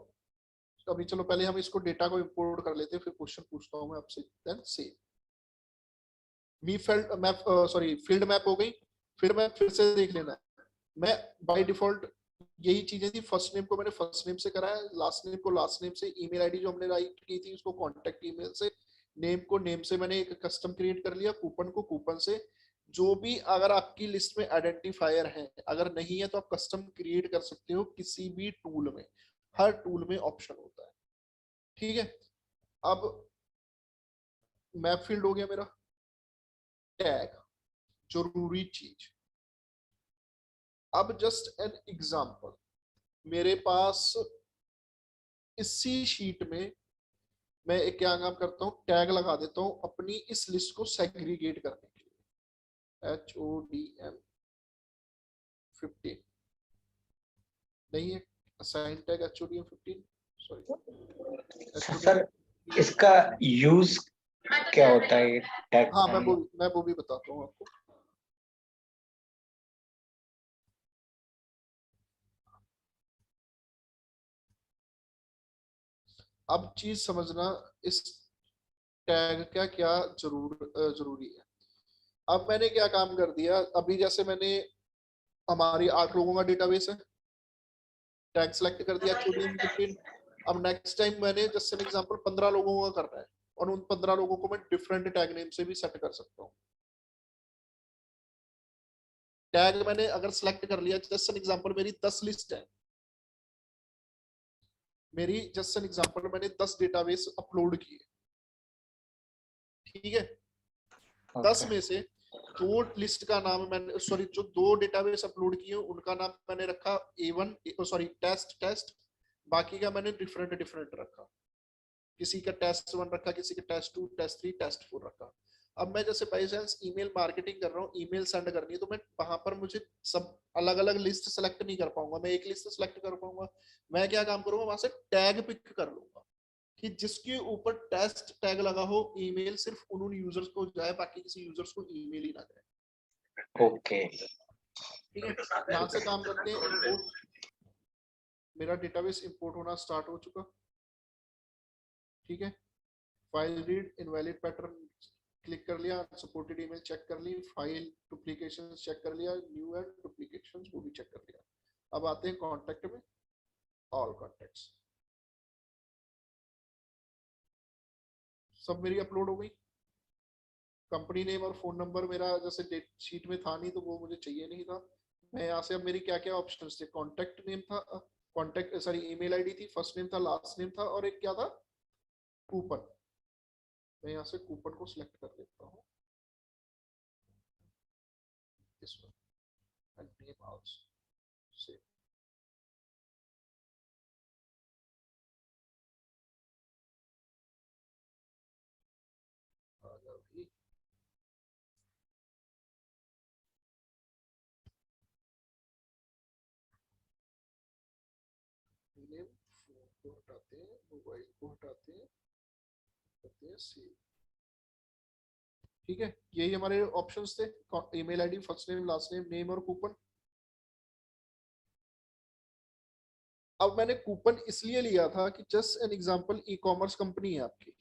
अभी चलो पहले हम इसको डेटा को इंपोर्ट कर लेते हैं, फिर क्वेश्चन पूछता हूं मैं आपसे। Then say me field map, sorry field map हो गई। फिर मैं फिर से देख लेना, मैं बाय डिफॉल्ट यही चीजें थी, फर्स्ट नेम को मैंने फर्स्ट नेम से करा है, लास्ट नेम को लास्ट नेम से, ईमेल आईडी जो हमने राइट की थी उसको कांटेक्ट ईमेल से, नेम को नेम से मैंने एक कस्टम क्रिएट कर लिया, कूपन को कूपन से। जो भी अगर आपकी लिस्ट में आइडेंटिफायर है, अगर नहीं है तो आप कस्टम क्रिएट कर सकते हो किसी भी टूल में, हर टूल में ऑप्शन होता है, ठीक है। अब मैप फील्ड हो गया मेरा। टैग, जरूरी चीज। अब जस्ट एन एग्जांपल, मेरे पास इसी शीट में मैं एक क्या काम करता हूँ, टैग लगा देता हूँ अपनी इस लिस्ट को सेग्रीगेट करने के लिए। HODM 15 नहीं है, assign tag HODM 15, sorry sir इसका यूज क्या होता है ये टैग? हाँ मैं वो भी बताता हूँ आपको। अब चीज समझना, इस टैग का क्या जरूरी है। अब मैंने क्या काम कर दिया, अभी जैसे मैंने हमारी 8 लोगों का डेटाबेस है, टैग सेलेक्ट कर दिया HODM 15। अब नेक्स्ट टाइम मैंने जैसे एग्जांपल 15 लोगों का करना है, और उन 15 लोगों को मैं डिफरेंट टैग नेम से भी सेट कर सकता हूँ। टैग मैंने अगर सेलेक्ट कर लिया, जस्ट एन एग्जांपल मेरी 10 लिस्ट है, मेरी जस्ट एन एग्जांपल मैंने 10 डेटाबेस अपलोड किए, ठीक है। 10 में से 2 लिस्ट का नाम मैंने, सॉरी जो 2 डेटाबेस अपलोड किए उनका नाम मैंने रखा A1, सॉरी टेस्ट, बाकी का मैंने डिफरेंट रखा। किसी का टेस्ट 1 रखा, किसी का टेस्ट 2, टेस्ट 3, टेस्ट 4 रखा। अब मैं जैसे बाई चांस ईमेल मार्केटिंग कर रहा हूँ, ईमेल सेंड करनी है, तो मैं वहां पर मुझे सब अलग अलग लिस्ट सेलेक्ट नहीं कर पाऊंगा, मैं एक लिस्ट सेलेक्ट कर पाऊंगा। मैं क्या काम करूंगा, वहां से टैग पिक कर लूंगा, कि जिसके ऊपर टेस्ट टैग लगा हो ईमेल सिर्फ उन यूजर्स को जाए, बाकी किसी यूजर्स को ईमेल ही ना जाए। ओके ठीक है, यहाँ से काम करते हैं। इंपोर्ट, मेरा डेटाबेस इंपोर्ट होना स्टार्ट हो चुका। ठीक है, file read invalid pattern click कर लिया, सपोर्टेड ईमेल चेक कर ली, फाइल डुप्लीकेशन चेक कर लिया, न्यू एंड डुप्लीकेशन वो भी चेक कर लिया। अब आते हैं कॉन्टेक्ट में, ऑल कॉन्टेक्ट्स सब मेरी अपलोड हो गई। कंपनी नेम और फोन नंबर मेरा जैसे डेट शीट में था नहीं तो वो मुझे चाहिए नहीं था। मैं यहाँ से अब मेरी क्या क्या ऑप्शंस थे, कॉन्टेक्ट नेम था, कॉन्टेक्ट सॉरी ईमेल आईडी थी, फर्स्ट नेम था, लास्ट नेम था, और एक क्या था, कूपन। मैं यहाँ से कूपन को सिलेक्ट कर देता हूँ, this one, and name also same। आ जाओ भी। नेम, फोन को हटाते हैं, मोबाइल को हटाते हैं, करते हैं सेव। ठीक है, यही हमारे ऑप्शंस थे, email ID, first name, last name, name और कूपन। अब मैंने कूपन इसलिए लिया था कि just an example, e commerce company है आपकी,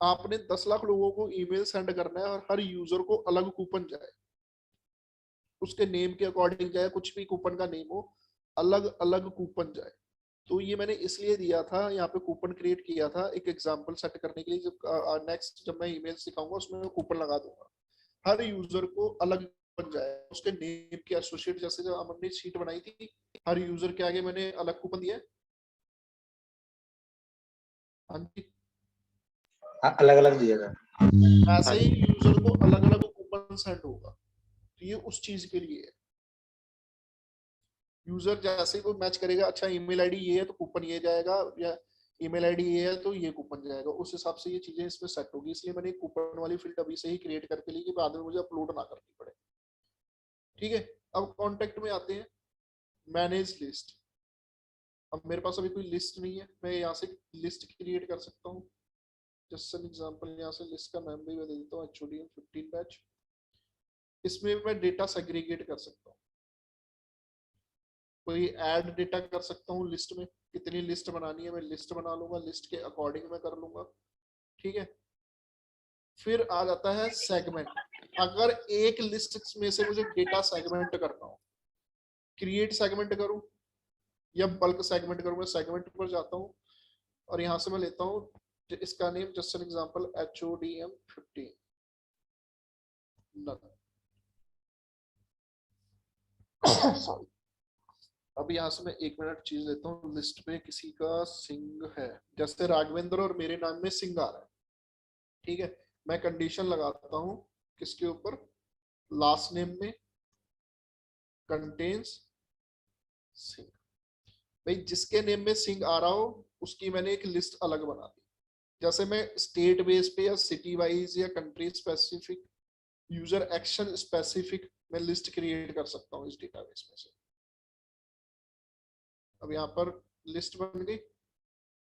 आपने 10 लाख लोगों को ईमेल सेंड करना है और हर यूजर को अलग कूपन जाए, उसके नेम के अकॉर्डिंग जाए, कुछ भी कूपन का नेम हो, अलग अलग कूपन जाए। तो ये मैंने इसलिए दिया था, यहाँ पे कूपन क्रिएट किया था एक एग्जांपल सेट करने के लिए। जब नेक्स्ट जब मैं ईमेल सिखाऊंगा उसमें मैं कूपन लगा दूंगा, हर यूजर को अलग कूपन जाए, उसके नेम के एसोसिएट। जैसे जब हमने शीट बनाई थी, हर यूजर के आगे मैंने अलग कूपन दिया है। हाँ जी, अलग अलग दिएगा। ऐसे ही यूजर को अलग अलग कूपन सेंड होगा। तो ये उस चीज के लिए है, यूजर जैसे ही वो मैच करेगा, अच्छा ईमेल आईडी ये है तो कूपन ये जाएगा, या ईमेल आईडी ये है तो ये कूपन जाएगा, उस हिसाब से ये चीजें इसमें सेट होगी। इसलिए मैंने कूपन वाली फील्ड अभी से ही क्रिएट करके ली कि बाद में मुझे अपलोड ना करनी पड़े। ठीक है, अब कॉन्टेक्ट में आते हैं, मैनेज लिस्ट। अब मेरे पास अभी कोई लिस्ट नहीं है, मैं यहाँ से लिस्ट क्रिएट कर सकता हूँ। जस्ट एन एग्जांपल, यहाँ से लिस्ट का नाम भी बदल देता हूँ, HODM 15 बैच। इसमें मैं डेटा सेग्रीगेट कर सकता हूँ, कोई ऐड डेटा कर सकता हूँ लिस्ट में, कितनी लिस्ट बनानी है मैं लिस्ट बना लूंगा, लिस्ट के अकॉर्डिंग मैं कर लूंगा। ठीक है, फिर आ जाता है सेगमेंट। अगर एक लिस्ट में से मुझे डेटा सेगमेंट करना हो, क्रिएट सेगमेंट करूं या बल्क सेगमेंट करूं, मैं सेगमेंट पर जाता हूं और यहां से मैं लेता हूं इसका name, just an example, HODM 15 sorry. अब यहाँ से मैं 1 मिनट चीज लेता हूँ, लिस्ट में किसी का सिंह है, जैसे राघवेंद्र और मेरे नाम में सिंह आ रहा है। ठीक है, मैं कंडीशन लगाता हूँ किसके ऊपर, लास्ट नेम में कंटेन्स सिंह। भाई जिसके नेम में सिंह आ रहा हो उसकी मैंने एक लिस्ट अलग बना दी। जैसे मैं स्टेट बेस पे या सिटी वाइज या country specific, user action specific मैं लिस्ट क्रिएट कर सकता हूँ इस डेटाबेस में से। अब यहाँ पर लिस्ट बन गई,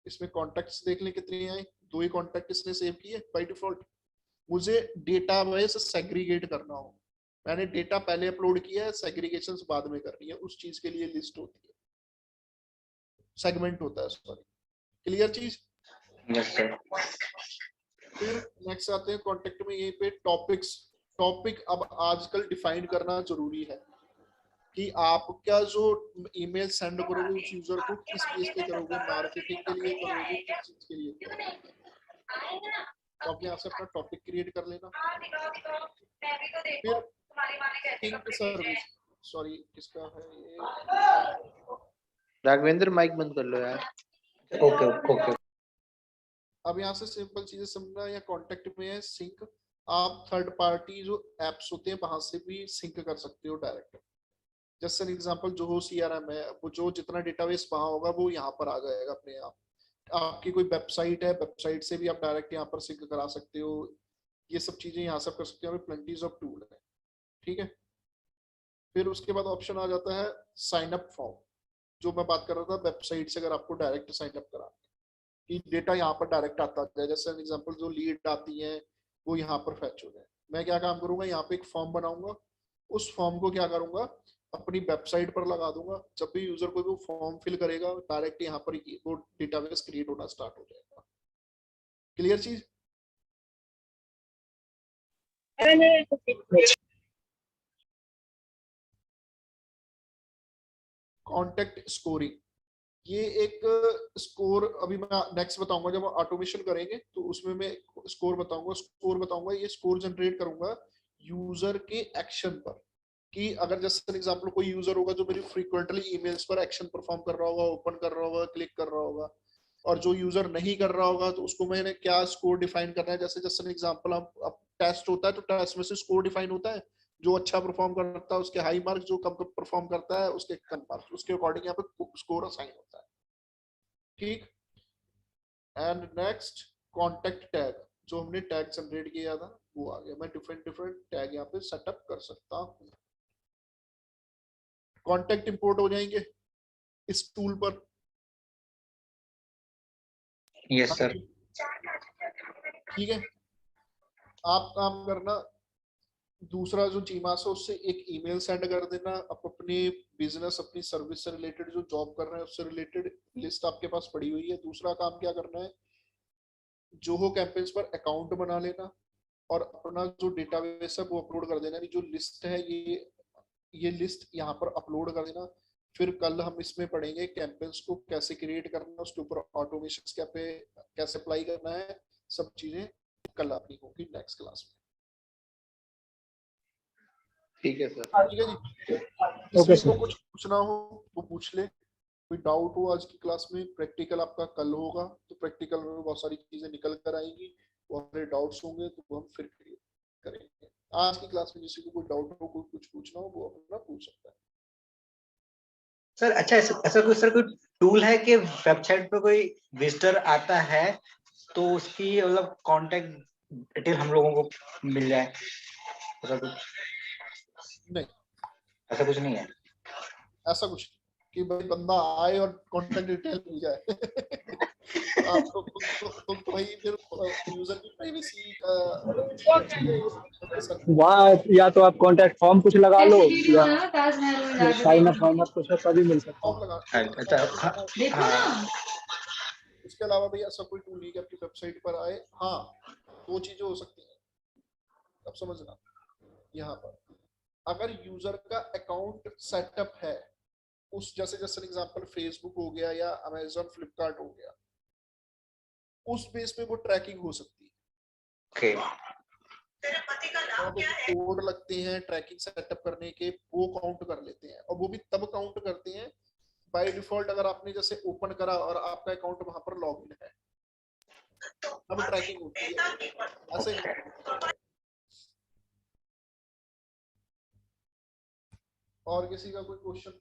इसमें कॉन्टेक्ट्स देख लें कितने आए, 2 ही कॉन्टेक्ट इसने सेव किए बाय डिफॉल्ट। मुझे डेटाबेस सेग्रीगेट करना हो, मैंने डेटा पहले अपलोड किया है, सेग्रीगेशन बाद में करनी है, उस चीज के लिए लिस्ट होती है, सेगमेंट होता है, सॉरी। क्लियर चीज? Yes sir. फिर नेक्स्ट आते हैं कॉन्टेक्ट में, यहीं पे टॉपिक्स। टॉपिक अब आजकल डिफाइन करना जरूरी है कि आप क्या जो ईमेल सेंड करोगे उस यूजर को किस बेस पे करोगे, मार्केटिंग के लिए करोगे, किस चीज के लिए करोगे। तो आप यहाँ से अपना टॉपिक क्रिएट कर लेना। फिर थिंक सर्विस, सॉरी किसका है ये, राघवेंद्र माइक बंद कर लो यार। Okay okay. अब यहाँ से सिंपल चीजें समझना, या कॉन्टेक्ट में है सिंक, आप थर्ड पार्टी जो एप्स होते हैं वहां से भी सिंक कर सकते हो डायरेक्ट। जैसे एग्जांपल जो CRM है, वो जो जितना डेटाबेस वहां होगा वो यहाँ पर आ जाएगा अपने आप। आपकी कोई वेबसाइट है, वेबसाइट से भी आप डायरेक्ट यहाँ पर सिंक करा सकते हो। ये सब चीजें यहाँ से कर सकते हो, प्लेंटीज ऑफ टूल है। ठीक है, फिर उसके बाद ऑप्शन आ जाता है साइन अप फॉर्म। जो मैं बात कर रहा था वेबसाइट से अगर आपको डायरेक्ट साइन अप करा कि डेटा यहाँ पर डायरेक्ट आता है, जैसे एग्जांपल जो लीड आती है वो यहाँ पर फैच हो जाए, मैं क्या काम करूंगा, यहाँ पे एक फॉर्म बनाऊंगा, उस फॉर्म को क्या करूंगा अपनी वेबसाइट पर लगा दूंगा, जब भी यूजर कोई वो फॉर्म फिल करेगा डायरेक्ट यहाँ पर वो डेटाबेस क्रिएट होना स्टार्ट हो जाएगा। क्लियर चीज? कॉन्टेक्ट स्कोरिंग, ये एक स्कोर अभी मैं नेक्स्ट बताऊंगा, जब ऑटोमेशन करेंगे तो उसमें मैं स्कोर बताऊंगा। ये स्कोर जनरेट करूंगा यूजर के एक्शन पर, कि अगर जैसे एग्जांपल कोई यूजर होगा जो मेरी फ्रीक्वेंटली ईमेल्स पर एक्शन परफॉर्म कर रहा होगा, ओपन कर रहा होगा, क्लिक कर रहा होगा, और जो यूजर नहीं कर रहा होगा तो उसको मैंने क्या स्कोर डिफाइन करना है। जैसे एग्जांपल अब टेस्ट होता है तो टेस्ट में से स्कोर डिफाइन होता है, जो अच्छा परफॉर्म करता है उसके हाई मार्क्स, जो कम परफॉर्म करता है उसके कम मार्क्स, उसके अकॉर्डिंग यहाँ पे स्कोर असाइन होता है। ठीक। एंड नेक्स्ट कॉन्टेक्ट टैग, जो हमने टैग जनरेट किया था वो आ गया, मैं डिफरेंट टैग यहाँ पे सेटअप कर सकता हूँ। कॉन्टेक्ट इंपोर्ट हो जाएंगे इस टूल पर। Yes sir. ठीक है, आप काम करना, दूसरा जो जीमास है उससे एक ईमेल सेंड कर देना, आप अपने बिजनेस अपनी सर्विस से रिलेटेड जो जॉब कर रहे हैं उससे रिलेटेड लिस्ट आपके पास पड़ी हुई है। दूसरा काम क्या करना है, जोहो कैंपेन्स पर अकाउंट बना लेना और अपना जो डेटाबेस है वो अपलोड कर देना, जो लिस्ट है ये लिस्ट यहाँ पर अपलोड कर देना। फिर कल हम इसमें पढ़ेंगे कैंपेन्स को कैसे क्रिएट करना है, उसके ऊपर ऑटोमेशन कैसे अप्लाई करना है, सब चीजें कल आपकी होगी नेक्स्ट क्लास में। ठीक है सर। ठीक है जी। ओके किसी को सर। कुछ पूछना हो वो पूछ ले, कोई डाउट हो आज की क्लास में। प्रैक्टिकल आपका कल होगा तो प्रैक्टिकल में बहुत सारी चीजें निकल कर आएंगी, बहुत सारे डाउट्स होंगे तो वो हम फिर क्लियर करेंगे। आज की क्लास में किसी को कोई डाउट हो, कोई कुछ पूछना हो वो अपना पूछ सकता है। सर अच्छा, ऐसा कोई टूल है कि वेबसाइट पे कोई विजिटर आता है तो उसकी मतलब कांटेक्ट डिटेल हम लोगों को मिल जाए, ऐसा कुछ? नहीं, ऐसा कुछ नहीं है। ऐसा कुछ कि भाई बंदा आए और कांटेक्ट डिटेल मिल जाए आपको तो भाई फिर यूजर की प्राइवेसी वहाँ या तो आप कॉन्टेक्ट फॉर्म कुछ लगा लो या साइन अप वाइन अप कुछ तभी मिल सकता है। फॉर्म लगा। अच्छा हाँ। इसके अलावा भाई ऐसा कोई टूल नहीं कि आपकी वेबसाइट पर आए। हाँ, दो चीजें हो सकती हैं, अब समझना। यहाँ पर अगर यूजर का अकाउंट सेटअप है उस जैसे एग्जांपल फेसबुक हो गया या अमेज़न फ्लिपकार्ट हो गया, उस बेस पे वो ट्रैकिंग हो सकती है। कोड लगते हैं ट्रैकिंग सेटअप करने के, वो काउंट कर लेते हैं, और वो भी तब काउंट करते हैं बाय डिफॉल्ट अगर आपने जैसे ओपन करा और आपका अकाउंट वहां पर लॉगिन है तब ट्रैकिंग होती है। ऐसे और किसी का कोई क्वेश्चन?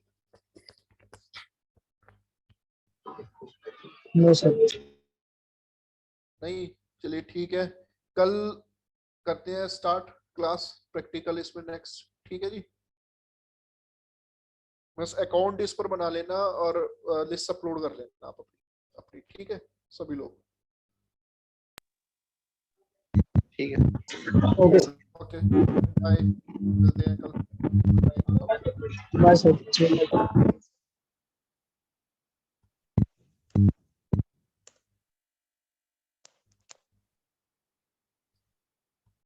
No sir. नहीं, चलिए ठीक है, कल करते हैं स्टार्ट क्लास प्रैक्टिकल इसमें नेक्स्ट। ठीक है जी, बस अकाउंट इस पर बना लेना और लिस्ट अपलोड कर लेना आप अपनी। ठीक है सभी लोग? ठीक है। ओके ओके बाय, मिलते हैं कल। Bye sir.